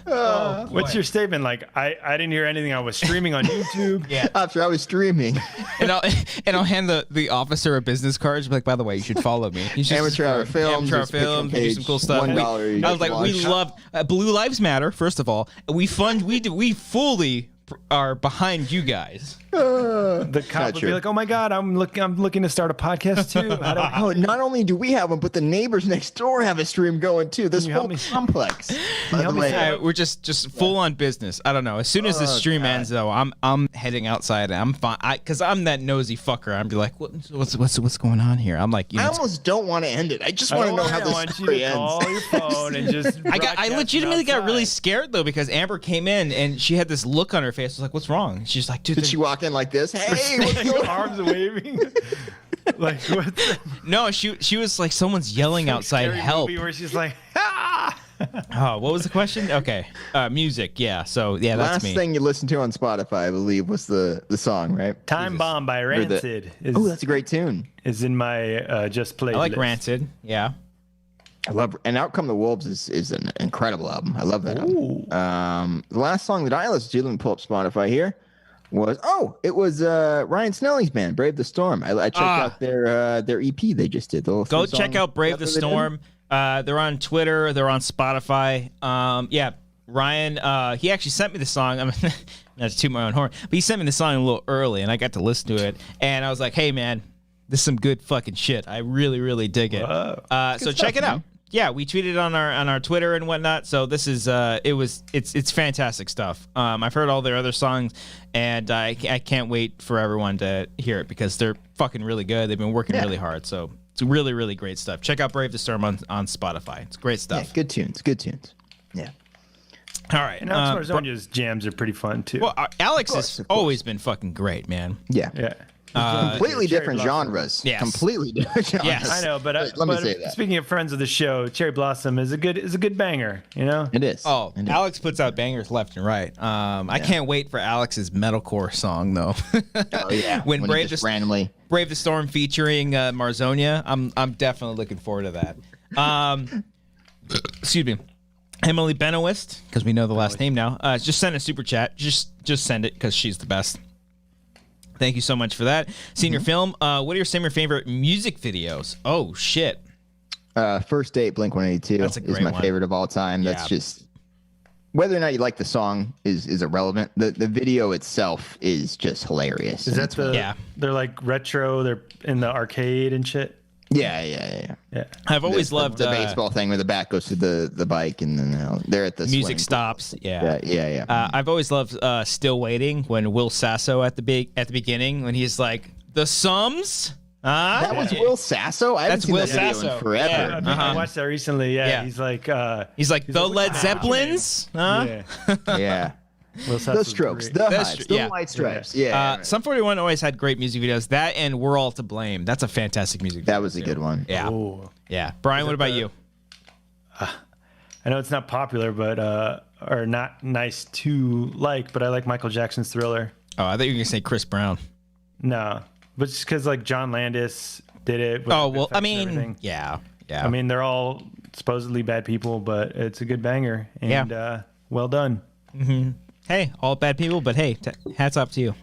What's your statement? Like, I didn't hear anything. I was streaming on YouTube. Yeah. After I was streaming, And I'll hand the officer a business card. Be like, by the way, you should follow me. You should Amateur Hour Films, Amateur it's Films, picture do some cool page, stuff. $1 I was like, we watch. love Blue Lives Matter. First of all, we fully are behind you guys. The cop Not would true. be like, "Oh my God, I'm looking to start a podcast too. How do I, oh, not only do we have them, but the neighbors next door have a stream going too. This you whole help me? complex. By the help me way, set We're just full on business. I don't know. As soon as the stream ends, though, I'm heading outside. I'm fine because I'm that nosy fucker. I'm be like, what's going on here? I'm like, I almost don't want to end it. I just I want to don't know how I this want you story to ends. call your phone and just. I legitimately got really scared though because Amber came in and she had this look on her face. I was like, "What's wrong?" She's like, "Dude, Did she walk in like this? Hey, what's going on? arms waving. Like what's no." She was like, "Someone's yelling outside, scary help!" movie where she's like, ah! Oh, what was the question? Okay, music. Yeah. So yeah, that's Last me. thing you listened to on Spotify, I believe, was the song, right? Time Bomb by Or the- Rancid Oh, that's a great tune. is in my just played. I like list. Rancid. Yeah. I love, and Outcome the Wolves is an incredible album. I love that album. The last song that I listened to, let me pull up Spotify here, was Ryan Snelling's band, Brave the Storm. I checked out their EP they just did. Go check out Brave the Storm. They're on Twitter. They're on Spotify. Yeah, Ryan. He actually sent me the song. I mean, not to toot my own horn, but he sent me the song a little early, and I got to listen to it. And I was like, "Hey, man, this is some good fucking shit. I really, really dig it." So check it out. Yeah, we tweeted on our Twitter and whatnot. So this is it's fantastic stuff. I've heard all their other songs, and I can't wait for everyone to hear it because they're fucking really good. They've been working really hard. So it's really, really great stuff. Check out Brave the Storm on Spotify. It's great Yeah, stuff. good tunes. Good tunes. Yeah. All right. And Alex Marzonia's jams are pretty fun too. Well, Alex course, has of course. always been fucking great, man. Yeah. Yeah. Completely Cherry different Blossom. genres. Yes. Completely different genres. Yes. I know, but Let me say that. speaking of friends of the show, Cherry Blossom is a good banger. You know. It is. Oh, It is. Alex puts out bangers left and right. I can't wait for Alex's metalcore song though. Oh yeah. when he Brave just the randomly. Brave the Storm featuring Marzonia, I'm definitely looking forward to that. Excuse me. Emily Benoist, because we know the last name now, just send a super chat. Just send it because she's the best. Thank you so much for that. Senior film, what are some of your favorite music videos? Oh, shit. First Date, Blink-182 That's a is great my one. favorite of all time. That's Yeah. just whether or not you like the song is irrelevant. The video itself is just hilarious. Is that the? Yeah. They're like retro. They're in the arcade and shit. Yeah. Yeah. I've always loved the baseball thing where the bat goes to the bike and then they're at the music swimming pool. stops. Yeah. Yeah. I've always loved Still Waiting when Will Sasso at the beginning when he's like, the sums? That was Will Sasso. I haven't That's seen Will that video Sasso. in forever. Yeah, I watched that recently. Yeah. Yeah. He's like. He's like, the like, Led "What's Zeppelins? Huh? Yeah. Yeah. Will The Sasso's Strokes, great. the That's Hives, true, the yeah. White Stripes. Yeah. Sum 41 always had great music videos. That and We're All to Blame. That's a fantastic music video. That was a good one. Yeah. Oh. Yeah. Brian, what about you? I know it's not popular, but or not nice to like, but I like Michael Jackson's Thriller. Oh, I thought you were going to say Chris Brown. No, but just because like John Landis did it. With Oh, the well, I effects and mean, everything. yeah. I mean, they're all supposedly bad people, but it's a good banger and well done. Hey, all bad people, but hey, hats off to you.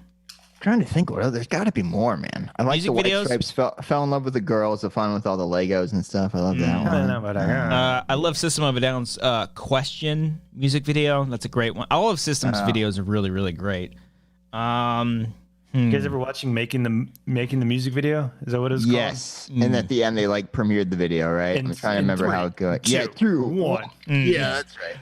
Trying to think what other. There's got to be more, man. I like Music the White videos? Stripes. Fell in love with the girls. The fun with all the Legos and stuff. I love that I don't one. know, but I love System of a Down's Question music video. That's a great one. All of System's videos are really, really great. you guys ever watching making the music video? Is that what it's called? Yes, and at the end they like premiered the video, right? I'm trying to remember how it goes. Yeah, 1. Yeah, that's right.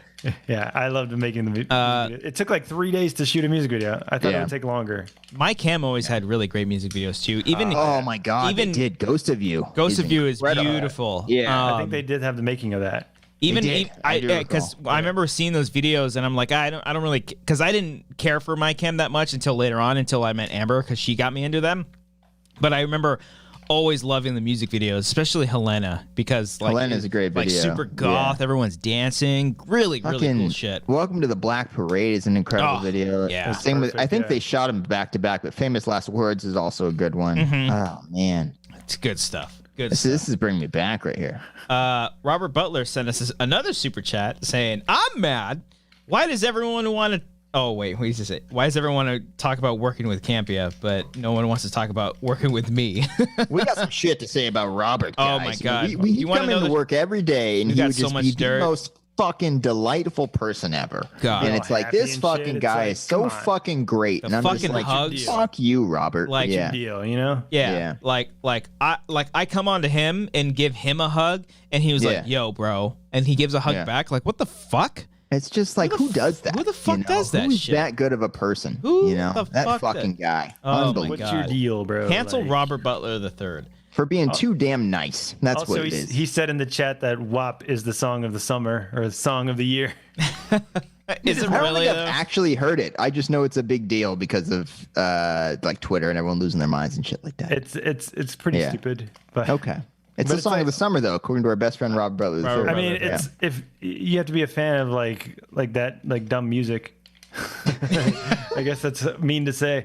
Yeah, I loved making the music video. It took like 3 days to shoot a music video. I thought it Yeah. would take longer. My Cam always had really great music videos too. Even Oh my God, even they did Ghost of You. Ghost of You is incredible. beautiful. Yeah, I think they did have the making of that. Even did. I do because recall. I remember seeing those videos and I'm like I don't really because I didn't care for my Cam that much until later on until I met Amber because she got me into them. But I remember always loving the music videos, especially Helena because like Helena's a great like video. super goth, everyone's dancing, really cool shit. Welcome to the Black Parade is an incredible Oh, video. yeah. Same with, I Perfect, think yeah. they shot them back to back, but Famous Last Words is also a good one. Oh man, It's good stuff. Good. this is bringing me back right here. Robert Butler sent us another super chat saying, "I'm mad. Why does everyone want to?" Oh wait, what does it say? Why does everyone want to talk about working with Campia, but no one wants to talk about working with me? We got some shit to say about Robert. Oh, Guys. my God. we You wanna come know into the- work every day, and You he got would so just much be dirt. the most fucking delightful person ever. God. And All it's like happy this and fucking shit. It's guy like, is so come on. fucking great, The and I'm just fucking like, hugs. fuck you, Robert. Like, yeah. Deal, you know? Yeah. Like I come on to him and give him a hug, and he was Yeah. like, "Yo, bro," and he gives a hug Yeah. back. Like, what the fuck? It's just like, who does that? who the fuck you know? does that Who's shit? that good of a person? Who you know, the that fuck fucking that- guy. Oh, my Unbelievable. What's your God. deal, bro? Cancel Like- Robert Butler the third. For being too damn nice. That's Also, what it is. he said in the chat that WAP is the song of the summer or the song of the year. Is it I don't really? think though? I've actually heard it. I just know it's a big deal because of like Twitter and everyone losing their minds and shit like that. It's pretty Yeah. stupid. But Okay. It's But the it's song like- of the summer, though, according to our best friend Rob Butler. the Robert third. I mean, Yeah. it's if you have to be a fan of like that like dumb music. I guess that's mean to say.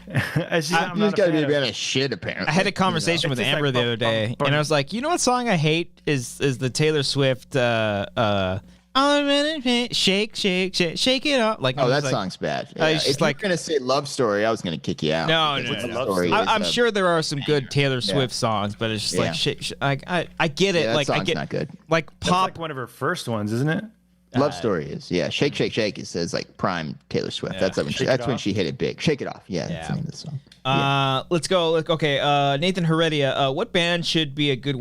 It's just, I'm You not just a gotta be fan a of- bad as shit, apparently. I had a conversation with It's just Amber like the other day, bum, and I was like, you know what song I hate is the Taylor Swift I'm in shake it up. Like, Oh, I'm that just like, song's bad. I was if just you're like- gonna say love story, I was gonna kick you out. No, because no, Love no. Story I'm is a- sure there are some good Taylor Swift songs, but it's just Yeah. like shit. Like I get it. Yeah, that like I song's get not good. like That's pop. like one of her first ones, isn't it? Love Story is Shake Shake Shake. It says like prime Taylor Swift. Yeah. That's when Shake It that's when Off? she hit it big. Shake It Off. Yeah, that's the name of the song. Let's go. Okay, Nathan Heredia. What band should be a good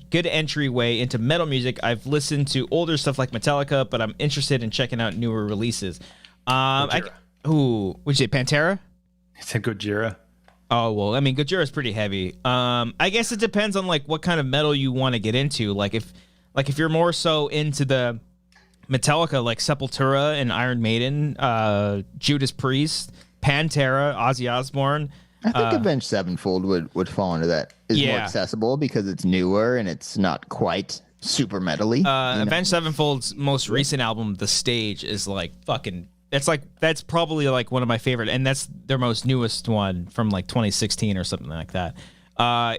good entryway into metal music? I've listened to older stuff like Metallica, but I'm interested in checking out newer releases. Would you say Pantera? It's a Gojira. Oh well, I mean Gojira is pretty heavy. I guess it depends on like what kind of metal you want to get into. Like if you're more so into the Metallica, like Sepultura and Iron Maiden, Judas Priest, Pantera, Ozzy Osbourne. I think Avenged Sevenfold would fall into that. It's more accessible because it's newer and it's not quite super metally. Avenged Sevenfold's most recent album, The Stage, is like fucking. That's probably like one of my favorite, and that's their most newest one from like 2016 or something like that.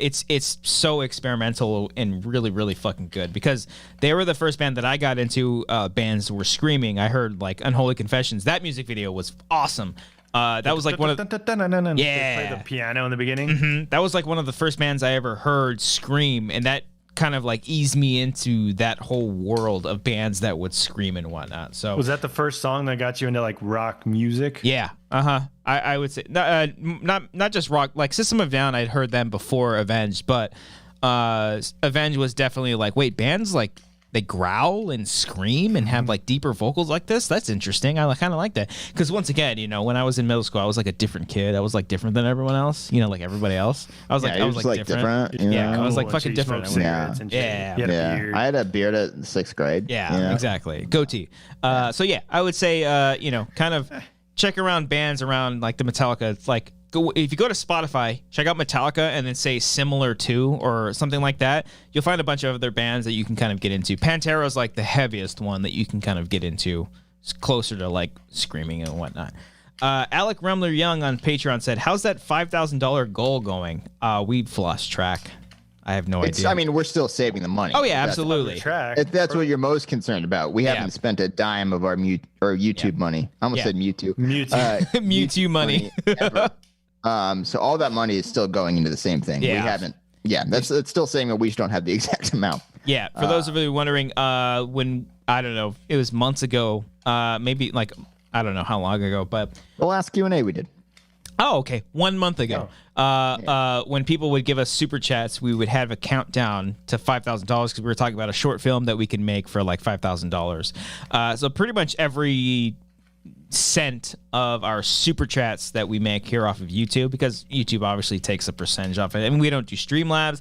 It's so experimental and really, really fucking good because they were the first band that I got into. Bands were screaming. I heard like Unholy Confessions. That music video was awesome. That was like one of They play the piano in the beginning. that was like one of the first bands I ever heard scream, and that kind of like eased me into that whole world of bands that would scream and whatnot. So Was that the first song that got you into like rock music? yeah, I would say not just rock. Like System of a Down, I'd heard them before Avenged, but Avenged was definitely like, wait, bands like they growl and scream and have like deeper vocals like this? That's interesting. I kind of like that because once again, you know, when I was in middle school, I was like a different kid. I was like different than everyone else. You know, like everybody else. I was like different. You know? Yeah, I was like Cool, fucking so you different. smoked cigarettes and shit. Yeah. You had a beard. I had a beard at 6th grade. Yeah, exactly. Goatee. So yeah, I would say, you know, kind of check around bands around like the Metallica. It's like, if you go to Spotify, check out Metallica and then say similar to or something like that, you'll find a bunch of other bands that you can kind of get into. Pantera is like the heaviest one that you can kind of get into. It's closer to like screaming and whatnot. Alec Remler Young on Patreon said, how's that $5,000 goal going? We've lost track. I have no idea. I mean, we're still saving the money. Oh, yeah, absolutely. If that's what you're most concerned about. We haven't spent a dime of our YouTube money. I almost said Mewtwo. Mewtwo money. Ever. So all that money is still going into the same thing. Yeah. We haven't. Yeah, it's still saying that we just don't have the exact amount. Yeah, for those of you wondering, when I don't know, it was months ago, maybe like I don't know how long ago, but The last Q&A we did. oh, okay, 1 month ago, when people would give us super chats, we would have a countdown to $5,000 because we were talking about a short film that we can make for like $5,000. So pretty much every cent of our super chats that we make here off of YouTube, because YouTube obviously takes a percentage off it. I mean, we don't do Streamlabs.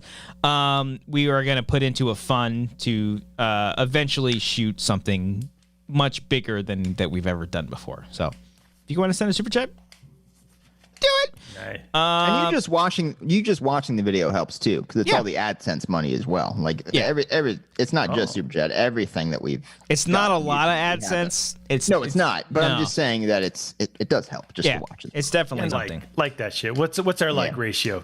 We are going to put into a fund to eventually shoot something much bigger than that we've ever done before. So if you want to send a super chat, do it. Nice. And you just watching the video helps too, because it's all the AdSense money as well. Like every it's not just Super Chat. Everything that we've it's not a lot of AdSense. It's not. But I'm just saying that it does help just to watch it. It's definitely And something. like that shit. What's our like ratio?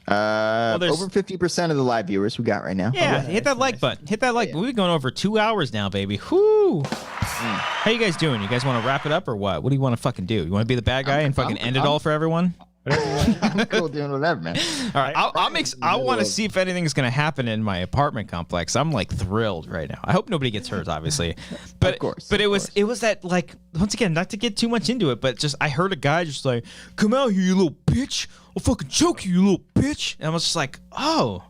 Over 50% of the live viewers we got right now. Yeah, hit that like button. Hit that like. We've been going over 2 hours now, baby. Whoo! How you guys doing? You guys want to wrap it up or what? What do you want to fucking do? You want to be the bad guy and fucking end it all for everyone? I'm cool doing whatever, man. All right, I want to see if anything's gonna happen in my apartment complex. I'm like thrilled right now. I hope nobody gets hurt, obviously, but Of course, but it was that like once again, not to get too much into it, but just I heard a guy just like, "Come out here, you little bitch! I'll fucking choke you, you little bitch!" And I was just like, "Oh."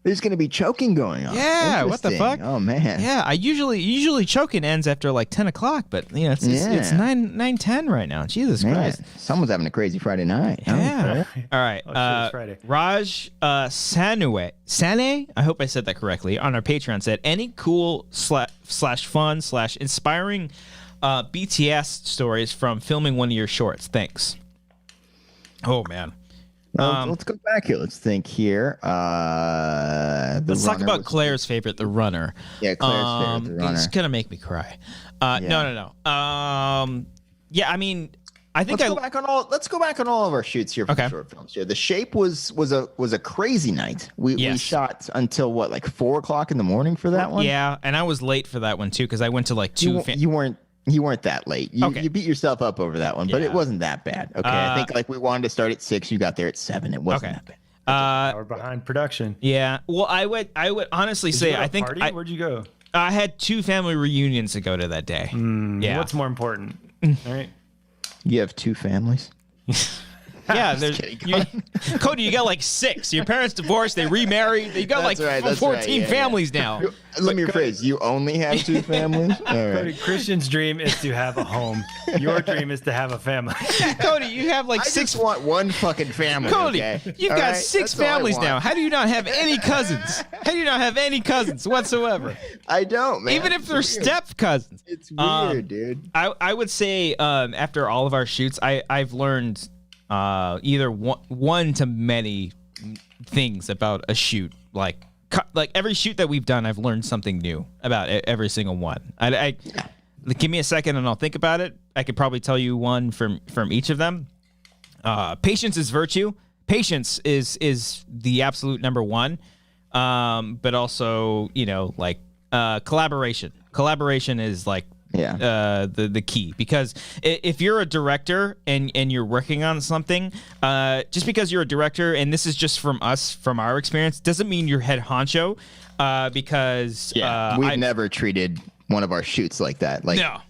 There's gonna be choking going on. Yeah, what the fuck? Oh man. Yeah, I usually choking ends after like 10 o'clock, but you know it's 9:10 right now. Jesus Christ! Someone's having a crazy Friday night. Yeah. All right. Oh, shit, it's Friday. Raj Sane, I hope I said that correctly, on our Patreon said, any cool slash fun slash inspiring BTS stories from filming one of your shorts? Thanks. Oh man. Let's go back here. Let's think here. Let's talk about Claire's favorite, the runner. Yeah, Claire's favorite, the runner. It's gonna make me cry. No. Yeah, I mean, I think let's go back on all of our shoots here for the short films. Here, The Shape was a crazy night. We shot until what, like 4 o'clock in the morning for that one. Yeah, and I was late for that one too because I went to like two. You weren't that late. You beat yourself up over that one, but it wasn't that bad. Okay, I think like we wanted to start at 6. You got there at 7. It wasn't that bad. Hour behind production. Yeah. Well, I would honestly say I think where'd you go? I had 2 family reunions to go to that day. Yeah. What's more important? All right. You have 2 families. Yeah, there's Cody. You got like 6. Your parents divorced. They remarried. You got That's like right, 14 yeah, families now. Let me rephrase. You only have 2 families? All right. Christian's dream is to have a home. Your dream is to have a family. Cody, you have like I 6. just want one fucking family. Cody, okay? you've All got right? 6 That's all I families want. now. How do you not have any cousins? How do you not have any cousins whatsoever? I don't, man. Even if they're step cousins. It's weird, dude. I would say after all of our shoots, I've learned either one to many things about a shoot. Like every shoot that we've done, I've learned something new about every single one. Give me a second and I'll think about it. I could probably tell you one from each of them. Patience is virtue. Patience is the absolute number one. But also, collaboration. Collaboration is like the key, because if you're a director and you're working on something, just because you're a director, and this is just from our experience, doesn't mean you're head honcho. Because we've never treated one of our shoots like that. Like no.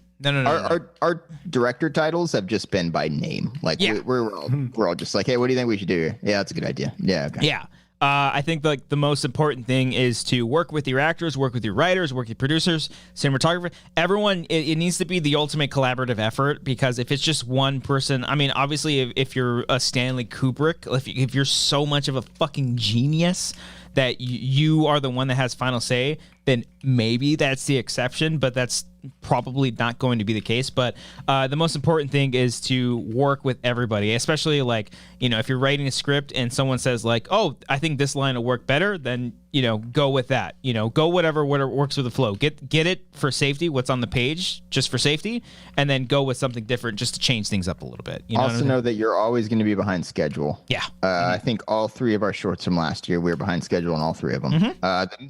Our director titles have just been by name. Like we're all just like, hey, what do you think we should do here? Yeah, that's a good idea. Yeah. Okay. Yeah. I think like the most important thing is to work with your actors, work with your writers, work with your producers, cinematographer, everyone. It needs to be the ultimate collaborative effort, because if it's just one person, I mean, obviously if you're a Stanley Kubrick, if you're so much of a fucking genius that you are the one that has final say, then maybe that's the exception, but that's probably not going to be the case. But the most important thing is to work with everybody, especially like, if you're writing a script and someone says like, oh, I think this line will work better, then, go with that, go whatever works with the flow. Get it for safety, what's on the page, just for safety, and then go with something different just to change things up a little bit. Also know that you're always going to be behind schedule. Yeah. I think all 3 of our shorts from last year, we were behind schedule on all 3 of them.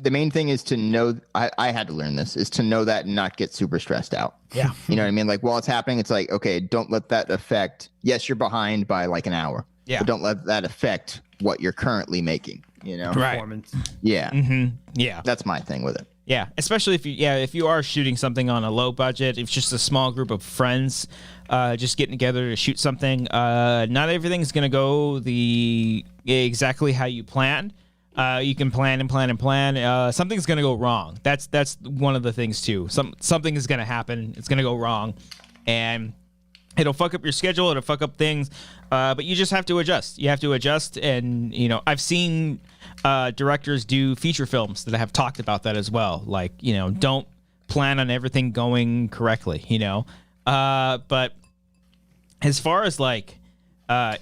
The main thing is to know, I had to learn this, is to know that and not get super stressed out. Yeah. You know what I mean? Like while it's happening, it's like, okay, don't let that affect, yes, you're behind by like an hour. Yeah. But don't let that affect what you're currently making, Right. Performance. Yeah. Mm-hmm. Yeah. That's my thing with it. Yeah, especially if you are shooting something on a low budget, if it's just a small group of friends, just getting together to shoot something. Not everything's gonna go exactly how you planned. You can plan and plan and plan. Something's gonna go wrong. That's one of the things too. Something is gonna happen. It's gonna go wrong, and it'll fuck up your schedule. It'll fuck up things. But you just have to adjust. You have to adjust, and I've seen directors do feature films that have talked about that as well. Like, don't plan on everything going correctly. But as far as like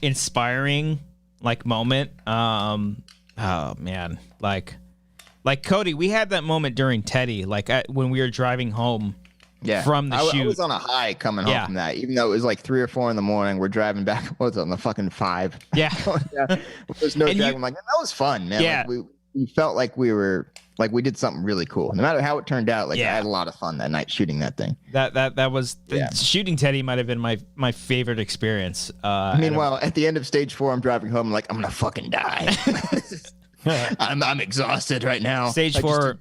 inspiring like moment, oh man, like Cody, we had that moment during Teddy, like when we were driving home. Yeah, from the shoot. I was on a high coming home from that, even though it was like 3 or 4 in the morning. We're driving back. What's on the fucking 5? Yeah, there's no driving. I'm like, that was fun, man. Yeah, like, we felt like we did something really cool. No matter how it turned out, I had a lot of fun that night shooting that thing. That was shooting Teddy might have been my favorite experience. Meanwhile, at the end of stage 4, I'm driving home. I'm like, I'm gonna fucking die. I'm exhausted right now. Stage 4,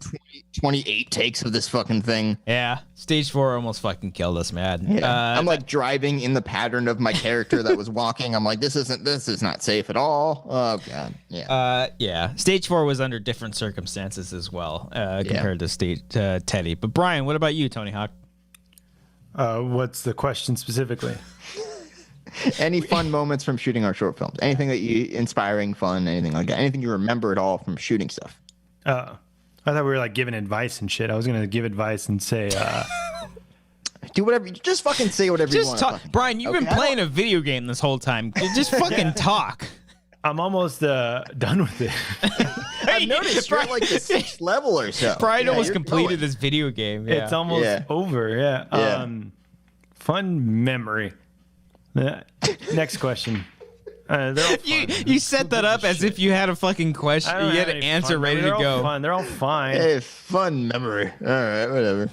28 takes of this fucking thing. Yeah, stage 4 almost fucking killed us, man. Yeah. I'm like driving in the pattern of my character that was walking. I'm like, this is not safe at all. Oh god. Yeah. Stage 4 was under different circumstances as well, compared to Teddy. But Brian, what about you, Tony Hawk? What's the question specifically? Any fun moments from shooting our short films? Anything that inspiring, fun, anything like that? Anything you remember at all from shooting stuff? I thought we were like giving advice and shit. I was gonna give advice and say, do whatever. Just fucking say whatever you want. Just talk, Brian. You've been playing a video game this whole time. Just fucking talk. I'm almost done with it. I've noticed you're at like the 6th level or so. Brian almost completed this video game. Yeah. It's almost over. Yeah. Fun memory. Next question. You set that up as if you had a fucking question. You had an answer ready to go. They're all fine. Hey, fun memory. All right, whatever.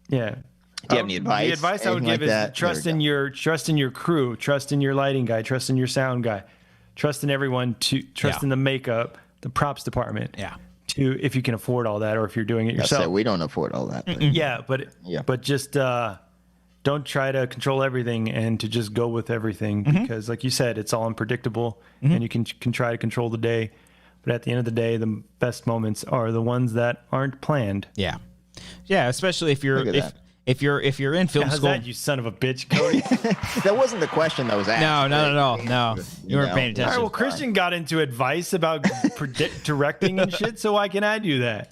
Yeah. Do you have any advice? The advice I would give is trust in your crew, trust in your lighting guy, trust in your sound guy, trust in everyone, trust in the makeup, the props department. Yeah. If you can afford all that, or if you're doing it yourself. We don't afford all that. But. But just don't try to control everything and to just go with everything because, like you said, it's all unpredictable and you can try to control the day. But at the end of the day, the best moments are the ones that aren't planned. Yeah. Yeah, especially if you're if you're in film How's school. that, you son of a bitch, Cody? That wasn't the question that was asked. No, not at all. No, you weren't paying attention. All right, well, Christian got into advice about directing and shit, so why can't I do that?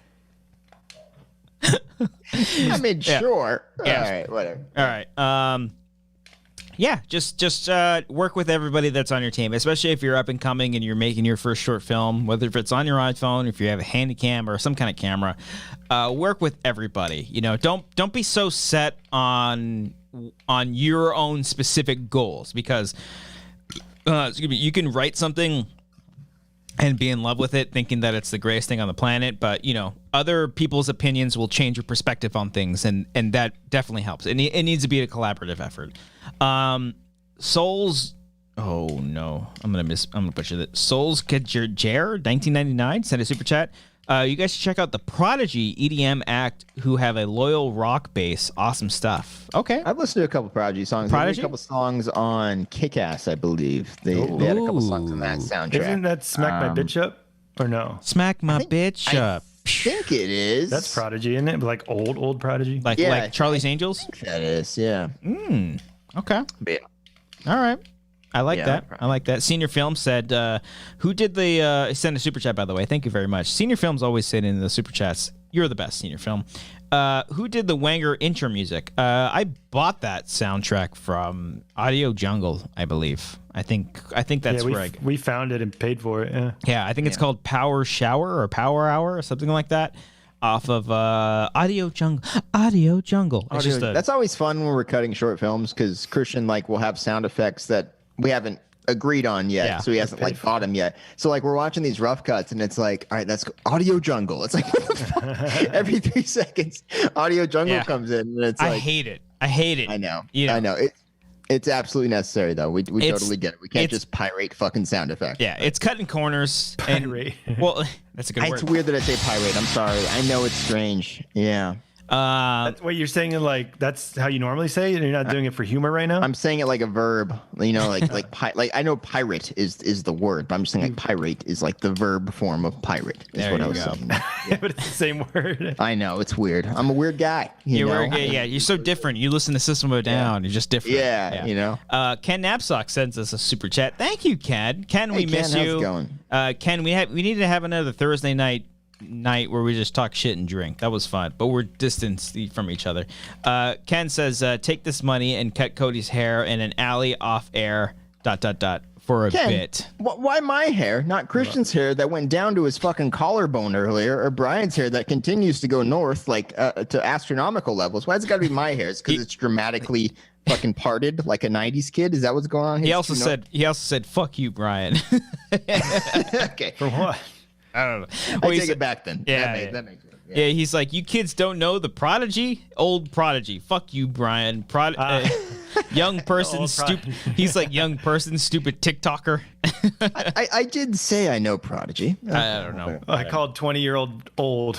I mean, sure. Yeah. All right, whatever. All right. Yeah, just work with everybody that's on your team, especially if you're up and coming and you're making your first short film, whether if it's on your iPhone, if you have a handy cam or some kind of camera. Work with everybody. You know, don't be so set on your own specific goals because you can write something and be in love with it, thinking that it's the greatest thing on the planet. But, you know, other people's opinions will change your perspective on things, and that definitely helps. It needs to be a collaborative effort. Souls... Oh, no. I'm going to butcher that. Souls Kajer, 1999, sent a super chat. You guys should check out the Prodigy EDM act who have a loyal rock base. Awesome stuff. Okay. I've listened to a couple Prodigy songs. Prodigy? They did a couple songs on Kick-Ass, I believe. They had a couple songs on that soundtrack. Isn't that Smack My Bitch Up? Or no? Smack my bitch up. I think it is. That's Prodigy, isn't it? But like old Prodigy? Like Charlie's Angels? That is, yeah. Okay. Yeah. All right. I like Yeah, that. I like that. Senior Film said, who did the, send a super chat, by the way. Thank you very much. Senior Film's always saying in the super chats, you're the best, Senior Film. Who did the Wanger intro music? I bought that soundtrack from Audio Jungle, I believe. I think that's where we found it and paid for it. Yeah. Yeah, I think it's called Power Shower or Power Hour or something like that. Off of Audio Jungle. Audio Jungle. It's just That's always fun when we're cutting short films because Christian will have sound effects that we haven't agreed on yet, so he hasn't bought them yet. So we're watching these rough cuts and it's like, all right, that's Audio Jungle. It's like what the fuck? Every 3 seconds, Audio Jungle comes in and it's like I hate it. I know. I know. It's absolutely necessary though. We totally get it. We can't just pirate fucking sound effects. Yeah, it's cutting corners. Pirate. Well, that's a good word. It's weird that I say pirate. I'm sorry. I know it's strange. Yeah. That's what you're saying, like that's how you normally say it, and you're not doing it for humor right now? I'm saying it like a verb, you know, like I know pirate is the word, but I'm just saying like pirate is like the verb form of pirate. Is There what you I was go. saying. But it's the same word. I know it's weird. I'm a weird guy. You know? Yeah, you're so different. You listen to System of a Down. You're just different. Yeah, you know. Ken Knapsack sends us a super chat. Thank you, Ken. Ken, we miss Ken, you. how's it going? Ken, we need to have another Thursday night where we just talk shit and drink. That was fun, but we're distanced from each other. Ken says, take this money and cut Cody's hair in an alley off air ... for a Ken, bit. Why my hair, not Christian's hair that went down to his fucking collarbone earlier, or Brian's hair that continues to go north to astronomical levels? Why's it got to be my hair? It's because it's dramatically fucking parted like a 90s kid. Is that what's going on here? He also said fuck you, Brian. Okay. For what? I don't know. I take it back then. Yeah, That makes sense. Yeah, he's like, you kids don't know the Prodigy? Old Prodigy. Fuck you, Brian. Young person, stupid. He's like, young person, stupid TikToker. I did say I know Prodigy. I don't know. I called 20-year-old old.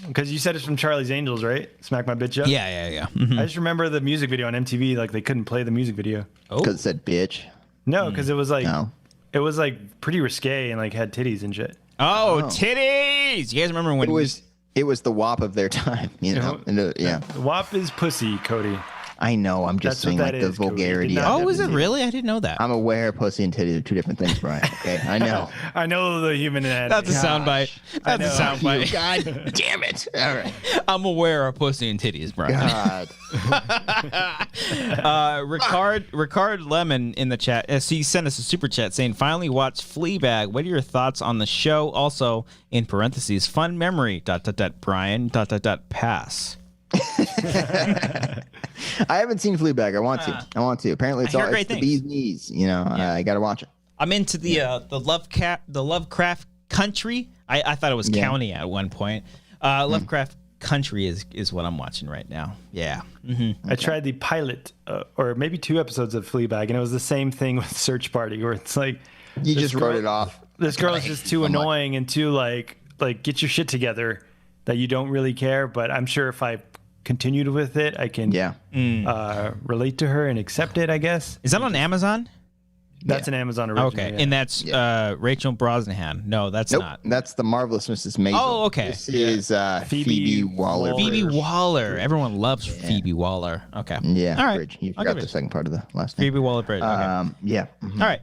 Because you said it's from Charlie's Angels, right? Smack My Bitch Up? Yeah. Mm-hmm. I just remember the music video on MTV, like they couldn't play the music video. Because it said bitch. No, because it was like No. it was like pretty risque and like had titties and shit. Oh, titties! You guys remember when It was the WAP of their time, you know? Yeah. WAP is pussy, Cody. I know. I'm just That's what saying that like the is, Cody. vulgarity. Did of not- Oh, it. is it really? I didn't know that. I'm aware pussy and titties are two different things, Brian. Okay, I know. I know the human anatomy. That's a soundbite. That's a soundbite. God damn it! All right. I'm aware of pussy and titties, Brian. God. Ricard Lemon in the chat. He sent us a super chat saying, "Finally watched Fleabag. What are your thoughts on the show? Also, in parentheses, fun memory. ... Brian. ... Pass." I haven't seen Fleabag. I want to. Apparently, it's I hear all great it's the things. bee's knees. You know, I gotta watch it. I'm into the Lovecraft Country. I thought it was county at one point. Lovecraft Country is what I'm watching right now. Yeah. Mm-hmm. I tried the pilot, or maybe 2 episodes of Fleabag, and it was the same thing with Search Party, where it's like You just wrote it off. this girl is just too annoying and too like get your shit together that you don't really care. But I'm sure if I continued with it, I can relate to her and accept it, I guess. Is that on Amazon? That's an Amazon original. Okay, yeah. and that's Rachel Brosnahan. No, that's Nope, not. that's the Marvelous Mrs. Maisel. Oh, okay. This is Phoebe Waller. Phoebe Waller. Everyone loves Phoebe Waller. Okay. Yeah, All right. Bridge. You I'll forgot give the it- second part of the last name. Phoebe Waller Bridge. Okay. Yeah. Mhm. All right.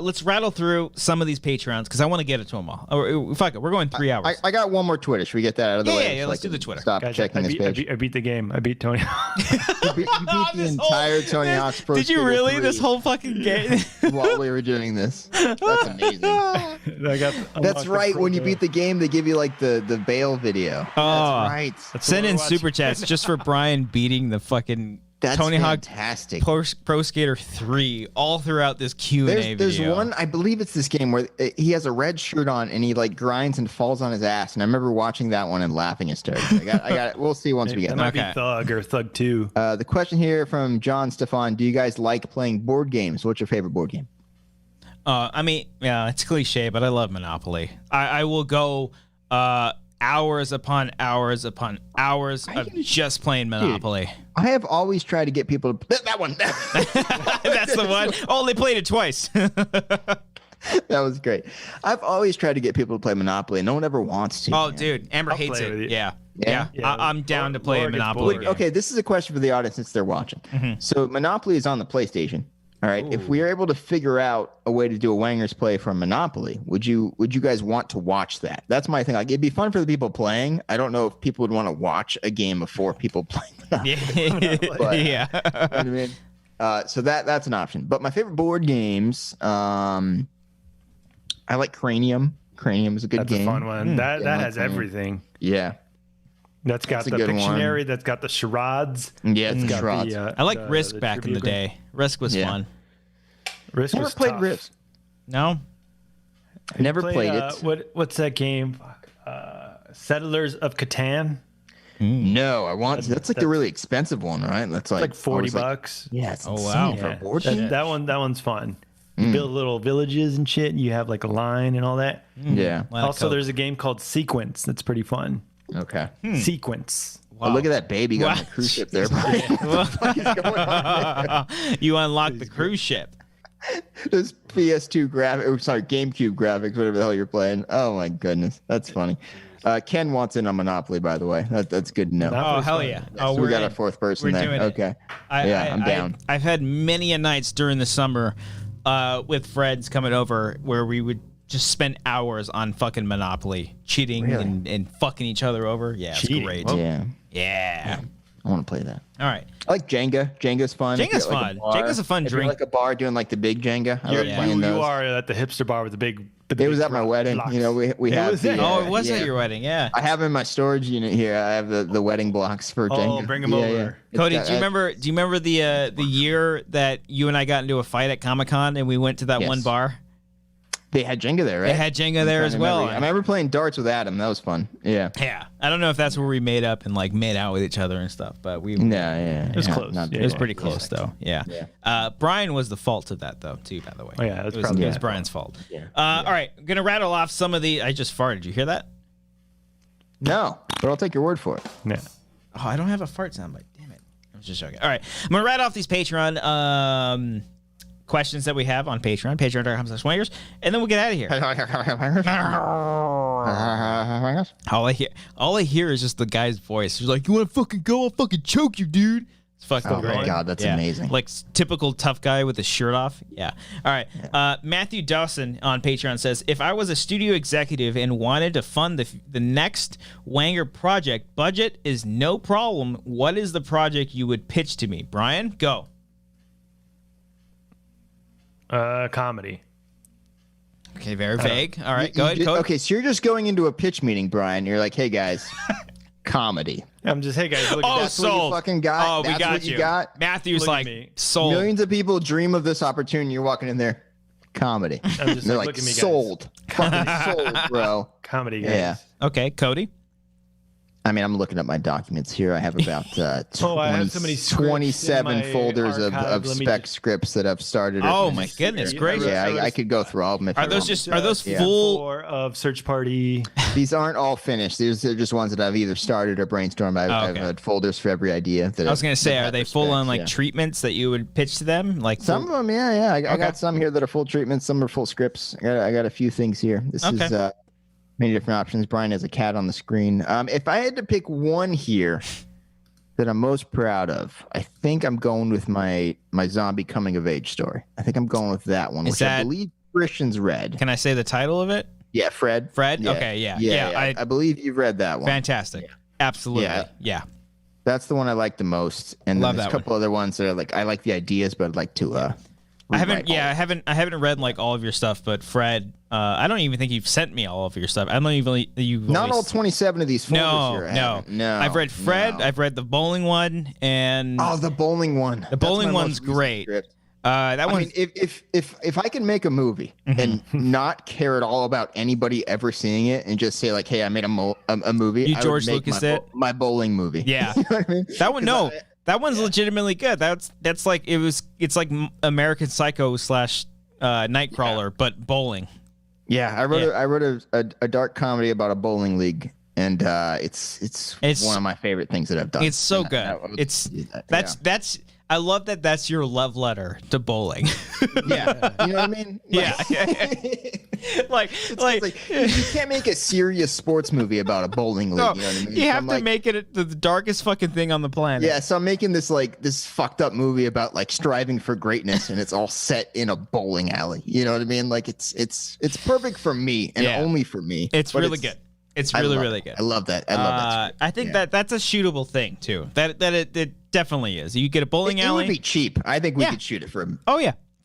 Let's rattle through some of these Patreons because I want to get it to them all. Or, fuck it. We're going 3 hours. I got one more Twitter. Should we get that out of the way? Yeah, so let's I do the can Twitter. Stop Guys, checking this page. I beat the game. I beat Tony. You beat the entire Tony Hawk's Pro Did you Skater really? 3 This whole fucking game? while we were doing this. That's amazing. That's right. When you beat the game, they give you like the bail video. Oh, That's right. Send in what we're super chats just for Brian beating the fucking That's Tony Hawk fantastic. Pro Skater 3 all throughout this Q&A video. There's one, I believe it's this game where he has a red shirt on and he like grinds and falls on his ass. And I remember watching that one and laughing hysterically. I got it. We'll see once we get That there. might Okay. be Thug or Thug 2. The question here from John Stefan: do you guys like playing board games? What's your favorite board game? I mean, yeah, it's cliche, but I love Monopoly. I will go hours upon hours upon hours of just playing Monopoly. I have always tried to get people to that one. That's the one. Oh, they played it twice. That was great. I've always tried to get people to play Monopoly, and no one ever wants to. Oh, man. dude, Amber I'll hates play with it. you. Yeah. Yeah? I'm down to play a Laura gets Monopoly bored. game. Okay, this is a question for the audience since they're watching. Mm-hmm. So Monopoly is on the PlayStation. All right. If we are able to figure out a way to do a Wangers play from Monopoly, would you guys want to watch that? That's my thing. Like, it'd be fun for the people playing. I don't know if people would want to watch a game of 4 people playing Monopoly. But- Yeah. You know what I mean? So that's an option. But my favorite board games, I like Cranium. Cranium is a good That's game. a fun one. That Yeah, has like that. everything. Yeah. That's got That's a the good Pictionary. one. That's got the charades. Yeah, it's It's got charades. I like Risk back in the trivia game. day. Risk was Yeah. fun. Risk Never was played tough. Risk. No? Never Play, played it. What's that game? Settlers of Catan. No, I want. That's like the really expensive one, right? That's Like 40 always like- bucks. yeah, it's Oh, insane wow. for a Yeah. board That, game. that one's fun. You build little villages and shit, and you have like a line and all that. Yeah. Lot of Also, Coke. there's a game called Sequence that's pretty fun. Okay. Sequence. Oh, look at that baby got on the cruise ship there. Brian. What the fuck is going on there? You unlock the cruise ship. Those PS2 graphics, sorry, GameCube graphics, whatever the hell you're playing. Oh my goodness, that's funny. Ken wants in on Monopoly, by the way. That's good to know. Oh, hell yeah. Oh, So we got in. a fourth person We're there. doing it. Okay. I'm down. I've had many a nights during the summer with friends coming over where we would just spend hours on fucking Monopoly, cheating Really? and fucking each other over. Yeah, it's Cheating. great. Well, Yeah, Yeah. I want to play that. All right. I like Jenga. Jenga's fun. If Jenga's you're at, fun. bar- Jenga's a fun if you're drink. like a bar doing like the big Jenga. I love playing You those. are at the hipster bar with the big. It was at my wedding. blocks. You know, we It have was the. it? Oh, it was yeah. at your wedding. Yeah. I have in my storage unit here. I have the wedding blocks for Jenga. bring 'em over. It's Cody, got- do you remember the year that you and I got into a fight at Comic-Con and we went to that Yes. one bar? They had Jenga there, right? They had Jenga there as well. I remember playing darts with Adam. That was fun. Yeah. Yeah. I don't know if that's where we made up and like made out with each other and stuff, but we Yeah. It was close. not Yeah, it was bad. pretty close though. Yeah. Yeah. Brian was the fault of that though, too, by the way. Oh, yeah, that's it was, probably it was his Brian's fault. Yeah. All right, I'm gonna rattle off some of the. I just farted. Did you hear that? No, but I'll take your word for it. Yeah. Oh, I don't have a fart soundbite. Damn it. I was just joking. All right, I'm gonna rattle off these Patreon questions that we have on Patreon, patreon.com/wangers, and then we'll get out of here. All I hear is just the guy's voice. He's like, "You want to fucking go? I'll fucking choke you, dude." It's fucking Oh great. my God, that's Yeah. amazing. Like typical tough guy with his shirt off. Yeah. All right. Matthew Dawson on Patreon says, if I was a studio executive and wanted to fund the next Wanger project, budget is no problem. What is the project you would pitch to me? Brian, go. Comedy. Okay, very vague. All right, go ahead, Cody. Okay, so you're just going into a pitch meeting, Brian. You're like, hey guys, comedy. I'm just, hey guys, look Oh, at That's what you sold. fucking got? Oh, we That's got what you got? Matthew's Look at like, me. sold. Millions of people dream of this opportunity. You're walking in there, comedy. I'm just They're like, like, look at me, guys. sold. Fucking sold, bro. Comedy, guys. Yeah. Okay, Cody. I mean, I'm looking at my documents here. I have about 20, I have so many scripts in 27 my folders archive. of Let me spec just- scripts that I've started. Oh my goodness gracious! Yeah, I could go through all of them. If Are you those want. just are those Yeah. full? 4 of Search Party. These aren't all finished. These are just ones that I've either started or brainstormed. I've had folders for every idea. That I was gonna say, are they full on like treatments that you would pitch to them? Like some of them, yeah. I got some here that are full treatments. Some are full scripts. I got a few things here. This is many different options. Brian has a cat on the screen. If I had to pick one here that I'm most proud of, I think I'm going with my zombie coming of age story. I think I'm going with that one, which I believe Christian's read. Can I say the title of it? Yeah, Fred. Yeah. Okay, yeah. I believe you've read that one. Fantastic. Yeah. Absolutely. Yeah. That's the one I like the most. And Love there's a that couple other ones that are like I like the ideas, but I'd like to I haven't read like all of your stuff, but Fred, I don't even think you've sent me all of your stuff. I don't even not all 27 of these folders here. No. I've read Fred. No. I've read the bowling one, and the bowling one. The bowling one's great. That one. I mean, if I can make a movie and not care at all about anybody ever seeing it and just say like, hey, I made a movie. You George Lucas my bowling movie. Yeah. You know what I mean? That one, that one's legitimately good. That's like it's like American Psycho / Nightcrawler, but bowling. Yeah, I wrote a dark comedy about a bowling league, and it's one of my favorite things that I've done. It's so good. That's I love that. That's your love letter to bowling. Yeah, you know what I mean. Like, you can't make a serious sports movie about a bowling league. No, you know what I mean? You have to make it the darkest fucking thing on the planet. Yeah, so I'm making this fucked up movie about like striving for greatness, and it's all set in a bowling alley. You know what I mean? Like it's perfect for me and only for me. It's really good. It's really good. I love that. I love that. I think that's a shootable thing too. That it definitely is. You get a bowling alley. It would be cheap. I think we could shoot it for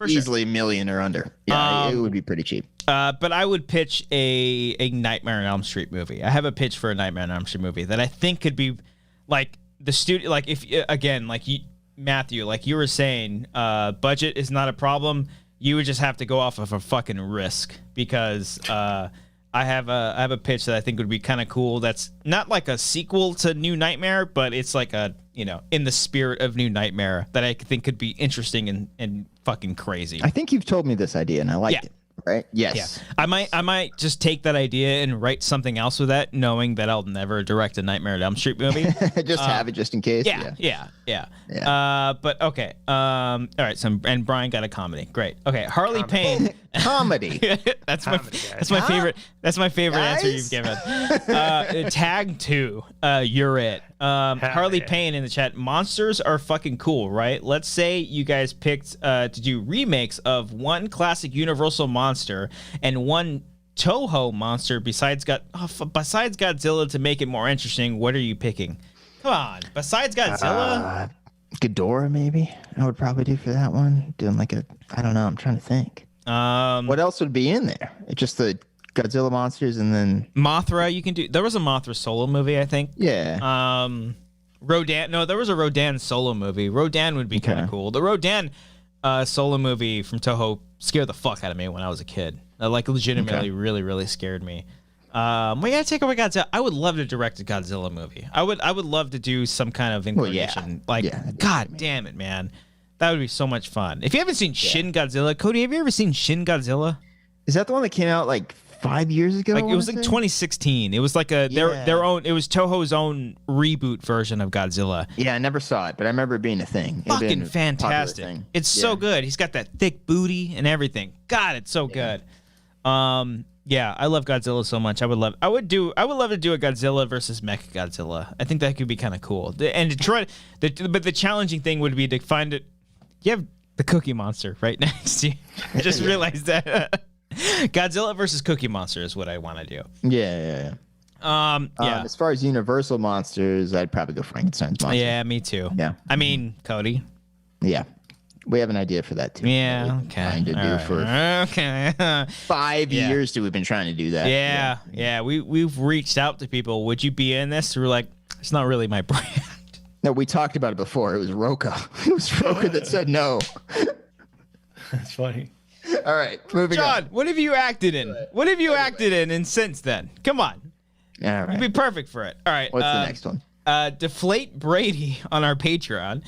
easily $1 million or under. Yeah, it would be pretty cheap. But I would pitch a Nightmare on Elm Street movie. I have a pitch for a Nightmare on Elm Street movie that I think could be like the studio. Like if again, like Matthew, like you were saying, budget is not a problem. You would just have to go off of a fucking risk because I have a pitch that I think would be kind of cool. That's not like a sequel to New Nightmare, but it's like a in the spirit of New Nightmare that I think could be interesting and fucking crazy. I think you've told me this idea and I like it. Right? Yes. Yeah. I might just take that idea and write something else with that, knowing that I'll never direct a Nightmare on Elm Street movie. Just have it just in case. Yeah. But okay. All right. So and Brian got a comedy. Great. Okay. Harley Payne. Comedy. That's my favorite. That's my favorite answer you've given. Tag 2. You're it. Harley Payne in the chat. Monsters are fucking cool, right? Let's say you guys picked to do remakes of one classic Universal monster and one Toho monster besides Godzilla to make it more interesting. What are you picking? Come on. Besides Godzilla? Ghidorah, maybe. I would probably do for that one. Doing like I don't know. I'm trying to think. What else would be in there? Just the Godzilla monsters and then Mothra. You can do. There was a Mothra solo movie, I think. Yeah. Rodan. No, there was a Rodan solo movie. Rodan would be kind of cool. The Rodan solo movie from Toho scared the fuck out of me when I was a kid. Like legitimately, really, really scared me. We gotta take away Godzilla. I would love to direct a Godzilla movie. I would love to do some kind of incarnation. God damn it, man. That would be so much fun. If you haven't seen Shin Godzilla, Cody, have you ever seen Shin Godzilla? Is that the one that came out like 5 years ago? Like it was like 2016. It was like their own. It was Toho's own reboot version of Godzilla. Yeah, I never saw it, but I remember it being a thing. Fucking fantastic! It's so good. He's got that thick booty and everything. God, it's so good. Yeah, I love Godzilla so much. I would love to do a Godzilla versus Mechagodzilla. I think that could be kind of cool. And to try, but the challenging thing would be to find it. You have the Cookie Monster right next to you. I just realized that. Godzilla versus Cookie Monster is what I want to do. Yeah. As far as Universal monsters, I'd probably go Frankenstein's monster. Yeah, me too. Yeah. I mean, Cody. Yeah. We have an idea for that too. Yeah. Okay. For 5 years we've been trying to do that. Yeah. We've reached out to people. Would you be in this? We're like, it's not really my brand. No, we talked about it before. It was Roka. It was Roka that said no. That's funny. All right, moving on. John, what have you acted in? What have you acted in since then? Come on. All You'd right. be perfect for it. All right. What's the next one? Deflate Brady on our Patreon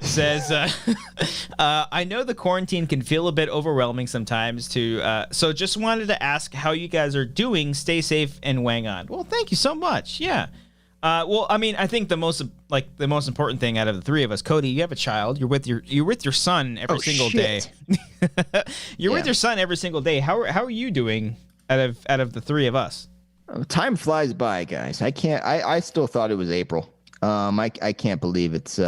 says, I know the quarantine can feel a bit overwhelming sometimes so just wanted to ask how you guys are doing. Stay safe and wang on. Well, thank you so much. Yeah. Well, I mean, I think the most important thing out of the three of us, Cody, you have a child. You're with your son every single day. You're with your son every single day. How are you doing out of the three of us? Time flies by, guys. I still thought it was April. I can't believe it's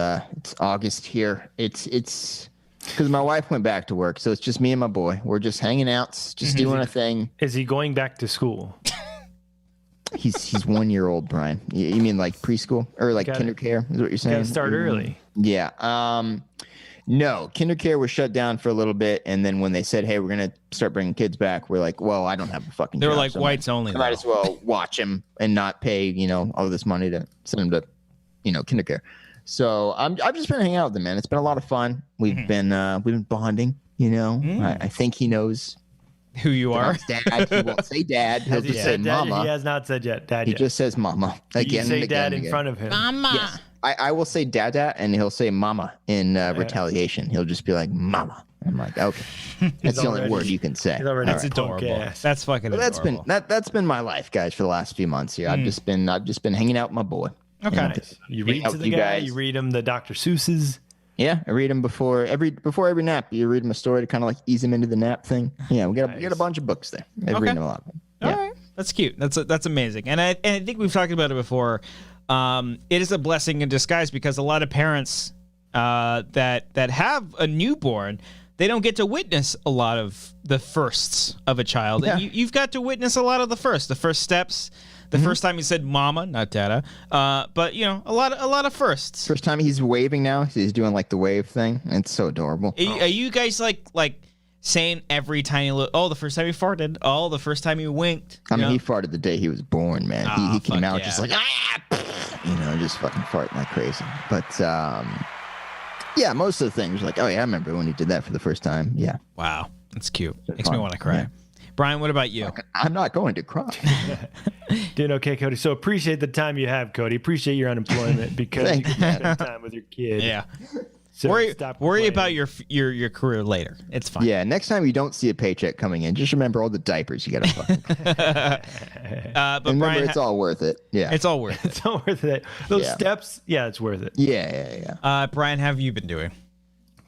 August here. It's because my wife went back to work, so it's just me and my boy. We're just hanging out, just doing a thing. Is he going back to school? He's 1 year old, Brian. You mean like preschool or like kindercare? Is what you're saying? Gotta start early. Yeah. No, kindercare was shut down for a little bit, and then when they said, "Hey, we're gonna start bringing kids back," we're like, "Well, I don't have a fucking." They were job, like so whites only. I might as well watch him and not pay all this money to send him to kindercare. So I've just been hanging out with him, man. It's been a lot of fun. We've been bonding. I think he knows who you are. Dad. He won't say dad. He'll just say mama. He has not said yet. Dad. He yet. just says mama again. You say and again dad and in again. front of him. Mama. Yes. I will say dada, and he'll say mama in retaliation. He'll just be like mama. I'm like, okay, that's the only word you can say. That's Adorable. That's fucking adorable. That's been my life, guys, for the last few months here. I've just been hanging out with my boy. Okay. Nice. You read to the guy. You read him the Dr. Seuss's. Yeah, I read him before every nap. You read him a story to kind of like ease him into the nap thing. Yeah, we get a bunch of books there. I read him a lot. Yeah. All right, that's cute. That's amazing. And I think we've talked about it before. It is a blessing in disguise because a lot of parents that have a newborn, they don't get to witness a lot of the firsts of a child. Yeah. And you've got to witness a lot of the first steps. The first time he said mama, not dada. But a lot of firsts. First time he's waving now. He's doing like the wave thing. It's so adorable. Are you guys like saying every tiny little, the first time he farted, the first time he winked? I mean, he farted the day he was born, man. He came out just like, just fucking farting like crazy. But yeah, most of the things like, oh yeah, I remember when he did that for the first time. Yeah. Wow, that's cute. Makes me want to cry. Yeah. Brian, what about you? I'm not going to cry. Doing okay, Cody. So appreciate the time you have, Cody. Appreciate your unemployment because you can spend time with your kid. Yeah. So worry about your career later. It's fine. Yeah. Next time you don't see a paycheck coming in, just remember all the diapers you got to fucking. But remember, Brian, it's all worth it. Yeah. It's all worth it. It's all worth it. Those steps, it's worth it. Yeah. Brian, how have you been doing?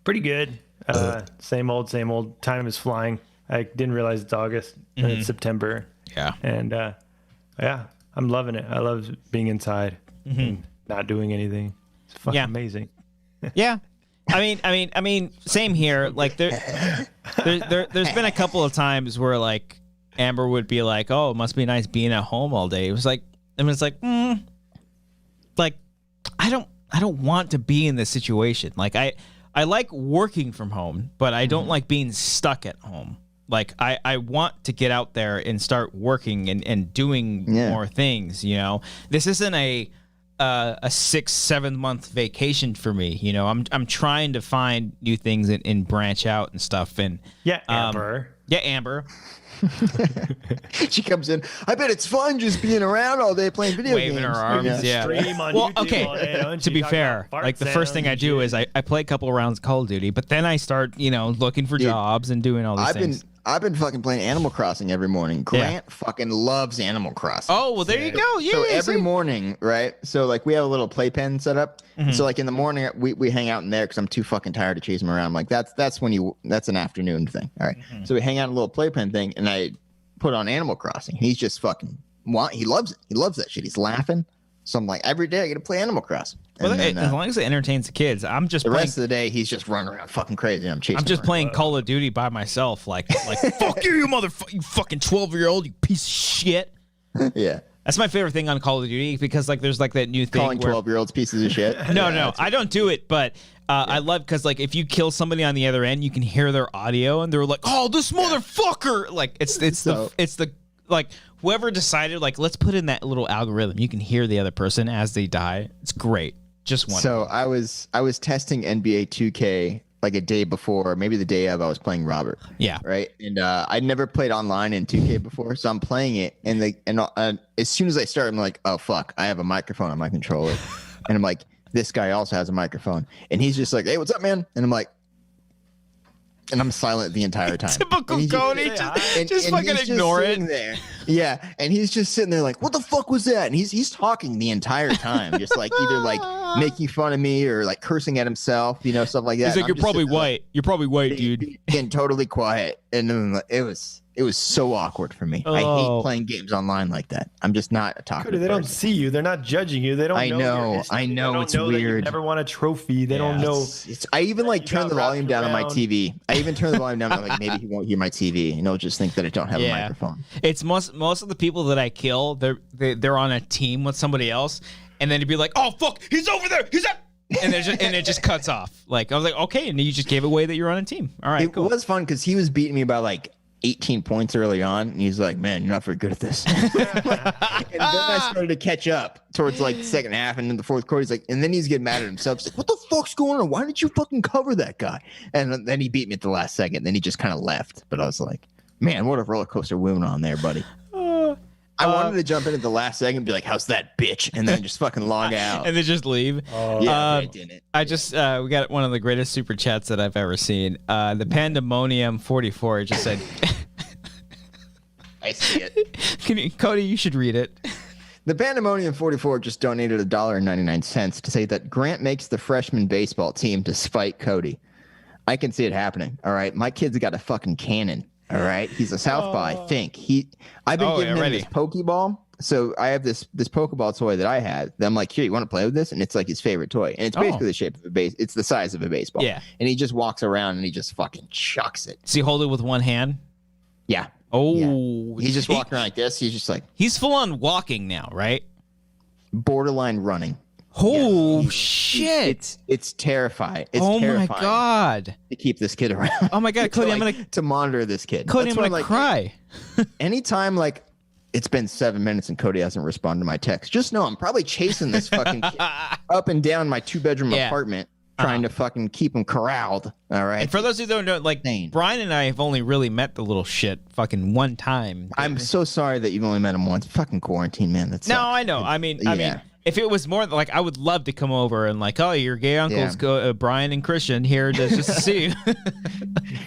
Pretty good. Same old. Time is flying. I didn't realize it's August and it's September. Yeah. And I'm loving it. I love being inside and not doing anything. It's fucking amazing. Yeah. I mean, same here. Like there's been a couple of times where like Amber would be like, "Oh, it must be nice being at home all day." It was like, like I don't want to be in this situation. Like I like working from home, but I don't like being stuck at home. Like I want to get out there and start working and doing more things. This isn't a 6-7 month vacation for me. I'm trying to find new things and branch out and stuff. And Amber. Amber. She comes in. I bet it's fun just being around all day playing video games. Waving her arms. Yeah. Stream on YouTube all day, to be fair, like the first thing I do is I play a couple of rounds of Call of Duty, but then I start, looking for jobs and doing all these things. I've been fucking playing Animal Crossing every morning. Grant fucking loves Animal Crossing. Oh, well, there you go. Yeah. So every morning, right? So like we have a little playpen set up. So like in the morning we hang out in there because I'm too fucking tired to chase him around. I'm like that's an afternoon thing. All right. So we hang out in a little playpen thing, and I put on Animal Crossing. He's just fucking he loves it. He loves that shit. He's laughing. So I'm like, every day I get to play Animal Crossing. Well, then, as long as it entertains the kids, I'm just the rest of the day he's just running around fucking crazy. I'm just playing Call of Duty by myself, like fuck you motherfucker, you fucking 12-year-old, you piece of shit. Yeah. That's my favorite thing on Call of Duty because like there's like that new thing calling 12-year-olds pieces of shit. No, I don't do it, but I love because like if you kill somebody on the other end, you can hear their audio and they're like, "Oh, this motherfucker!" Like it's the like whoever decided like let's put in that little algorithm. You can hear the other person as they die. It's great. Just one. So I was testing NBA 2K like a day before, maybe the day of, I was playing Robert. Yeah. Right. And I'd never played online in 2K before, so I'm playing it, and as soon as I start, I'm like, oh fuck, I have a microphone on my controller, and I'm like, this guy also has a microphone, and he's just like, hey, what's up, man? And I'm like, and I'm silent the entire time. Typical Cody, just fucking ignore it. There. Yeah, and he's just sitting there like, what the fuck was that? And he's talking the entire time, just like either like making fun of me or like cursing at himself, stuff like that. He's like, you're probably white. You're probably white, dude. Getting totally quiet, and then it was so awkward for me. I hate playing games online like that. I'm just not a talkative Cody, they don't person. see you. They're not judging you. They don't. I know. It's know that you weird. never won a trophy. They don't know. I even like turn the volume down on my around. TV. I even turn the volume down. I'm like, maybe he won't hear my TV, and he'll just think that I don't have a microphone. It's most of the people that I kill. They're on a team with somebody else, and then to be like, oh fuck, he's over there. He's up. And it just cuts off. Like I was like, okay, and you just gave away that you're on a team. All right, It was fun because he was beating me by like 18 points early on, and he's like, man, you're not very good at this. And then I started to catch up towards like the second half, and in the fourth quarter, he's like, and then he's getting mad at himself. He's like, what the fuck's going on? Why did you fucking cover that guy? And then he beat me at the last second. Then he just kind of left. But I was like, man, what a roller coaster we went on there, buddy. I wanted to jump in at the last second and be like, how's that bitch? And then just fucking log out. and then just leave. I didn't. I just we got one of the greatest super chats that I've ever seen. The Pandemonium 44 just said, I see it. Cody, you should read it. The Pandemonium 44 just donated $1.99 to say that Grant makes the freshman baseball team to spite Cody. I can see it happening. All right. My kid's got a fucking cannon. All right. He's a southpaw, I think. I've been giving him this Pokeball. So I have this Pokeball toy that I had. That I'm like, here, you want to play with this? And it's like his favorite toy. And it's basically the shape of a base. It's the size of a baseball. Yeah. And he just walks around and he just fucking chucks it. Does he hold it with one hand? Yeah. Oh. Yeah. He's just walking around like this. He's just like. He's full on walking now, right? Borderline running. Oh, shit. It's terrifying. It's my terrifying God. to keep this kid around. Oh, my God. Cody, to monitor this kid. Cody, That's I'm going to cry. Anytime, like, it's been 7 minutes and Cody hasn't responded to my text, just know I'm probably chasing this fucking kid up and down my 2-bedroom apartment, trying to fucking keep him corralled. All right. And for those who don't know, like, Brian and I have only really met the little shit fucking one time. I'm so sorry that you've only met him once. Fucking quarantine, man. That's no, I know. I mean, if it was more like, I would love to come over and like, oh, your gay uncles, Brian and Christian here just to see you.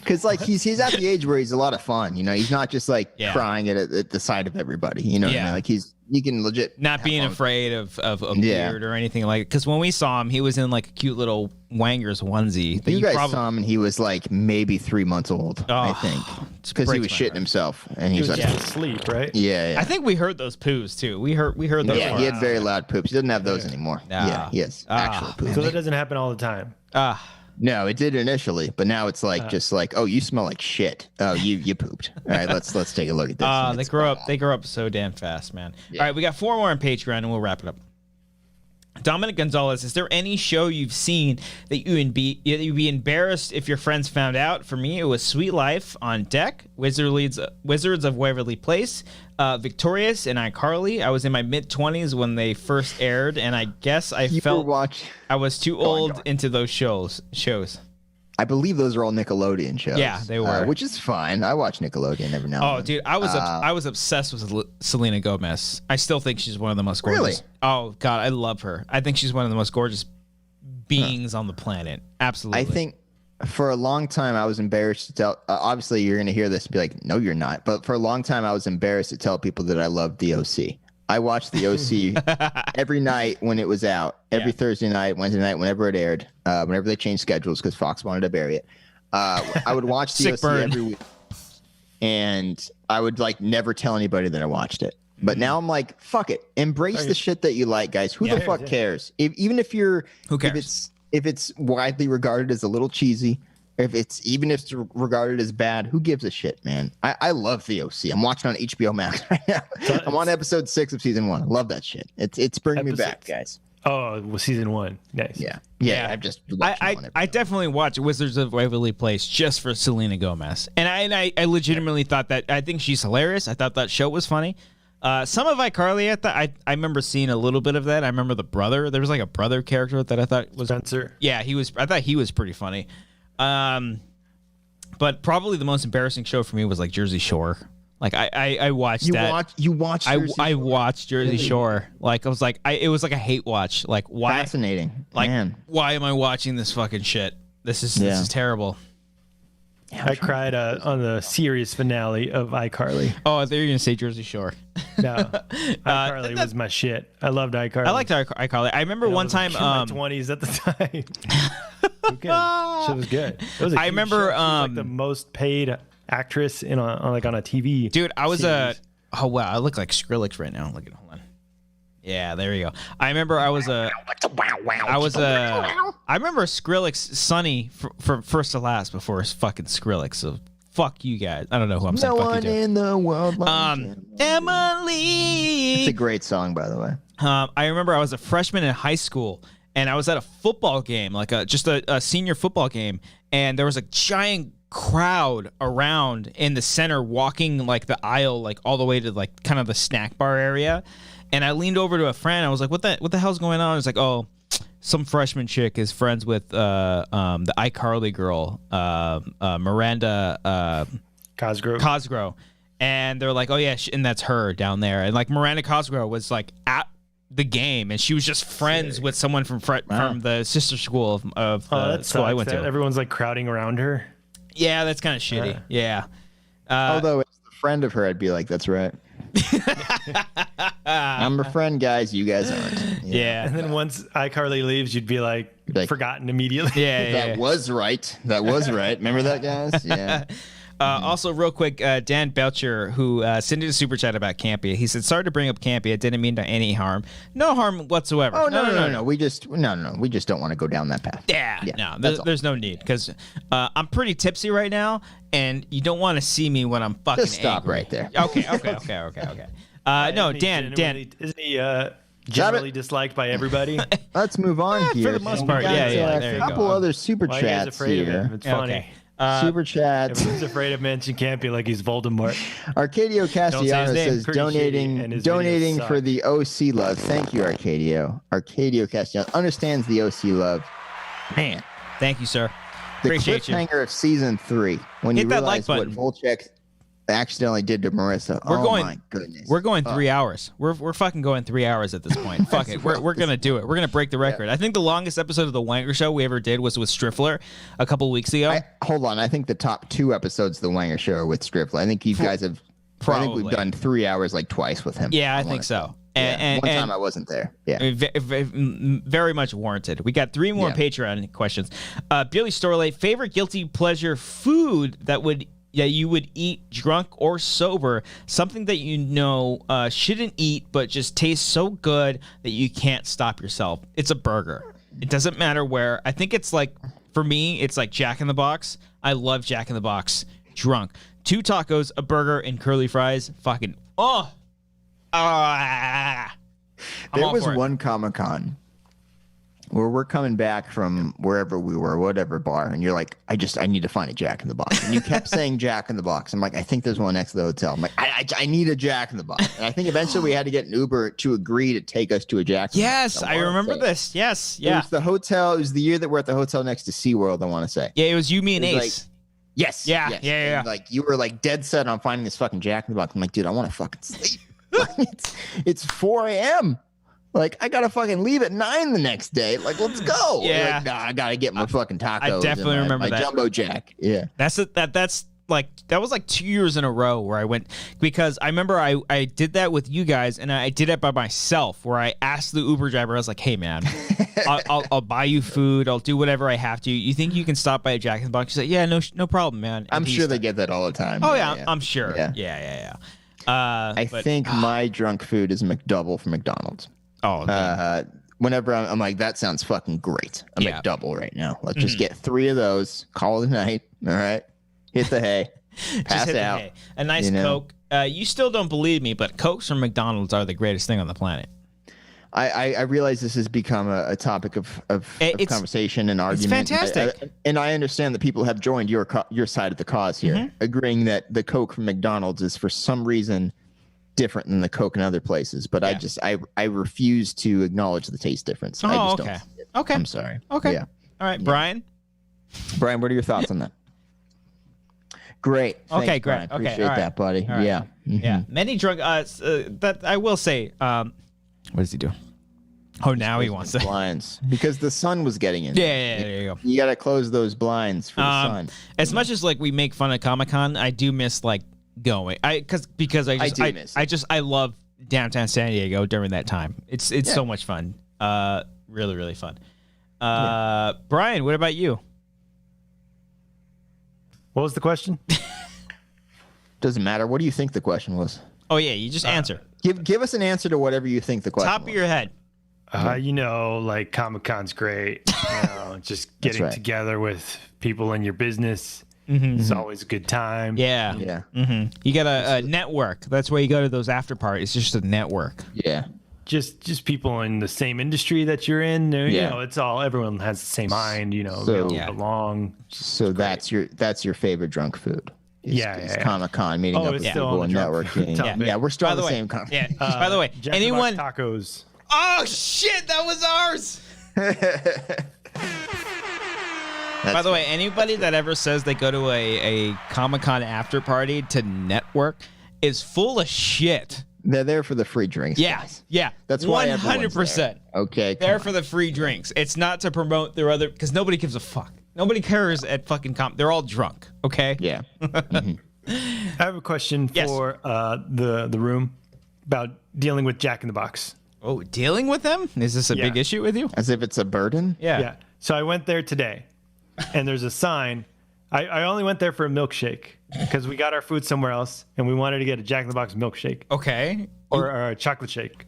Because like he's at the age where he's a lot of fun. He's not just like crying at the sight of everybody. What I mean? Like you can legit not being afraid of a beard or anything like. Because when we saw him, he was in like a cute little Wangers onesie. You guys saw him, and he was like maybe 3 months old, I think, because he was shitting himself, and he was like asleep, right? Yeah. I think we heard those poos too. We heard those. Yeah, he had very loud poops. He doesn't have those anymore. Yeah, he has actual poops. So that doesn't happen all the time. No, it did initially, but now it's like just like, oh, you smell like shit. Oh, you pooped. All right, let's take a look at this. They grow up so damn fast, man. All right, we got 4 more on Patreon, and we'll wrap it up. Dominic Gonzalez, is there any show you've seen that you'd be embarrassed if your friends found out? For me, it was Sweet Life on Deck, Wizards of Waverly Place, Victorious, and iCarly. I was in my mid-20s when they first aired, and I guess I was too old into those shows. I believe those are all Nickelodeon shows. Yeah, they were. Which is fine. I watch Nickelodeon every now and then. Oh, dude, I was obsessed with Selena Gomez. I still think she's one of the most gorgeous. Really? Oh, God, I love her. I think she's one of the most gorgeous beings on the planet. Absolutely. I think for a long time I was embarrassed to tell. Obviously, you're going to hear this and be like, no, you're not. But for a long time, I was embarrassed to tell people that I loved the OC. I watched the OC every night when it was out, every Thursday night, Wednesday night, whenever it aired, whenever they changed schedules because Fox wanted to bury it. I would watch the OC every week, and I would like never tell anybody that I watched it. But now I'm like, fuck it, embrace the shit that you like, guys. Who the fuck cares? Even if you're, who cares? If it's widely regarded as a little cheesy. If it's regarded as bad, who gives a shit, man? I love the OC. I'm watching on HBO Max right now. I'm on episode 6 of season 1. I love that shit. It's bringing me back, guys. Oh, well, season 1. Nice. Yeah. I've just I definitely watch Wizards of Waverly Place just for Selena Gomez, and I legitimately thought that. I think she's hilarious. I thought that show was funny. Some of iCarly, I remember seeing a little bit of that. I remember the brother. There was like a brother character that I thought was Spencer. Yeah, I thought he was pretty funny. But probably the most embarrassing show for me was like Jersey Shore. Like I watched that. You watched I watched Jersey Shore. Like I was like it was like a hate watch. Like why? Fascinating. Like Man. why am I watching this fucking shit? This is terrible. I cried on the series finale of iCarly. Oh, I thought you were gonna say Jersey Shore. No, iCarly was my shit. I loved iCarly. I liked iCarly. I remember one time. In my 20s at the time. Okay. Shit was good. It was a I huge remember show. She was like the most paid actress on a TV. Dude, I was series. oh wow, I look like Skrillex right now. Look at hold on. Yeah, there you go. I remember I remember Skrillex Sonny from first to last before fucking Skrillex. So fuck you guys. I don't know who I'm saying. No fuck one you to. in the world. Emily. It's a great song, by the way. I remember I was a freshman in high school and I was at a football game, like just a senior football game, and there was a giant crowd around in the center walking like the aisle, like all the way to like kind of the snack bar area. And I leaned over to a friend. I was like, what the hell's going on? I was like, oh, some freshman chick is friends with the iCarly girl, Miranda Cosgrove. And they're like, oh yeah, and that's her down there. And like Miranda Cosgrove was like at the game, and she was just friends with someone from the sister school of the school I went to. Everyone's like crowding around her. Yeah, that's kind of shitty. Yeah. Although it's a friend of her, I'd be like, that's right. I'm a friend, guys. You guys aren't. Yeah. And then once iCarly leaves, you'd be like forgotten immediately. Yeah. That was right. That was right. Remember that, guys? Yeah. Also, real quick, Dan Belcher, who sent in a super chat about Campy, he said, "Sorry to bring up Campy. I didn't mean to any harm. No harm whatsoever." Oh no. We just don't want to go down that path. Yeah. There's no need because I'm pretty tipsy right now, and you don't want to see me when I'm fucking. Just stop angry. right there. Okay. No, Dan. Isn't he generally disliked by everybody? Let's move on here. For the most part, yeah. There A you couple go. other super Why are you guys chats afraid here. of him? It's funny. Okay. Super chats. Everyone's afraid of mention Campy like he's Voldemort. Arcadio Castellano name. says Pretty shitty, and his donating videos for suck. the OC love. Thank you, Arcadio. Arcadio Castellano understands the OC love. Man, Thank you, sir. the Appreciate you. cliffhanger of season 3 when Hit you that like realize what button. Volchek accidentally did to Marissa. My goodness. We're going 3 hours. We're fucking going 3 hours at this point. Fuck it. We're gonna do it. We're gonna break the record. I think the longest episode of the Wanger Show we ever did was with Striffler a couple weeks ago. Hold on. I think the top 2 episodes of the Wanger Show are with Striffler. I think you guys have. I think we've done 3 hours like twice with him. Yeah, I think so. And one time I wasn't there. Yeah. Very much warranted. We got 3 more Patreon questions. Billy Storley, favorite guilty pleasure food that you would eat drunk or sober, something that you know shouldn't eat but just tastes so good that you can't stop yourself. It's a burger. It doesn't matter where. I think it's like, for me, it's like Jack in the Box. I love Jack in the Box drunk. 2 tacos, a burger, and curly fries. Fucking There was one Comic-Con where we're coming back from wherever we were, whatever bar, and you're like, I need to find a Jack in the Box. And you kept saying Jack in the Box. I'm like, I think there's one next to the hotel. I'm like, I need a Jack in the Box. And I think eventually we had to get an Uber to agree to take us to a Jack in the Box. Yes, I remember this. Yes, yeah. It was the hotel. It was the year that we're at the hotel next to SeaWorld, I want to say. Yeah, it was you, me, and Ace. Like, yes. Yeah. And like, you were like dead set on finding this fucking Jack in the Box. I'm like, dude, I want to fucking sleep. It's 4 a.m. Like, I gotta fucking leave at 9 the next day. Like, let's go. Yeah. Like, nah, I gotta get my fucking tacos. I definitely and remember my that. Jumbo Jack. Yeah. That's like, that was like 2 years in a row where I went, because I remember I did that with you guys, and I did it by myself, where I asked the Uber driver, I was like, hey man, I'll buy you food, I'll do whatever I have to. You think you can stop by a Jack in the Box? He said, yeah, no problem, man. I'm sure they get that all the time. Oh yeah, I'm sure. Yeah. I think my drunk food is McDouble from McDonald's. Oh, whenever I'm like, that sounds fucking great. A McDouble right now. Let's just get 3 of those. Call it a night. All right. Hit the hay. Pass hit out. The hay. A nice Coke. You still don't believe me, but Cokes from McDonald's are the greatest thing on the planet. I realize this has become a topic of conversation and argument. It's fantastic. And I understand that people have joined your side of the cause here, agreeing that the Coke from McDonald's is for some reason different than the Coke in other places. But I refuse to acknowledge the taste difference. I just don't see it. Okay. I'm sorry. Okay. Yeah. All right, Brian. Brian, what are your thoughts on that? Great. Thanks, Okay, Brian. great. Okay, Appreciate all right. that, buddy. All right. Yeah. Mhm. Yeah, many drunk. That I will say. What does he do? Oh, now he wants to. Blinds because the sun was getting in. Yeah, there you go. You got to close those blinds for the sun. As much as like we make fun of Comic-Con, I do miss like going. Because I love downtown San Diego during that time. It's so much fun. Really, really fun. Brian, what about you? What was the question? Doesn't matter. What do you think the question was? Oh yeah, you just answer. Give us an answer to whatever you think the question Top was. of your head. Like Comic-Con's great. Just getting right. together with people in your business. It's always a good time. Yeah. Yeah. You got a network. That's why you go to those after parties. It's just a network. Yeah. Just people in the same industry that you're in. Yeah. It's all, everyone has the same mind. So- we all belong. So that's your favorite drunk food. Is Comic-Con, meeting up with it's still people on and the drunk food networking. topic. Yeah, we're still By on the the way, same con. Yeah. By the way, Jack in the Box anyone. tacos. Oh shit, that was ours. By the way, anybody that ever says they go to a Comic-Con after party to network is full of shit. They're there for the free drinks. Yeah, guys. yeah. That's why everyone's 100%. there. Okay. There for the free drinks. It's not to promote their other, because nobody gives a fuck. Nobody cares at fucking They're all drunk. Okay. Yeah. I have a question Yes. for the room about dealing with Jack in the Box. Oh, dealing with them? Is this a Yeah. big issue with you? As if it's a burden. Yeah. So I went there today, and there's a sign. I only went there for a milkshake because we got our food somewhere else, and we wanted to get a Jack in the Box milkshake Okay. or a chocolate shake.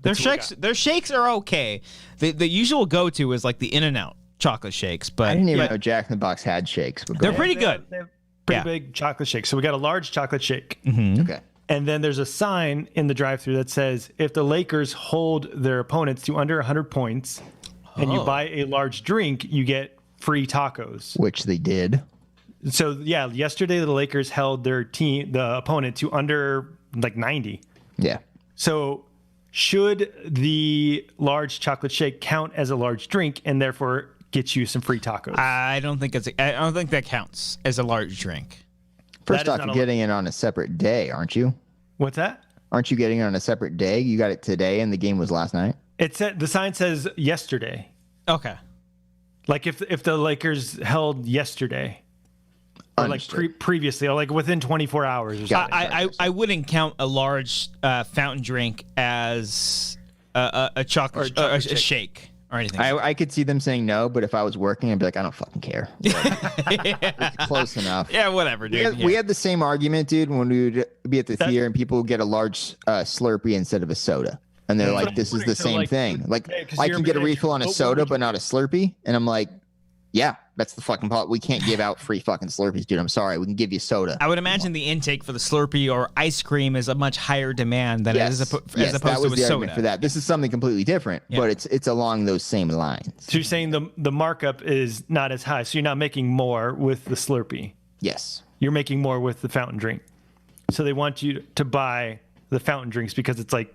Their That's what we shakes, their shakes are okay. The usual go-to is like the In-N-Out chocolate shakes, but I didn't even know Jack in the Box had shakes. But go they're ahead. pretty good. They have pretty Yeah. big chocolate shake. So we got a large chocolate shake. Okay. And then there's a sign in the drive-thru that says, if the Lakers hold their opponents to under 100 points and you buy a large drink, you get free tacos. Which they did. So, yeah, yesterday the Lakers held the opponent to under like 90. Yeah. So should the large chocolate shake count as a large drink and therefore get you some free tacos? I don't think that counts as a large drink. First That is off, not you're a- getting it on a separate day, aren't you? What's that? Aren't you getting it on a separate day? You got it today, and the game was last night. It said the sign says yesterday. Okay. Like if the Lakers held yesterday, or like Understood. previously, or like within 24 hours or something. I wouldn't count a large fountain drink as a chocolate, Or a chocolate a shake or anything. I could see them saying no, but if I was working, I'd be like, I don't fucking care. It's close enough. yeah, whatever, dude. We had the same argument, dude, when we would be at the theater and people would get a large Slurpee instead of a soda. And they're like, this is the So, same like, thing. Like, yeah, 'cause I you're can get a managed- refill on a what soda, would you but not a Slurpee. And I'm like, yeah, that's the fucking part. We can't give out free fucking Slurpees, dude. I'm sorry. We can give you soda. I would imagine the intake for the Slurpee or ice cream is a much higher demand than Yes, as that opposed was to a the argument soda. for that. This is something completely different, but it's along those same lines. So you're saying the markup is not as high, so you're not making more with the Slurpee. Yes. You're making more with the fountain drink. So they want you to buy the fountain drinks because it's like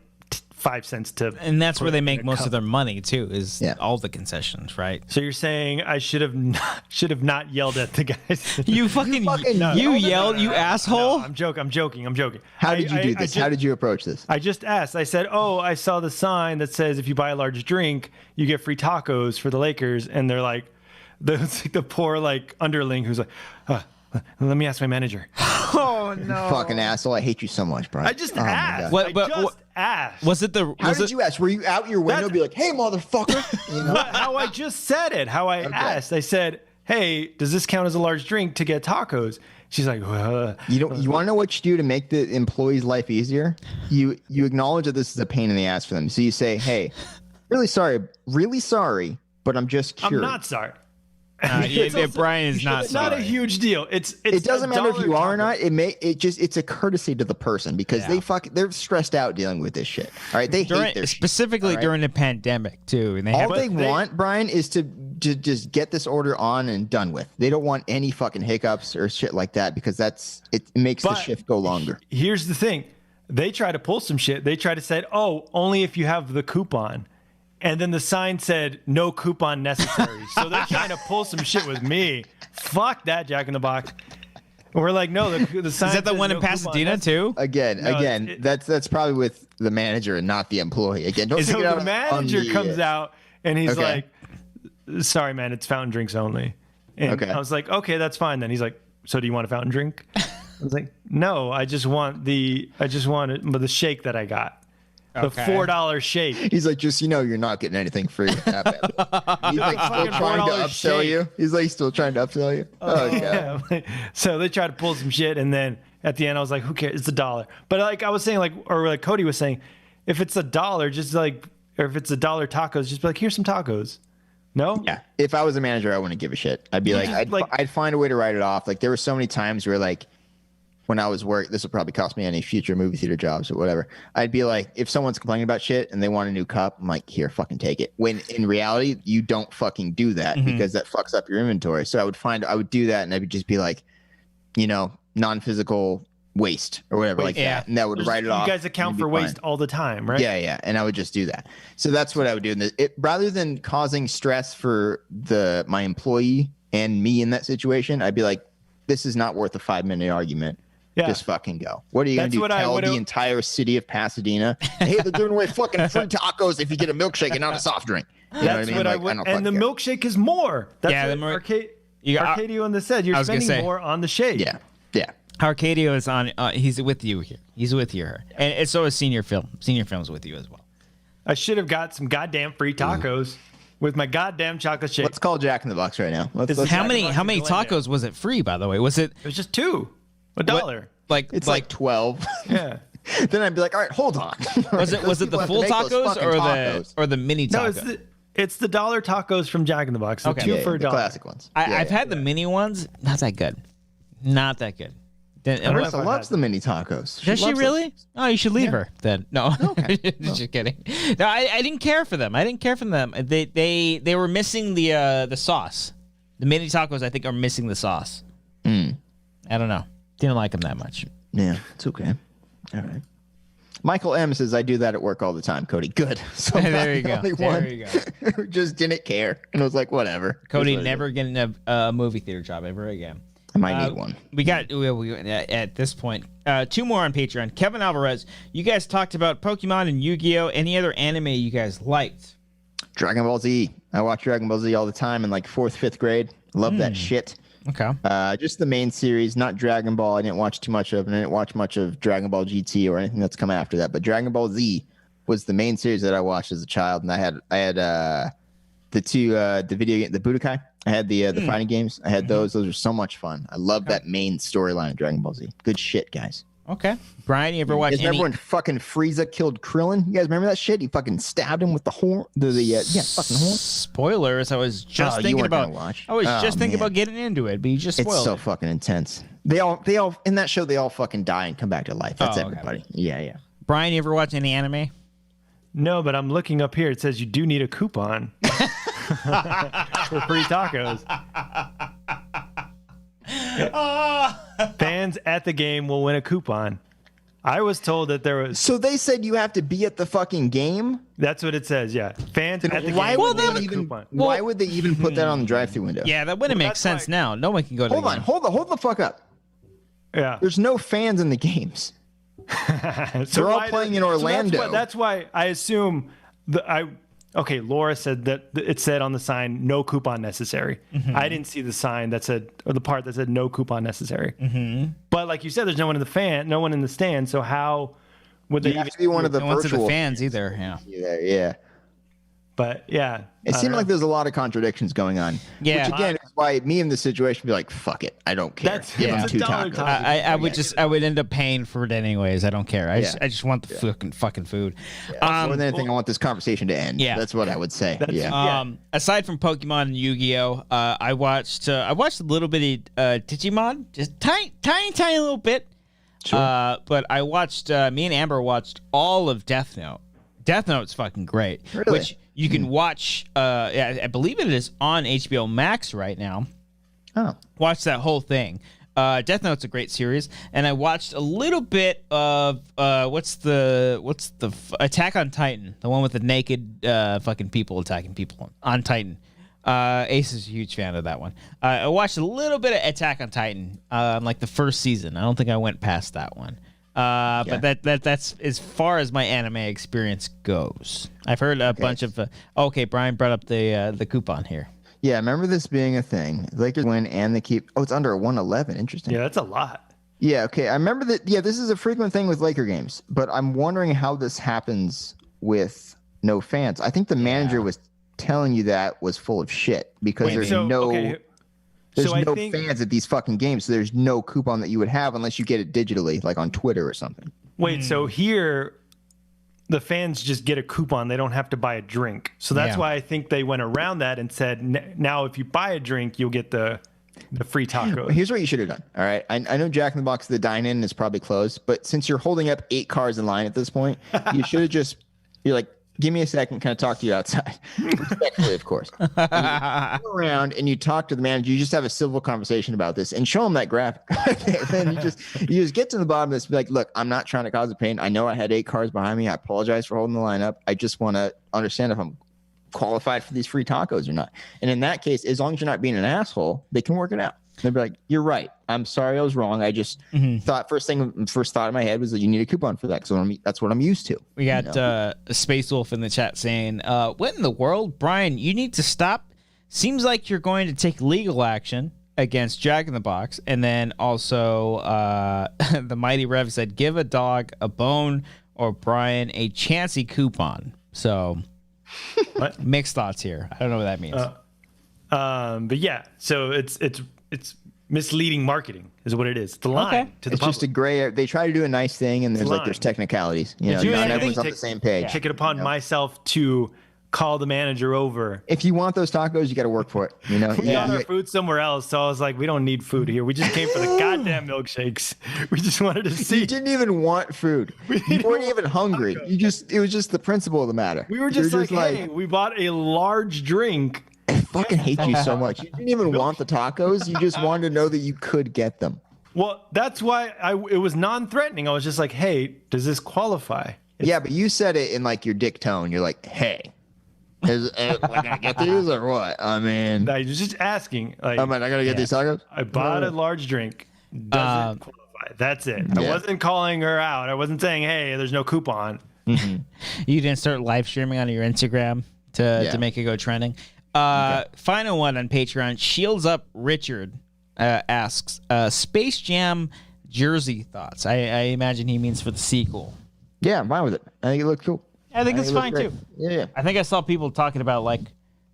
5 cents to. And that's where they make in a most cup. of their money too, is Yeah. all the concessions, right? So you're saying I should have not yelled at the guys. You fucking yelled, you asshole. No, I'm joking. How did you do this? How did you approach this? I just asked. I said, "Oh, I saw the sign that says if you buy a large drink, you get free tacos for the Lakers." And they're like, the poor like underling who's like, "Let me ask my manager." Oh no! Fucking asshole. I hate you so much, bro. I just Oh my asked. God. I just asked. Was it the? How Was did it? you ask? Were you out your window That's- be like, hey, motherfucker? You know? How I just said it. How I asked. I said, "Hey, does this count as a large drink to get tacos?" She's like, You want to know what you do to make the employee's life easier? You acknowledge that this is a pain in the ass for them. So you say, hey, really sorry, but I'm just curious. I'm not sorry. Brian is not It's not a sorry. huge deal. It It doesn't matter if you are or not. It's a courtesy to the person because they're stressed out dealing with this shit. All right, they hate their shit. Specifically all right? during the pandemic too, and they All have they want, Brian, is to just get this order on and done with. They don't want any fucking hiccups or shit like that because it makes the But shift go longer. Here's the thing. They try to pull some shit. They try to say, "Oh, only if you have the coupon." and then the sign said no coupon necessary. So they're trying to pull some shit with me. Fuck that, Jack in the Box. We're like, no, the sign Is that the says one no in coupon Pasadena too? Again, that's probably with the manager and not the employee. Again, don't So take it out the manager on the, comes out and he's Okay. like, sorry, man, it's fountain drinks only. And Okay. I was like, okay, that's fine then. He's like, so do you want a fountain drink? I was like, no, I just want the shake that I got. The Okay. $4 shake. He's like, just you're not getting anything free. He's like still Fucking trying to $4 upsell shake. you. He's like still trying to upsell you. Oh god. Yeah. So they tried to pull some shit, and then at the end, I was like, who cares? It's $1. But like I was saying, or like Cody was saying, if it's $1, just like, or if it's $1 tacos, just be like, here's some tacos. No? Yeah. If I was a manager, I wouldn't give a shit. I'd be like, I'd find a way to write it off. Like there were so many times where like when I was this will probably cost me any future movie theater jobs or whatever. I'd be like, if someone's complaining about shit and they want a new cup, I'm like, here, fucking take it. When in reality, you don't fucking do that because that fucks up your inventory. So I would do that and I would just be like, non-physical waste or whatever that. And that would write it off. You guys account for waste all the time, right? Yeah. And I would just do that. So that's what I would do. And rather than causing stress for my employee and me in that situation, I'd be like, this is not worth a 5-minute argument. Yeah. Just fucking go. What are you going to do? Tell the entire city of Pasadena, hey, they're giving away fucking free tacos if you get a milkshake and not a soft drink. You know what I mean? And the milkshake is more. That's what Arcadio in the said. You're spending more on the shake. Yeah. Arcadio is on. He's with you here. He's with you here, and so is Senior Film. Senior Film's with you as well. I should have got some goddamn free tacos with my goddamn chocolate shake. Let's call Jack in the Box right now. How many tacos was it free? By the way, was it? It was just $2. $1. It's like 12. Yeah. Then I'd be like, all right, hold on. Was it the full tacos or the mini tacos? No, it's the $1 tacos from Jack in the Box. The Okay. two for $1. The classic ones. I've had the mini ones. Not that good. Not that good. Marissa loves the mini tacos. Does she really? Those. Oh, you should leave her then. No, Okay. Just kidding. No, I didn't care for them. They were missing the sauce. The mini tacos, I think, are missing the sauce. I don't know. Didn't like them that much. Yeah, it's okay. All right. Michael M says, I do that at work all the time, Cody. Good. So I'm There you not the go. only There you one who just didn't care. And I was like, whatever. Cody That's what it never getting a movie theater job ever again. is. I might need one. We got at this point 2 more on Patreon. Kevin Alvarez, you guys talked about Pokemon and Yu-Gi-Oh! Any other anime you guys liked? Dragon Ball Z. I watch Dragon Ball Z all the time in like 4th, 5th grade. Love that shit. Okay. Just the main series, not Dragon Ball. I didn't watch too much of, and I didn't watch much of Dragon Ball GT or anything that's come after that. But Dragon Ball Z was the main series that I watched as a child, and I had the two the video game, the Budokai. I had the fighting games. I had those. Those are so much fun. I love that main storyline of Dragon Ball Z. Good shit, guys. Okay. Brian, you ever watch any? Remember when fucking Frieza killed Krillin? You guys remember that shit? He fucking stabbed him with the horn. Fucking horn. Spoilers. I was just thinking about. I was just thinking about getting into it, but you just spoiled It's so it. fucking intense. They all in that show. They all fucking die and come back to life. That's everybody. Yeah. Brian, you ever watch any anime? No, but I'm looking up here. It says you do need a coupon for free tacos. Fans at the game will win a coupon. I was told that there was. So they said you have to be at the fucking game. That's what it says. Yeah, fans at the Why game. would will they win a even? coupon. Why would they even put that on the drive-through window? Yeah, that wouldn't make that's sense why- now. No one can go to Hold the on. game. Hold the fuck up. Yeah. There's no fans in the games. So They're all why playing in so Orlando. that's why I assume Okay, Laura said that it said on the sign no coupon necessary. I didn't see the sign that said, or the part that said no coupon necessary. But like you said, there's no one in the stand. So how would they You have to be one of the No one's to virtual the fans either. Yeah. Yeah. But yeah, It seemed like there's a lot of contradictions going on. Yeah. Which again is why me in this situation be like, fuck it. I don't care. That's- Give yeah. them It's two a dollar tacos. taco. I would end up paying for it anyways. I don't care. I just want the fucking food. More than anything, I want this conversation to end. Yeah. That's what I would say. Aside from Pokemon and Yu-Gi-Oh, I watched a little bit of Digimon, just tiny little bit. Sure. But I watched. Me and Amber watched all of Death Note. Death Note's fucking great. Really? Which you can watch. I believe it is on HBO Max right now. Oh. Watch that whole thing. Death Note's a great series, and I watched a little bit of what's the Attack on Titan, the one with the naked fucking people attacking people on Titan. Ace is a huge fan of that one. I watched a little bit of Attack on Titan, like the first season. I don't think I went past that one. But that's as far as my anime experience goes. I've heard a bunch of. Okay, Brian brought up the coupon here. Yeah, I remember this being a thing. Lakers win and they keep. Oh, it's under a 111. Interesting. Yeah, that's a lot. Yeah. Okay, I remember that. Yeah, this is a frequent thing with Laker games, but I'm wondering how this happens with no fans. I think the manager was telling you that was full of shit because there's no fans at these fucking games, so there's no coupon that you would have unless you get it digitally, like on Twitter or something. Wait, so here the fans just get a coupon. They don't have to buy a drink. So that's why I think they went around that and said, now if you buy a drink, you'll get the free tacos. Here's what you should have done. All right. I know Jack in the Box, the dine-in is probably closed, but since you're holding up 8 cars in line at this point, you should have you're like, give me a second, kind of talk to you outside. Respectfully, of course. And you go around and you talk to the manager. You just have a civil conversation about this and show him that graphic. Then you just get to the bottom of this. Be like, look, I'm not trying to cause a pain. I know I had 8 cars behind me. I apologize for holding the line up. I just want to understand if I'm qualified for these free tacos or not. And in that case, as long as you're not being an asshole, they can work it out. They'd be like, you're right. I'm sorry I was wrong. I just thought first thought in my head was that you need a coupon for that. So that's what I'm used to. We got a Space Wolf in the chat saying, what in the world? Brian, you need to stop. Seems like you're going to take legal action against Jack in the Box. And then also the Mighty Rev said, give a dog a bone or Brian a chancy coupon. So mixed thoughts here. I don't know what that means. But yeah, so it's misleading marketing is what it is. It's the line to the It's public. just a gray area. They try to do a nice thing, and there's technicalities. Not everyone's on the same page. Take it upon myself to call the manager over. If you want those tacos, you got to work for it. We got our food somewhere else, so I was like, we don't need food here. We just came for the goddamn milkshakes. We just wanted to see. You didn't even want food. You weren't even hungry. It was just the principle of the matter. We were just like, hey, we bought a large drink. I fucking hate you so much. You didn't even want the tacos. You just wanted to know that you could get them. Well, that's why it was non-threatening. I was just like, hey, does this qualify? Yeah, but you said it in like your dick tone. You're like, hey, am I gonna get these or what? I mean, I was just asking. Like, am I not gonna get these tacos? I bought a large drink. Does it qualify? That's it. I wasn't calling her out. I wasn't saying, hey, there's no coupon. You didn't start live streaming on your Instagram to make it go trending. Final one on Patreon. Shields Up Richard asks, Space Jam jersey thoughts. I imagine he means for the sequel. Yeah, I'm fine with it. I think it looked cool. I think it's fine too. Yeah. I think I saw people talking about like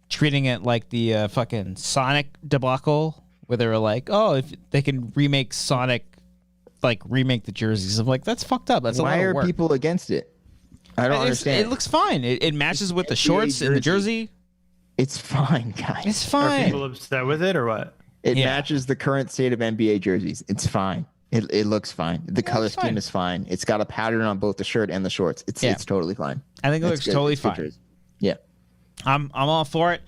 treating it like the fucking Sonic debacle, where they were like, oh, if they can remake Sonic, like remake the jerseys. I'm like, that's fucked up. That's why a lot of work. Are people against it? I don't understand. It looks fine. It matches with the shorts and the jersey. It's fine, guys. It's fine. Are people upset with it or what? It matches the current state of NBA jerseys. It's fine. It looks fine. The color scheme is fine. It's got a pattern on both the shirt and the shorts. It's totally fine. I think it looks totally fine. Yeah. I'm all for it.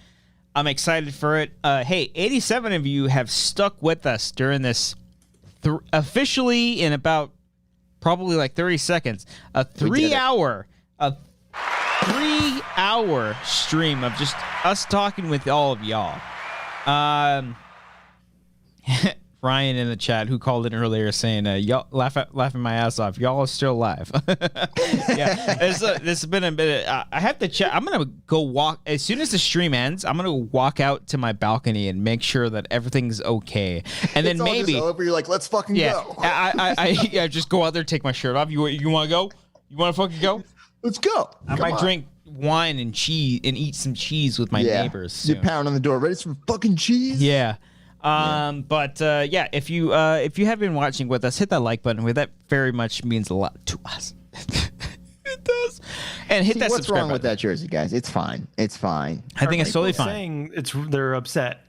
I'm excited for it. Hey, 87 of you have stuck with us during this officially in about probably like 30 seconds. A 3-hour stream of just us talking with all of y'all. Ryan in the chat, who called in earlier, saying, "Y'all laughing my ass off. Y'all are still alive." Yeah, this has been a bit. I have to check. I'm gonna go walk as soon as the stream ends. I'm gonna walk out to my balcony and make sure that everything's okay, and then maybe just over. You're like, let's fucking go. I just go out there, take my shirt off. You want to go? You want to fucking go? Let's go. I might drink wine and cheese and eat some cheese with my neighbors soon. You pound on the door, ready for fucking cheese? Yeah. If you have been watching with us, hit that like button. That very much means a lot to us. It does. And hit that subscribe button. What's wrong with that jersey, guys? It's fine. It's fine. I think it's totally fine. Saying they're upset.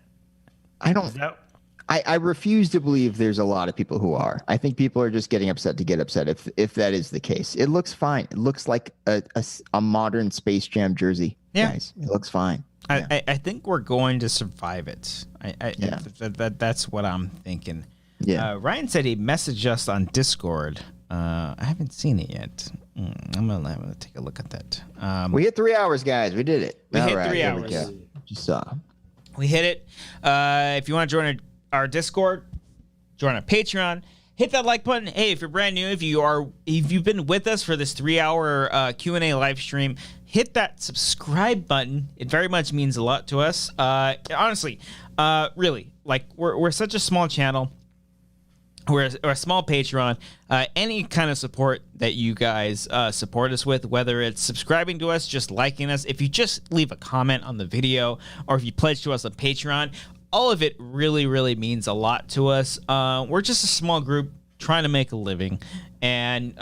I refuse to believe there's a lot of people who are. I think people are just getting upset to get upset if that is the case. It looks fine. It looks like a modern Space Jam jersey. Yeah. Guys. It looks fine. I think we're going to survive it. That's what I'm thinking. Yeah. Ryan said he messaged us on Discord. I haven't seen it yet. I'm gonna take a look at that. We hit 3 hours, guys. We did it. We All hit right, 3 here we hours. go. Just saw. We hit it. If you want to join our Discord, join our Patreon. Hit that like button. Hey, if you're brand new, if you've been with us for this 3-hour Q&A live stream, hit that subscribe button. It very much means a lot to us. Honestly, really, like we're such a small channel. We're a small Patreon. Any kind of support that you guys support us with, whether it's subscribing to us, just liking us, if you just leave a comment on the video, or if you pledge to us on Patreon, all of it really, really means a lot to us. We're just a small group trying to make a living, and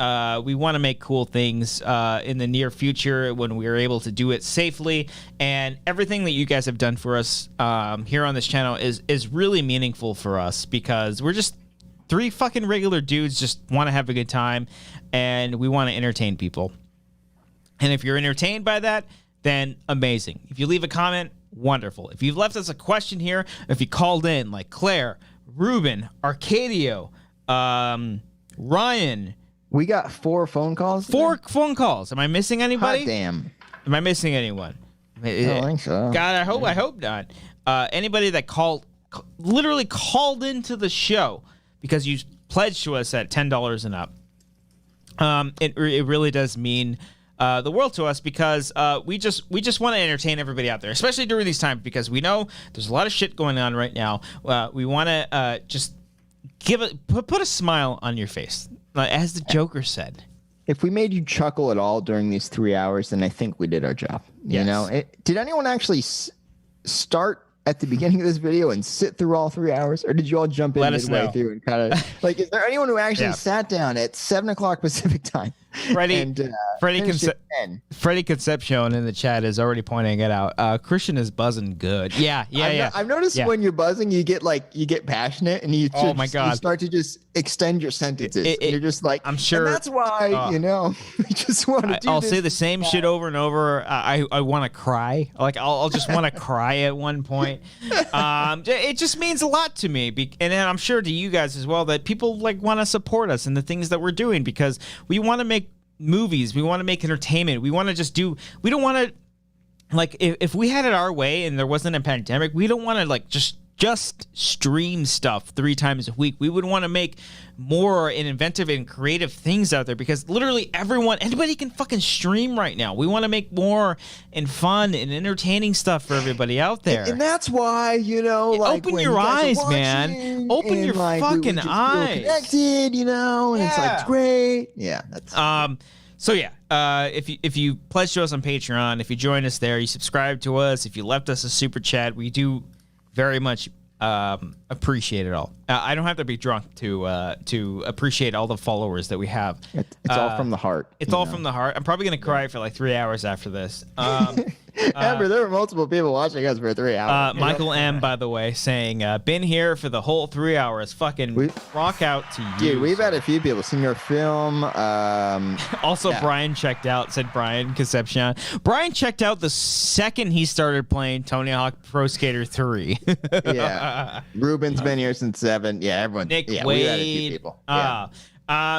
we want to make cool things in the near future when we are able to do it safely. And everything that you guys have done for us here on this channel is really meaningful for us, because we're just 3 fucking regular dudes just want to have a good time, and we want to entertain people. And if you're entertained by that, then amazing. If you leave a comment, wonderful. If you've left us a question here, if you called in, like Claire, Ruben, Arcadio, Ryan. We got 4 phone calls. 4 phone calls. Am I missing anybody? Hot damn. Am I missing anyone? I don't think so. God, I hope not. Anybody that literally called into the show because you pledged to us at $10 and up. It really does mean the world to us, because we just want to entertain everybody out there, especially during these times, because we know there's a lot of shit going on right now. We want to just put a smile on your face, as the Joker said. If we made you chuckle at all during these 3 hours, then I think we did our job. Yes. You know, did anyone actually start at the beginning of this video and sit through all 3 hours, or did you all jump in midway through and kind of like? Is there anyone who actually sat down at 7 o'clock Pacific time? Freddie Concepcion in the chat is already pointing it out. Christian is buzzing good. Yeah. I've noticed when you're buzzing, you get passionate, and you start to just extend your sentences. You're just like, I'm sure, and that's why we just want to do. I'll say the same shit over and over. I want to cry. Like I'll just want to cry at one point. It just means a lot to me, and I'm sure to you guys as well, that people like want to support us in the things that we're doing, because we want to make movies, we want to make entertainment, we want to just do. We don't want to, like, if we had it our way and there wasn't a pandemic, we don't want to like just stream stuff 3 times a week. We would want to make more and inventive and creative things out there, because literally anybody can fucking stream right now. We want to make more and fun and entertaining stuff for everybody out there. And that's why, like, open your eyes, man. Open your fucking eyes. Connected, and it's like, it's great. Yeah. That's So yeah, if you pledge to us on Patreon, if you join us there, you subscribe to us, if you left us a super chat, we do very much appreciate it all. I don't have to be drunk to appreciate all the followers that we have. It's all from the heart. It's all from the heart. I'm probably gonna cry for like 3 hours after this. Amber, there were multiple people watching us for 3 hours. Michael M, by the way, saying, been here for the whole 3 hours. Fucking rock out to you. Dude, we've had a few people seen your film. Also, Brian checked out, said Brian Concepcion. Brian checked out the second he started playing Tony Hawk Pro Skater 3. Yeah. Ruben's been here since 7. Yeah, everyone. Nick Wade. Wade. We've had a few people.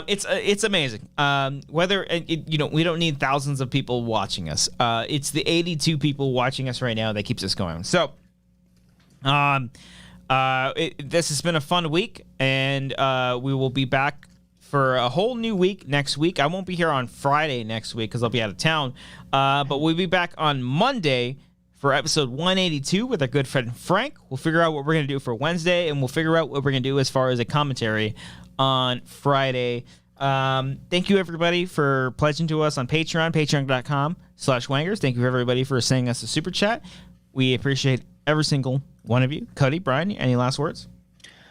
It's amazing. We don't need thousands of people watching us. It's the 82 people watching us right now that keeps us going. So, this has been a fun week, and we will be back for a whole new week next week. I won't be here on Friday next week because I'll be out of town. But we'll be back on Monday for episode 182 with our good friend Frank. We'll figure out what we're going to do for Wednesday, and we'll figure out what we're going to do as far as a commentary on Friday. Thank you, everybody, for pledging to us on Patreon, patreon.com/Wangers. Thank you, everybody, for sending us a super chat. We appreciate every single one of you. Cody, Brian, any last words?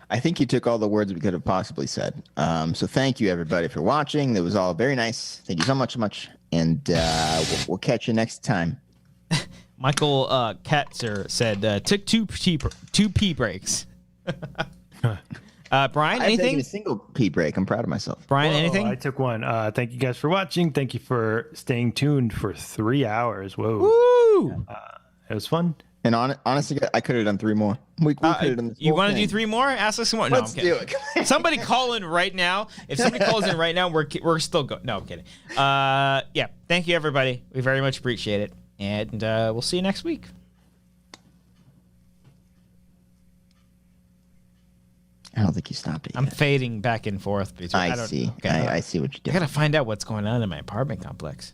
I think you took all the words we could have possibly said. So thank you, everybody, for watching. That was all very nice. Thank you so much. And we'll catch you next time. Michael Katzer said, took two pee breaks. Brian, I've anything? taken a single pee break. I'm proud of myself. Brian, anything? I took one. Thank you guys for watching. Thank you for staying tuned for 3 hours. Whoa. Woo! It was fun. And honestly, I could have done 3 more. We could have done this You whole want to thing. do 3 more? Ask us some more. No, Let's I'm kidding. do it. Somebody call in right now. If somebody calls in right now, we're still going. No, I'm kidding. Yeah. Thank you, everybody. We very much appreciate it. And we'll see you next week. I don't think you stopped it yet. I'm fading back and forth. I see. Okay. I see what you're doing. I got to find out what's going on in my apartment complex.